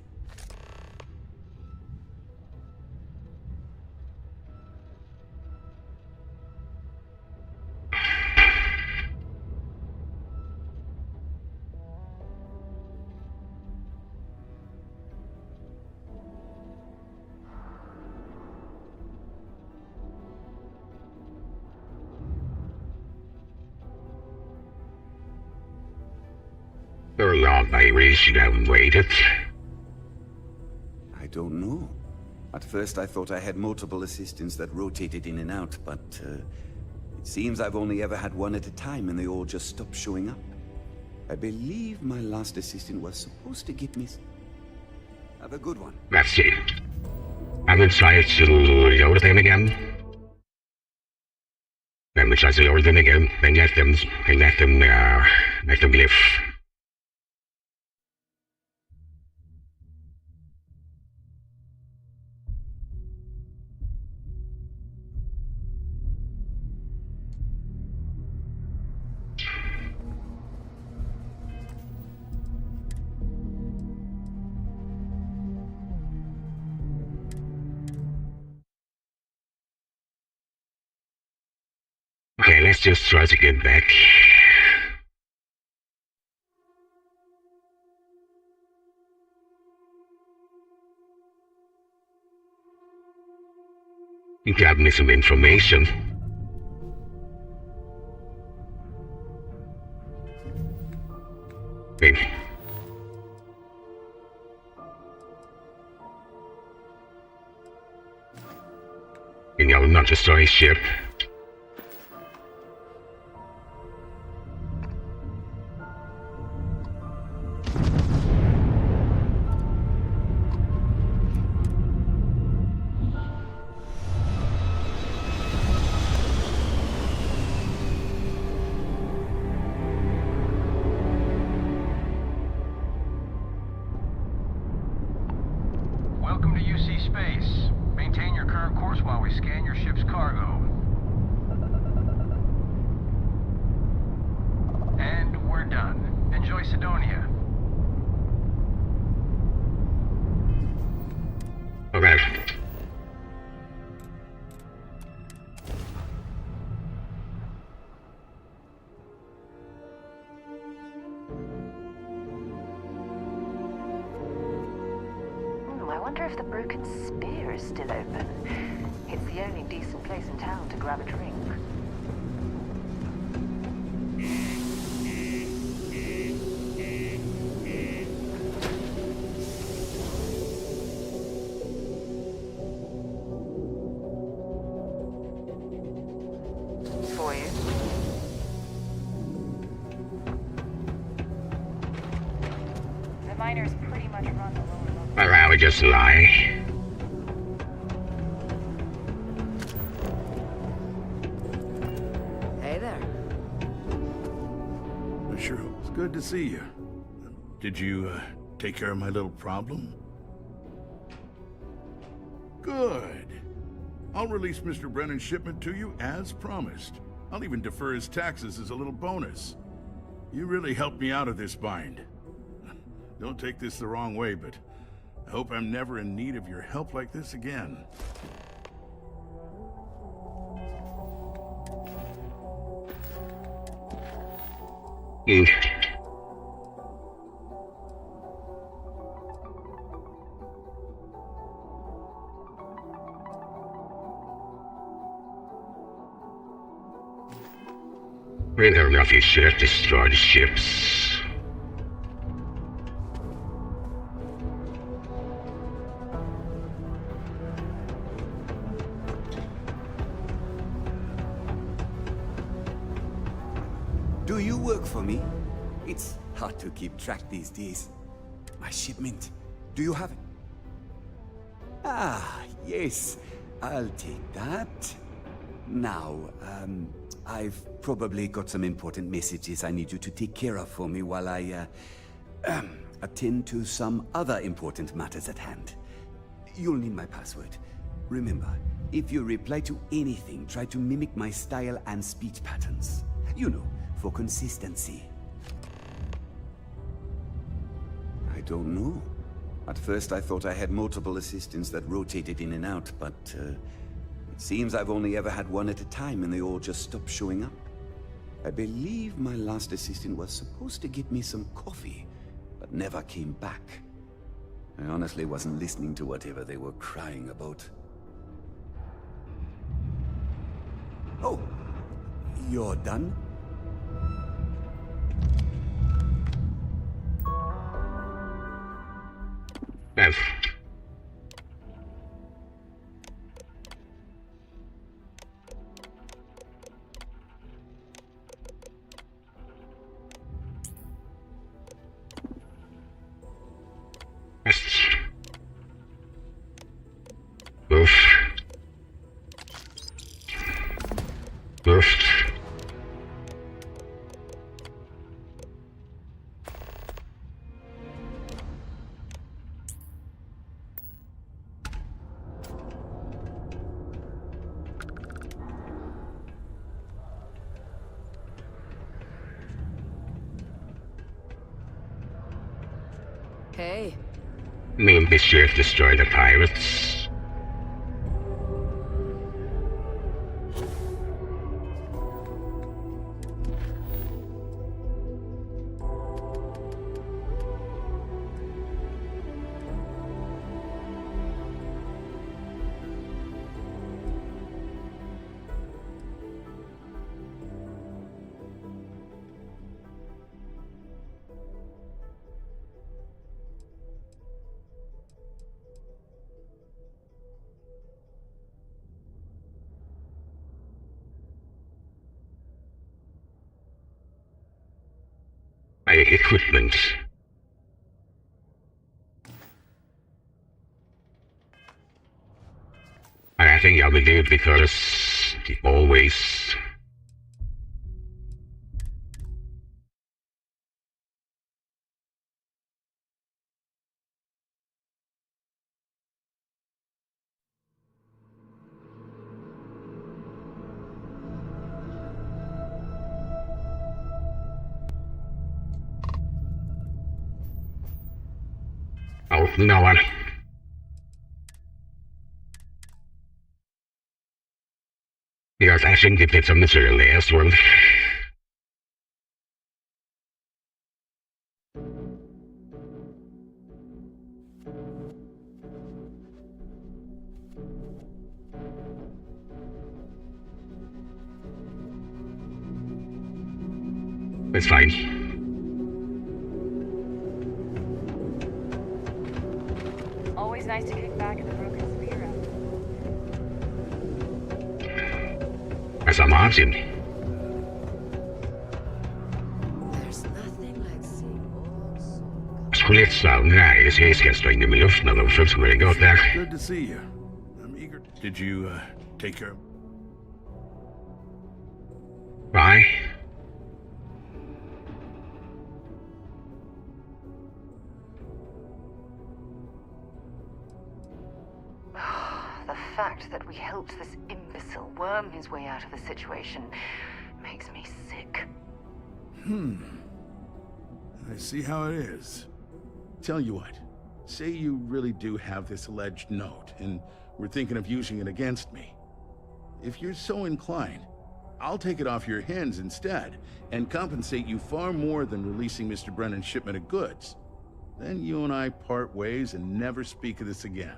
How long I really should have waited? I don't know. At first I thought I had multiple assistants that rotated in and out, but it seems I've only ever had one at a time and they all just stopped showing up. I believe my last assistant was supposed to get me... Have a good one. Let's see. I'm gonna try to load them again. I'm gonna try to load them again and let them live. Okay, let's just try to get back. You got me some information. Hey. You know, not destroy ship. Welcome to UC Space. Maintain your current course while we scan your ship's cargo. And we're done. Enjoy Sidonia. Okay. I wonder if the Broken Spear is still open. It's the only decent place in town to grab a drink. For you. The miners pretty much run the lower level. now I just lie? Hey there. Sure, it's good to see you. Did you take care of my little problem? Good. I'll release Mr. Brennan's shipment to you as promised. I'll even defer his taxes as a little bonus. You really helped me out of this bind. Don't take this the wrong way, but I hope I'm never in need of your help like this again. Whether enough you should have destroyed the ships. Do you work for me? It's hard to keep track these days. My shipment. Do you have it? Ah, yes. I'll take that. Now, I've probably got some important messages I need you to take care of for me while I, attend to some other important matters at hand. You'll need my password. Remember, if you reply to anything, try to mimic my style and speech patterns. You know, for consistency. I don't know. At first I thought I had multiple assistants that rotated in and out, but, it seems I've only ever had one at a time and they all just stopped showing up. I believe my last assistant was supposed to get me some coffee, but never came back. I honestly wasn't listening to whatever they were crying about. Oh, you're done? Yes. Oof. Oof. Hey. Maybe sure to destroy the pirates. My equipment. I think I'll be there because always. Oh, no one. Because I think they did something to the last one. It's fine. Always nice to kick back in the broken spear. As a Martin. There's nothing like seeing old soul. flitsa näin seiskasta in the luften av de som gått där. Good to see you. I'm eager. Did you, take care? Bye. The fact that we helped this imbecile worm his way out of the situation makes me sick. I see how it is. Tell you what, say you really do have this alleged note, and we're thinking of using it against me. If you're so inclined, I'll take it off your hands instead, and compensate you far more than releasing Mr. Brennan's shipment of goods. Then you and I part ways and never speak of this again.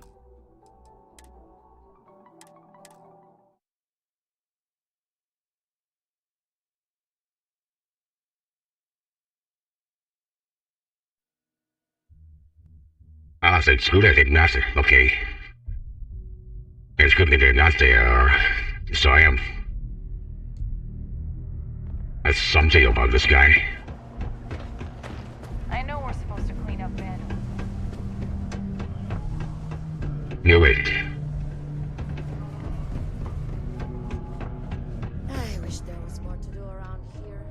Så skulle det nasse, okay. Jeg skulle det nasse, og så There's something about this guy. I know we're supposed to clean up manuals. Knew it. I wish there was more to do around here.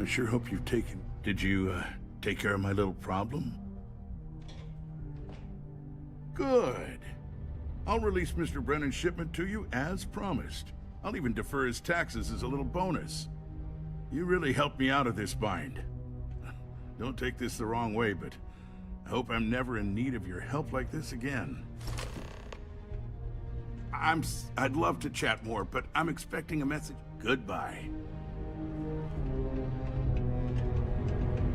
I sure hope you've taken... Did you, take care of my little problem? Good. I'll release Mr. Brennan's shipment to you as promised. I'll even defer his taxes as a little bonus. You really helped me out of this bind. Don't take this the wrong way, but I hope I'm never in need of your help like this again. I'd love to chat more, but I'm expecting a message. Goodbye.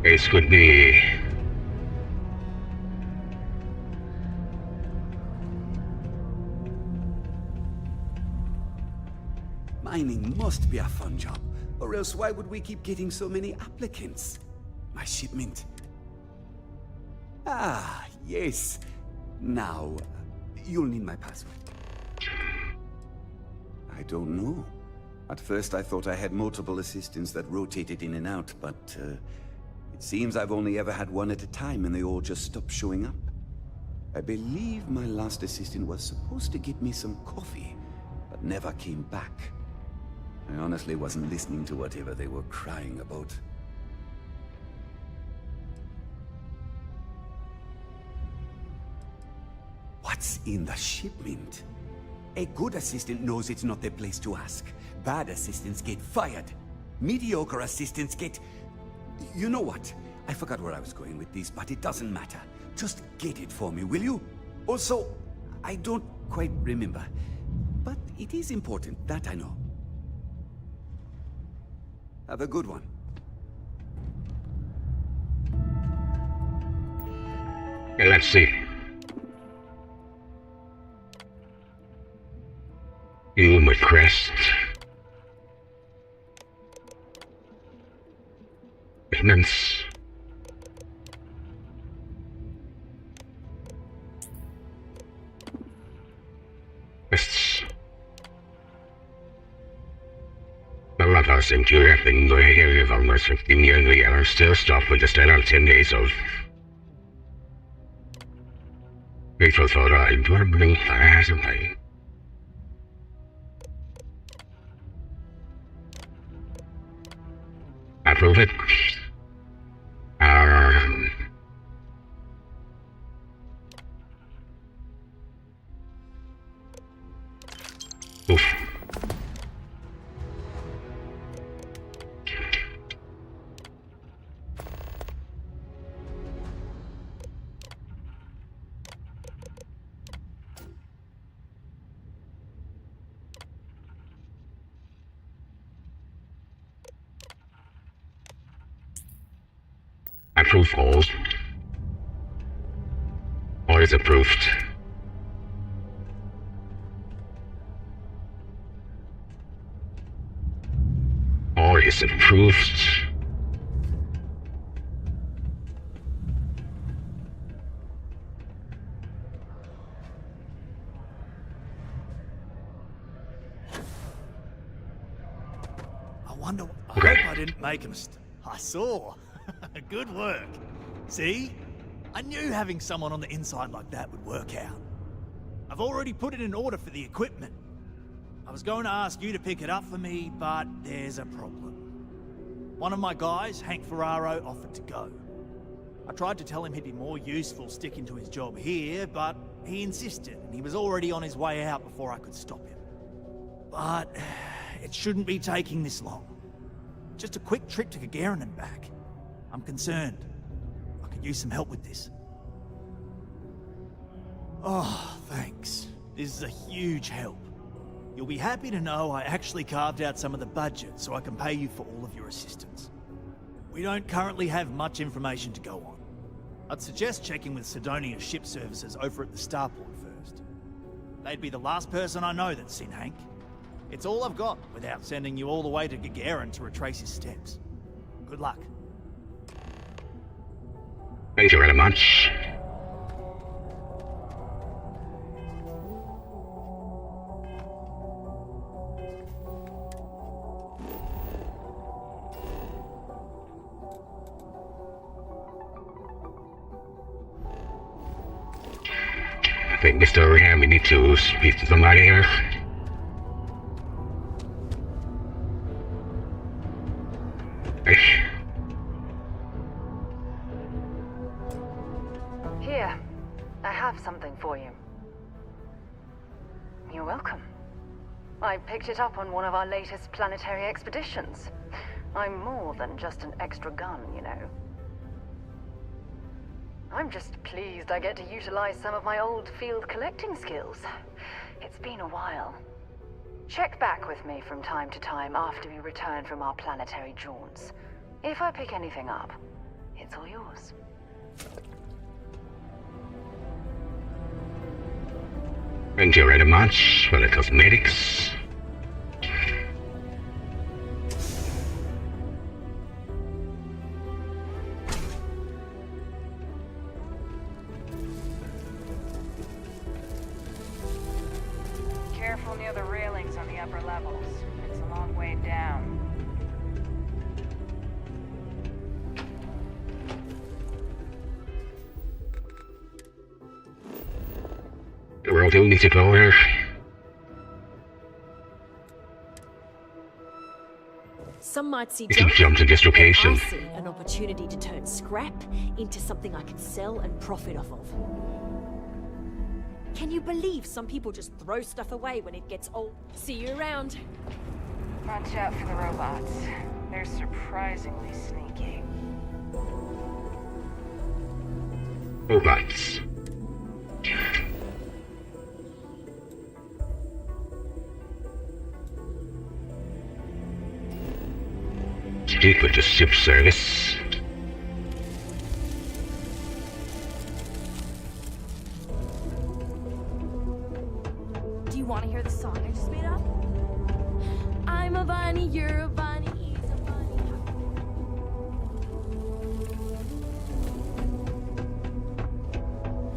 This could be... Mining must be a fun job, or else why would we keep getting so many applicants? My shipment. Ah, yes. Now, you'll need my password. I don't know. At first I thought I had multiple assistants that rotated in and out, but it seems I've only ever had one at a time and they all just stopped showing up. I believe my last assistant was supposed to get me some coffee, but never came back. I honestly wasn't listening to whatever they were crying about. What's in the shipment? A good assistant knows it's not their place to ask. Bad assistants get fired. Mediocre assistants get... You know what? I forgot where I was going with this, but it doesn't matter. Just get it for me, will you? Also, I don't quite remember. But it is important, that I know. Have a good one. Okay, let's see. Human crest. Immense. Crests. Malakas and Jurek and the area of almost 15 years we are still stopped with the stellar 10 days of grateful for the environment as a way. Approve it. Oof. Approve all. All is approved. All is approved. I hope I didn't make a mistake. I saw. Good work. See? I knew having someone on the inside like that would work out. I've already put it in order for the equipment. I was going to ask you to pick it up for me, but there's a problem. One of my guys, Hank Ferraro, offered to go. I tried to tell him he'd be more useful sticking to his job here, but he insisted, and he was already on his way out before I could stop him. But it shouldn't be taking this long. Just a quick trip to Gagarin and back. I'm concerned. I could use some help with this. Oh, thanks. This is a huge help. You'll be happy to know I actually carved out some of the budget so I can pay you for all of your assistance. We don't currently have much information to go on. I'd suggest checking with Sidonia's ship services over at the starport first. They'd be the last person I know that's seen Hank. It's all I've got without sending you all the way to Gagarin to retrace his steps. Good luck. Thank you very much. I think Mr. O'Hare, we need to speak to somebody here. Here, I have something for you. You're welcome. I picked it up on one of our latest planetary expeditions. I'm more than just an extra gun, you know. I'm just pleased I get to utilize some of my old field collecting skills. It's been a while. Check back with me from time to time after we return from our planetary jaunts. If I pick anything up, it's all yours. Thank you very much for the cosmetics. Careful near the railings on the upper levels. It's a long way down. Where do we need to go here? Some might see We should jump to this location. I see an opportunity to turn scrap into something I can sell and profit off of. Can you believe some people just throw stuff away when it gets old? See you around. Watch out for the robots. They're surprisingly sneaky. Robots. Speak with the ship service. Do you want to hear the song I just made up? I'm a bunny, you're a bunny, he's a bunny.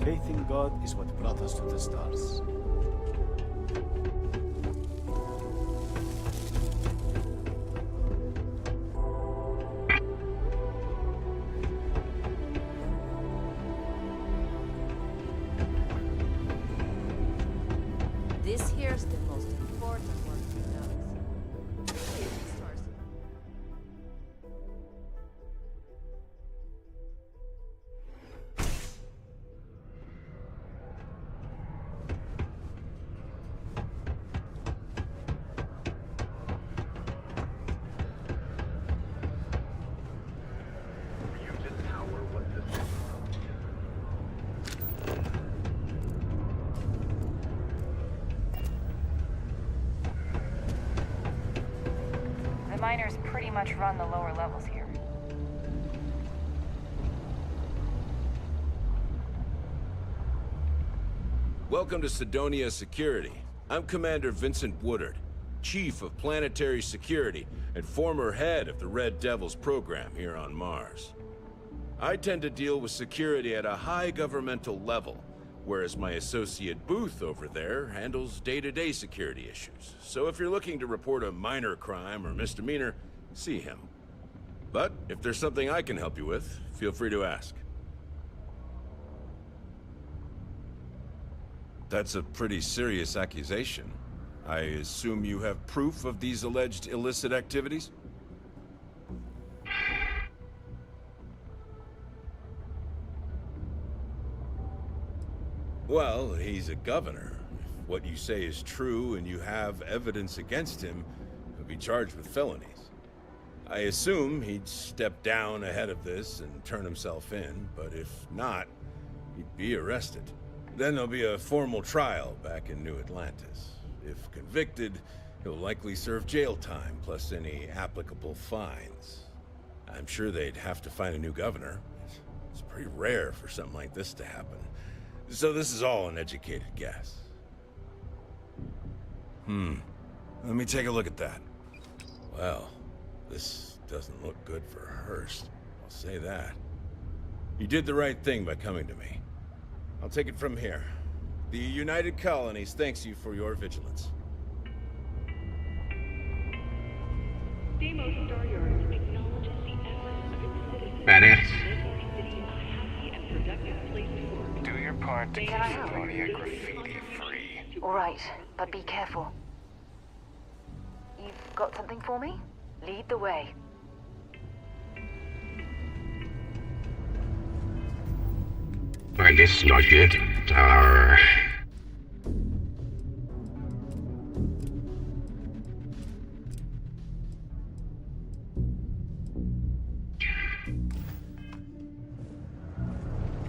Faith in God is what brought us to the stars. This here's the most important work he does. The miners pretty much run the lower levels here. Welcome to Sidonia Security. I'm Commander Vincent Woodard, Chief of Planetary Security and former head of the Red Devils program here on Mars. I tend to deal with security at a high governmental level, whereas my associate Booth over there handles day-to-day security issues. So if you're looking to report a minor crime or misdemeanor, see him. But if there's something I can help you with, feel free to ask. That's a pretty serious accusation. I assume you have proof of these alleged illicit activities? Well, he's a governor. If what you say is true and you have evidence against him, he'll be charged with felonies. I assume he'd step down ahead of this and turn himself in, but if not, he'd be arrested. Then there'll be a formal trial back in New Atlantis. If convicted, he'll likely serve jail time, plus any applicable fines. I'm sure they'd have to find a new governor. It's pretty rare for something like this to happen. So this is all an educated guess. Let me take a look at that. Well, this doesn't look good for Hurst. I'll say that. You did the right thing by coming to me. I'll take it from here. The United Colonies thanks you for your vigilance. Badass. Do your part to keep Colonia graffiti free. All right, but be careful. You've got something for me? Lead the way. Well, this is not good.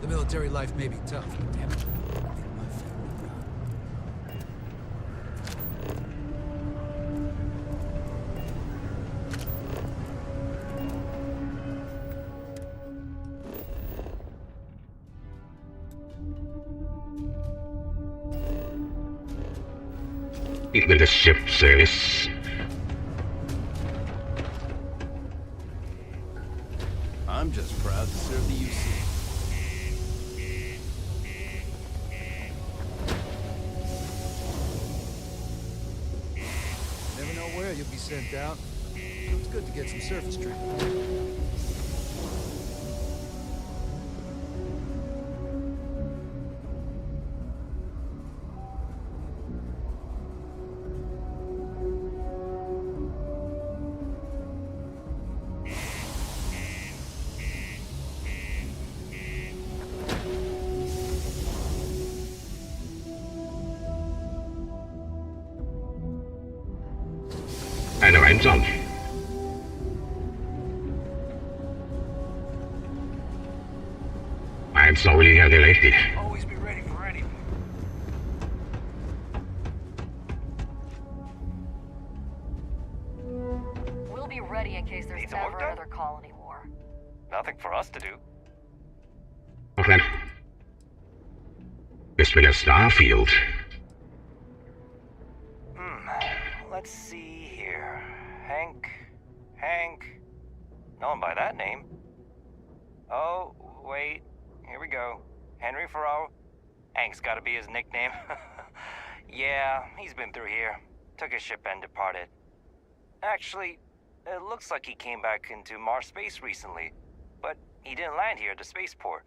The military life may be tough, but damn it, I think my family proud. With the ship service. I'm just proud to serve the UC. Never know where you'll be sent out. It's good to get some surface training. Eine einsam. I'm slowly getting late. Always be ready for anything. We'll be ready in case there's ever another colony war. Nothing for us to do. Okay. Bist wieder Starfield. Let's see here. Hank. No one by that name. Oh, wait. Here we go. Henry Farrow. Hank's gotta be his nickname. Yeah, he's been through here. Took his ship and departed. Actually, it looks like he came back into Mars space recently. But he didn't land here at the spaceport.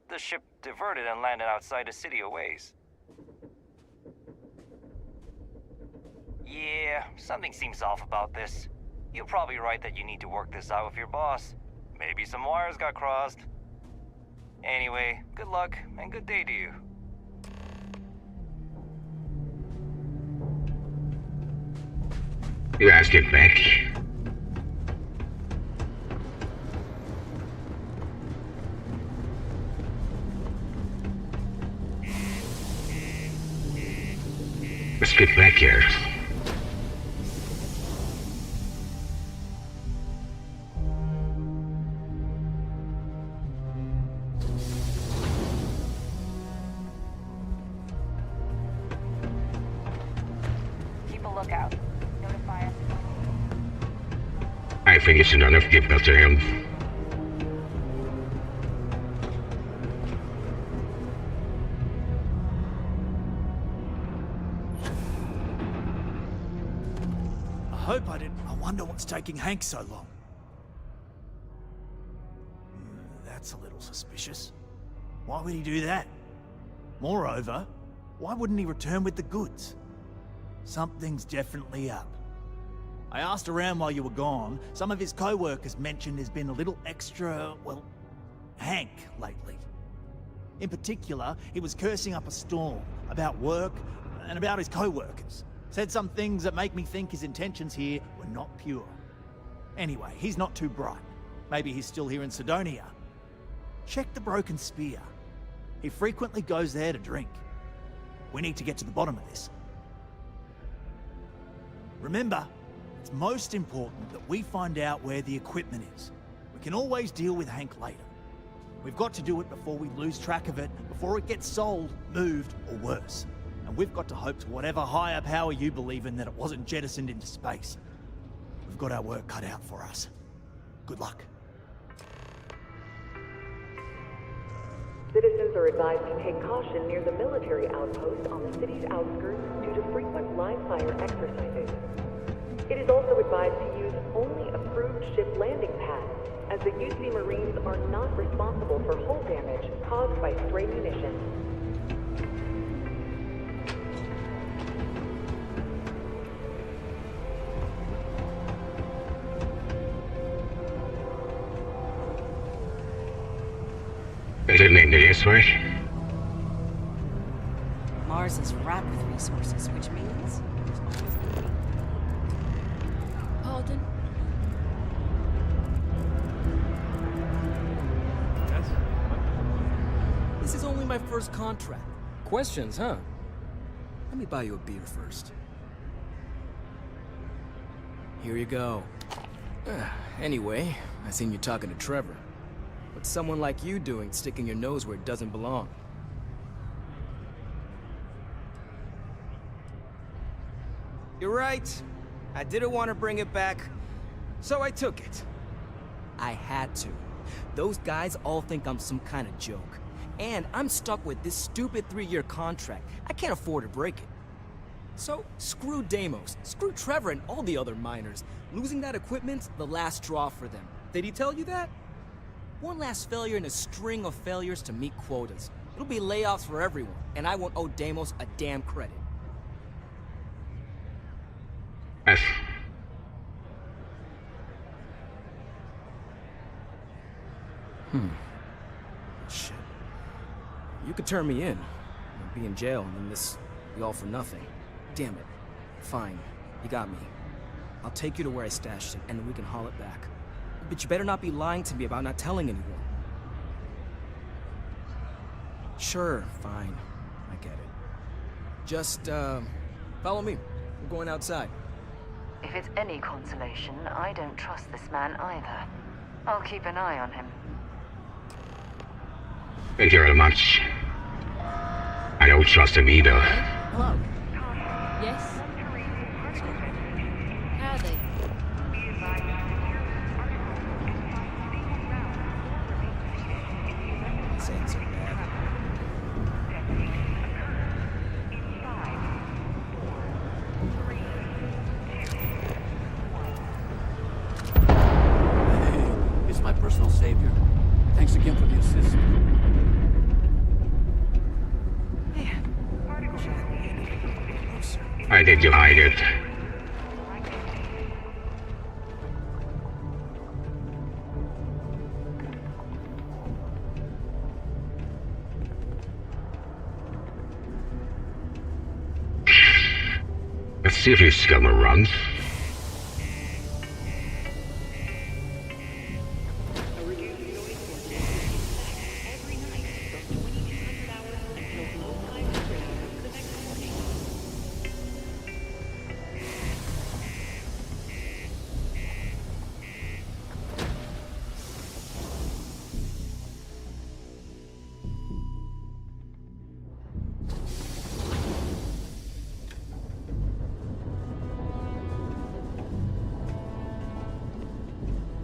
The ship diverted and landed outside the city a ways. Yeah, something seems off about this. You're probably right that you need to work this out with your boss. Maybe some wires got crossed. Anyway, good luck and good day to you. You guys get back. Let's get back here. Keep a lookout. Notify us. I think it's enough gift to him. I hope I didn't. I wonder what's taking Hank so long. That's a little suspicious. Why would he do that? Moreover, Why wouldn't he return with the goods? Something's definitely up. I asked around while you were gone. Some of his co-workers mentioned there's been a little extra, well, Hank lately. In particular, he was cursing up a storm about work and about his co-workers. Said some things that make me think his intentions here were not pure. Anyway, he's not too bright. Maybe he's still here in Sidonia. Check the Broken Spear. He frequently goes there to drink. We need to get to the bottom of this. Remember, it's most important that we find out where the equipment is. We can always deal with Hank later. We've got to do it before we lose track of it, before it gets sold, moved, or worse. And we've got to hope to whatever higher power you believe in that it wasn't jettisoned into space. We've got our work cut out for us. Good luck. Citizens are advised to take caution near the military outpost on the city's outskirts due to frequent live-fire exercises. It is also advised to use only approved ship landing pads, as the UC Marines are not responsible for hull damage caused by stray munitions. Is it named this way? Mars is ripe with resources, which means there's always the need. Pardon? This is only my first contract. Questions, huh? Let me buy you a beer first. Here you go. Anyway, I seen you talking to Trevor. What's someone like you doing sticking your nose where it doesn't belong? You're right. I didn't want to bring it back, so I took it. I had to. Those guys all think I'm some kind of joke. And I'm stuck with this stupid 3-year contract. I can't afford to break it. So, screw Deimos, screw Trevor and all the other miners. Losing that equipment's the last straw for them. Did he tell you that? One last failure in a string of failures to meet quotas. It'll be layoffs for everyone, and I won't owe Deimos a damn credit. Shit. You could turn me in. I'd be in jail, and then this be all for nothing. Damn it. Fine. You got me. I'll take you to where I stashed it, and then we can haul it back. But you better not be lying to me about not telling anyone. Sure, fine. I get it. Just, follow me. We're going outside. If it's any consolation, I don't trust this man either. I'll keep an eye on him. Thank you very much. I don't trust him either. Hello. Yes? Howdy. This ain't so bad. Hey, it's my personal savior. Thanks again for the assist. Why did you hide it? Let's see if he's scum around.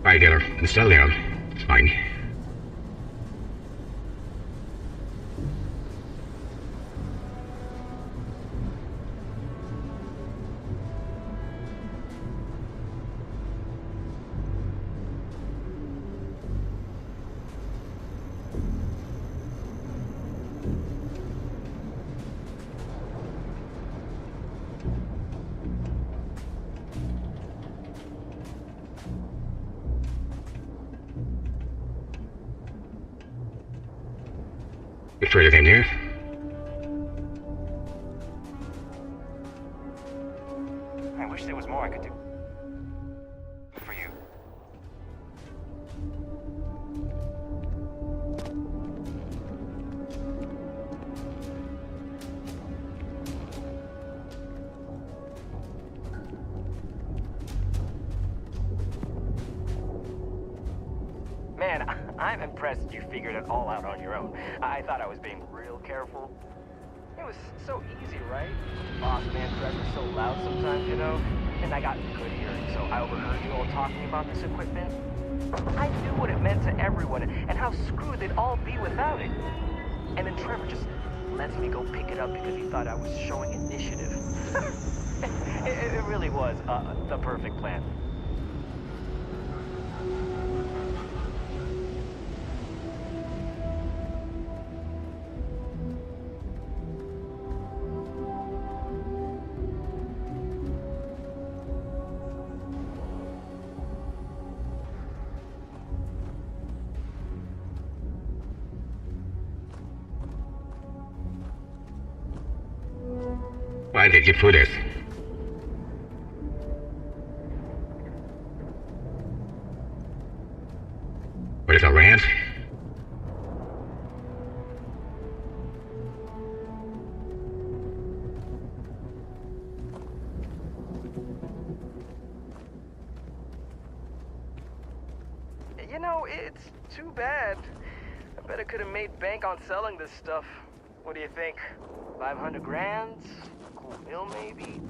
Right there, it's still there. It's fine. You put it in here. I wish there was more I could do for you. Man, I'm impressed you figured it all out on your own. I thought I was being real careful. It was so easy, right? Boss man Trevor's so loud sometimes, you know? And I got good hearing, so I overheard you all talking about this equipment. I knew what it meant to everyone and how screwed they'd all be without it. And then Trevor just lets me go pick it up because he thought I was showing initiative. It really was the perfect plan. Why did you put it? What is a rant? You know, it's too bad. I bet I could have made bank on selling this stuff. What do you think? 500 grand? Cool mill, maybe?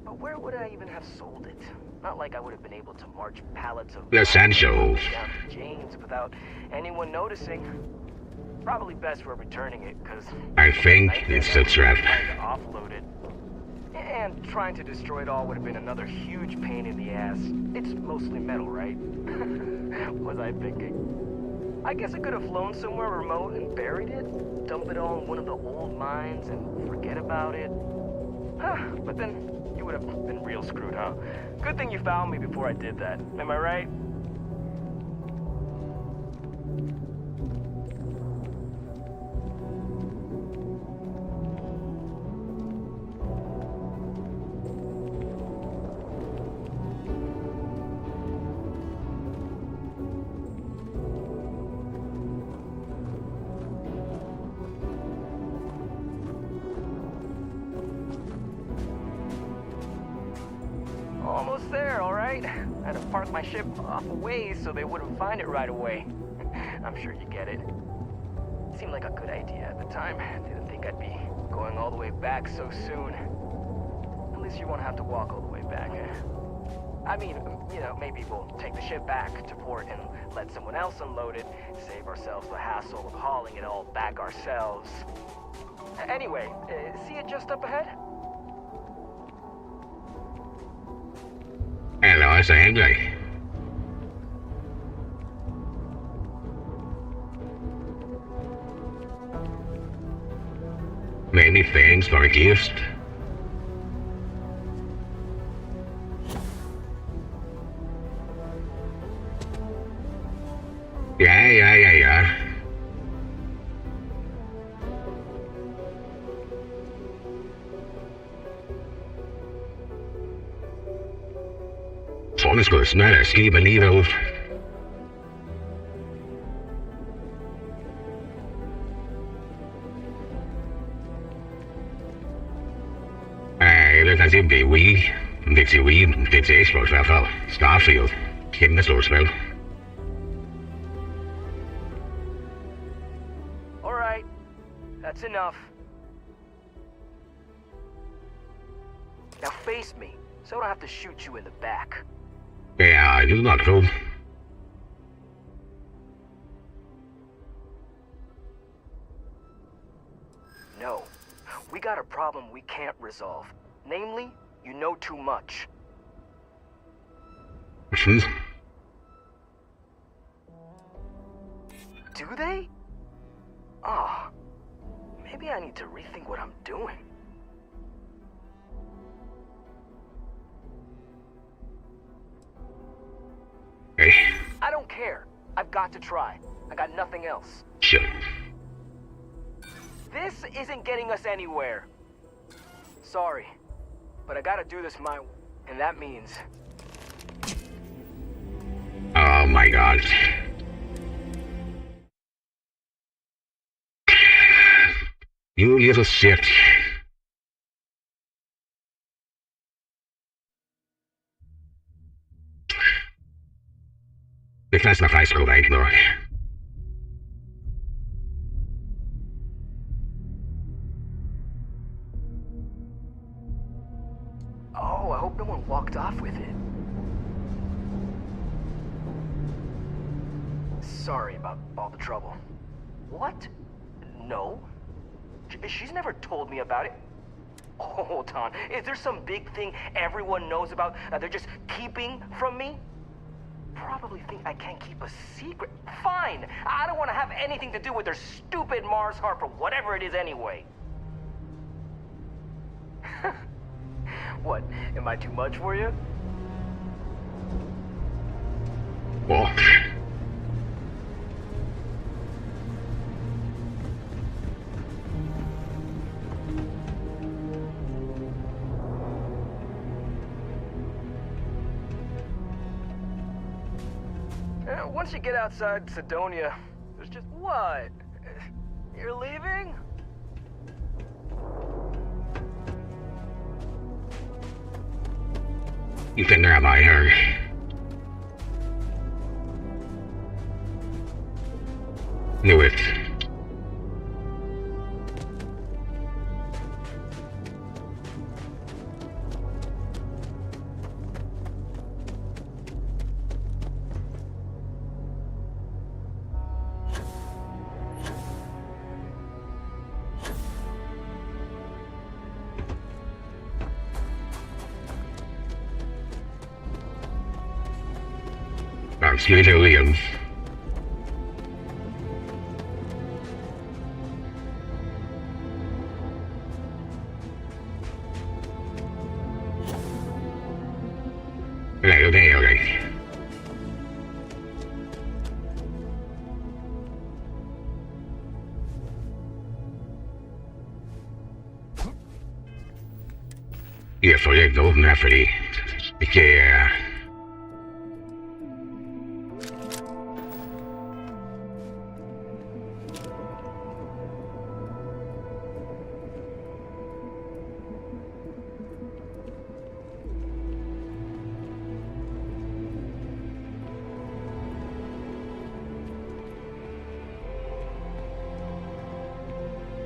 But where would I even have sold it? Not like I would have been able to march pallets of Los Angeles. down to James without anyone noticing. Probably best we're returning it, because I think it's a trap. trying to offload it. And trying to destroy it all would have been another huge pain in the ass. It's mostly metal, right? Was I thinking? I guess I could have flown somewhere remote and buried it, dump it all in one of the old mines and forget about it. But then you would have been real screwed, huh? Good thing you found me before I did that. Am I right? Almost there, all right? I had to park my ship off a ways so they wouldn't find it right away. I'm sure you get it. Seemed like a good idea at the time. Didn't think I'd be going all the way back so soon. At least you won't have to walk all the way back. I mean, you know, maybe we'll take the ship back to port and let someone else unload it, save ourselves the hassle of hauling it all back ourselves. Anyway, see it just up ahead? Hello, it's Henry. Many things for a gift. Ja. Someone's gonna smell a ski bonito. Det kan simpelthen blive Wii. Det til Wii, det til Xbox i hvert fald. Starfield. Kæmpe stort spil. All right, that's enough. Now face me, so I don't have to shoot you in the back. Ja, det er not cool. No, we got a problem we can't resolve. Namely, you know too much. Do they? Ah, maybe I need to rethink what I'm doing. Hey. I don't care. I've got to try. I got nothing else. Sure. This isn't getting us anywhere. Sorry, but I gotta do this my way, and that means... Oh my god. You little shit. Ik was nog high school weet ik nog. Oh, I hope no one walked off with it. Sorry about all the trouble. What? No. She's never told me about it. Hold on. Is there some big thing everyone knows about that they're just keeping from me? Probably think I can't keep a secret. Fine. I don't want to have anything to do with their stupid Mars harp or whatever it is anyway. What? Am I too much for you? What? Once you get outside Sidonia, there's just... What? You're leaving? You can never buy her. Knew it. Excuse me, Williams. Okay. Ja, forlegt oven er fordi ikke er...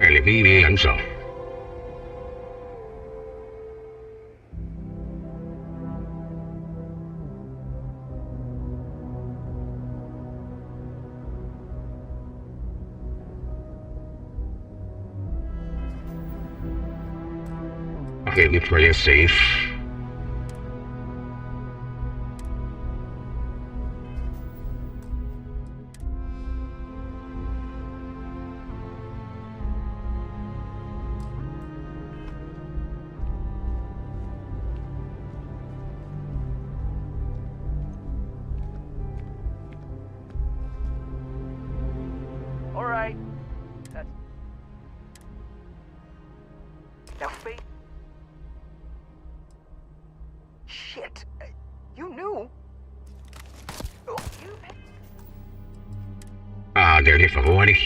Eller vi ansvar. Okay, we play it safe. All right. That's... Now, Faith... Shit. You knew. Oh, you... Ah, det är lite förvåning.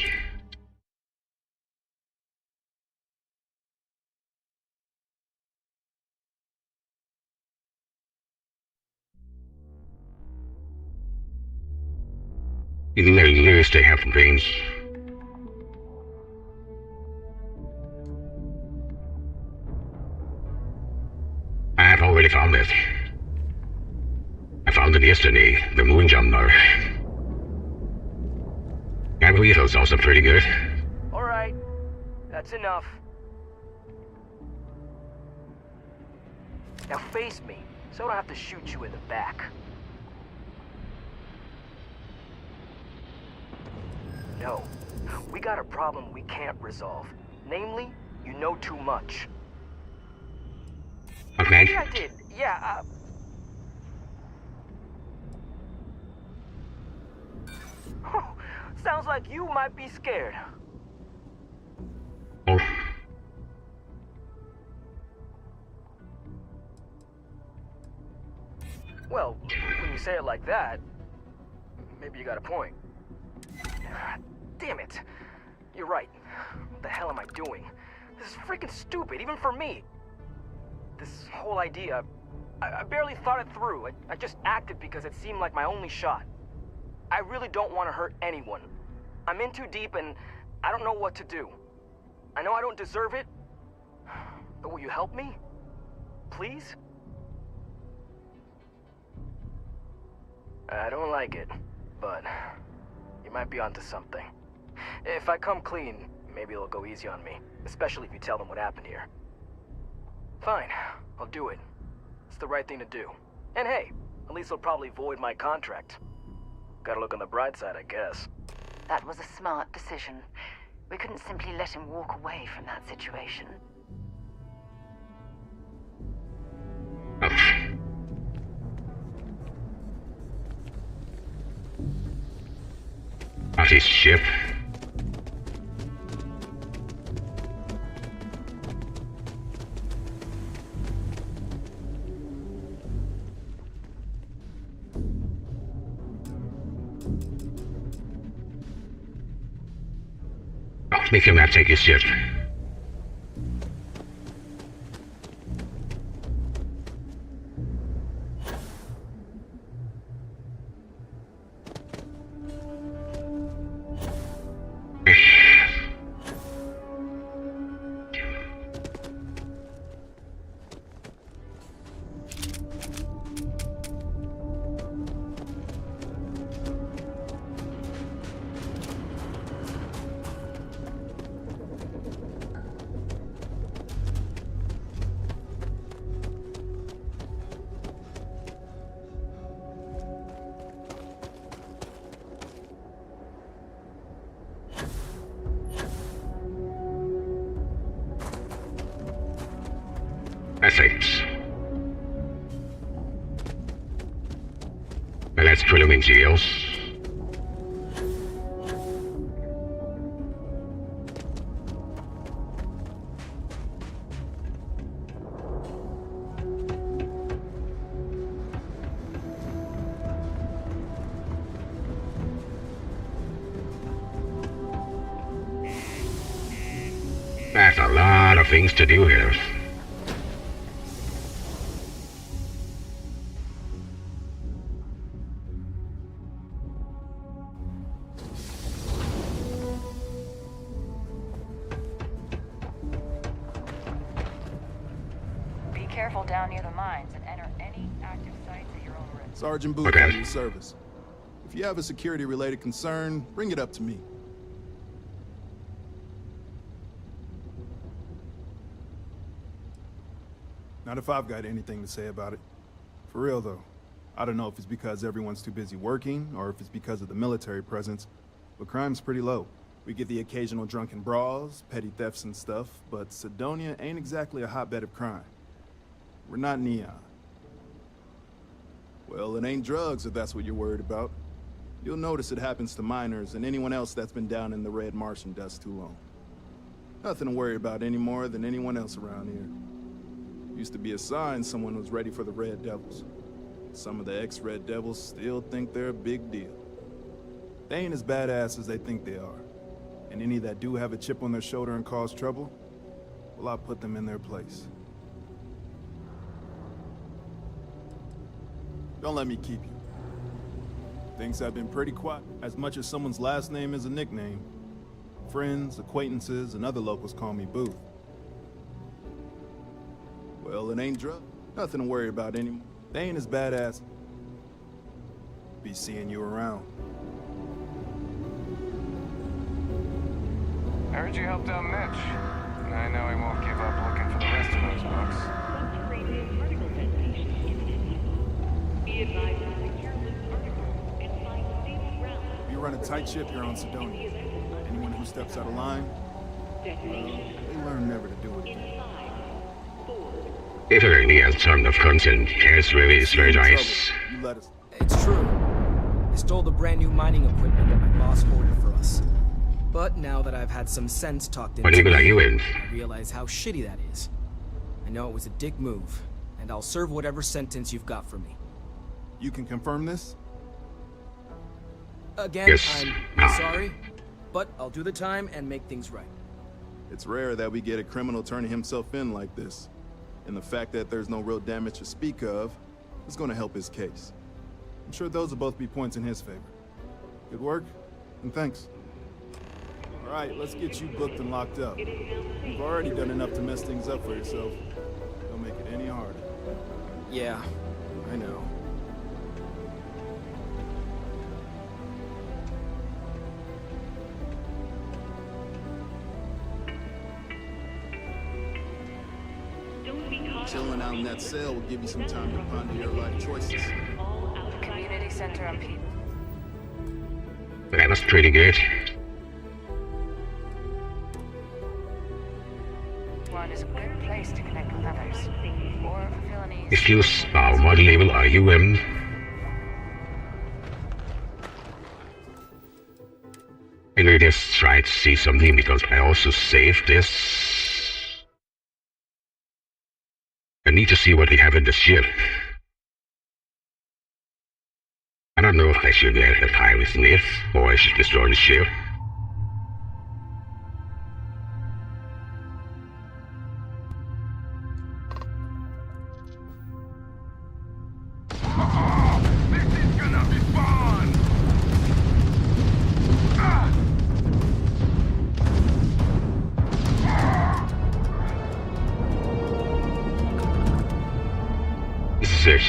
You know, you lose to have things. I've already found it. I found it yesterday, the moon jumper. I believe it was also pretty good. All right. That's enough. Now face me, so I don't have to shoot you in the back. No. We got a problem we can't resolve. Namely, you know too much. Okay. Maybe I did. Yeah, Sounds like you might be scared. Well, when you say it like that, maybe you got a point. Damn it. You're right. What the hell am I doing? This is freaking stupid, even for me. This whole idea, I barely thought it through. I just acted because it seemed like my only shot. I really don't want to hurt anyone. I'm in too deep and I don't know what to do. I know I don't deserve it, but will you help me? Please? I don't like it, but you might be onto something. If I come clean, maybe it'll go easy on me, especially if you tell them what happened here. Fine, I'll do it. It's the right thing to do. And hey, at least they'll probably void my contract. Gotta look on the bright side, I guess. That was a smart decision. We couldn't simply let him walk away from that situation. At his ship. Make him not take his ship. Ethics. Well, let's put him in jail. That's a lot of things to do here. Careful down near the mines and enter any active sites at your own risk. Sergeant Booth, at your service. If you have a security-related concern, bring it up to me. Not if I've got anything to say about it. For real, though. I don't know if it's because everyone's too busy working, or if it's because of the military presence, but crime's pretty low. We get the occasional drunken brawls, petty thefts and stuff, but Cydonia ain't exactly a hotbed of crime. We're not Neon. Well, it ain't drugs if that's what you're worried about. You'll notice it happens to miners and anyone else that's been down in the red Martian dust too long. Nothing to worry about any more than anyone else around here. Used to be a sign someone was ready for the Red Devils. Some of the ex-Red Devils still think they're a big deal. They ain't as badass as they think they are. And any that do have a chip on their shoulder and cause trouble, well, I'll put them in their place. Don't let me keep you. Things have been pretty quiet, as much as someone's last name is a nickname. Friends, acquaintances, and other locals call me Booth. Well, it ain't drug. Nothing to worry about anymore. They ain't as badass. Be seeing you around. I heard you helped out Mitch. I know he won't give up looking for the rest of those books. You run a tight ship here on Cydonia. Anyone who steps out of line, they learn never to do it again. If there any alternative content, it's really very nice. It's true. I stole the brand new mining equipment that my boss ordered for us. But now that I've had some sense talked into me, I realize how shitty that is. I know it was a dick move, and I'll serve whatever sentence you've got for me. You can confirm this? Again, Yes. I'm sorry, but I'll do the time and make things right. It's rare that we get a criminal turning himself in like this. And the fact that there's no real damage to speak of is going to help his case. I'm sure those will both be points in his favor. Good work, and thanks. All right, let's get you booked and locked up. You've already done enough to mess things up for yourself. Don't make it any harder. Yeah, I know. Chilling out in that cell will give you some time to ponder your life choices. Community center on P. That was pretty good. One is a good place to connect with others. Or villainy. Excuse, what level are you in? I will just try to see something because I also saved this. I need to see what they have in the ship. I don't know if I should let the pirates live or I should destroy the ship. This is it.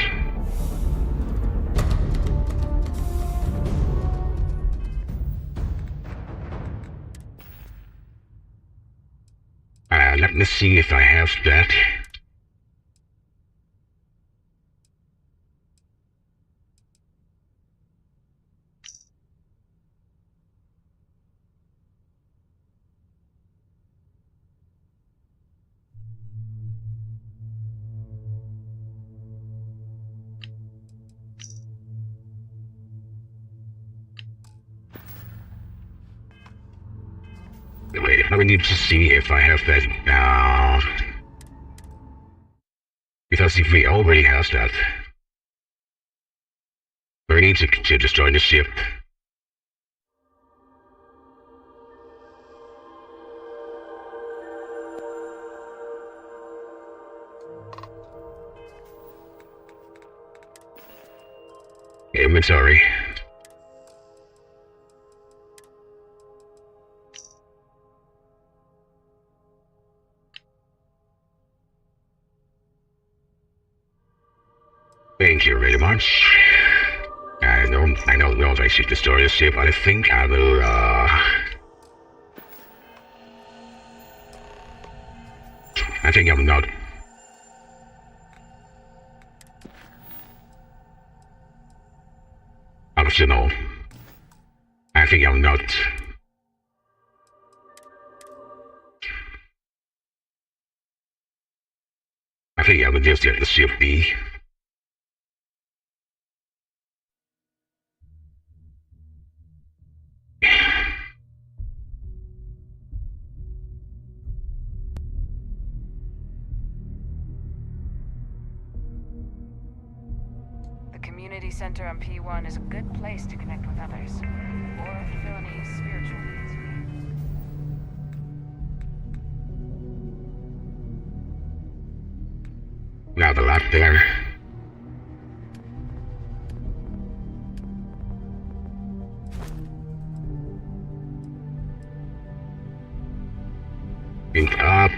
Let me see if I have that. Wait, I need to see if I have that now. Because if we already have that, we need to destroy the ship. Inventory. Thank you very much. I don't know if I should destroy the ship, but I think I will, I think I'm not. Optional. I think I'm not. I think I will just let the ship be. Community center on P1 is a good place to connect with others. Or villainy spiritual needs. Not a lot there. Think up.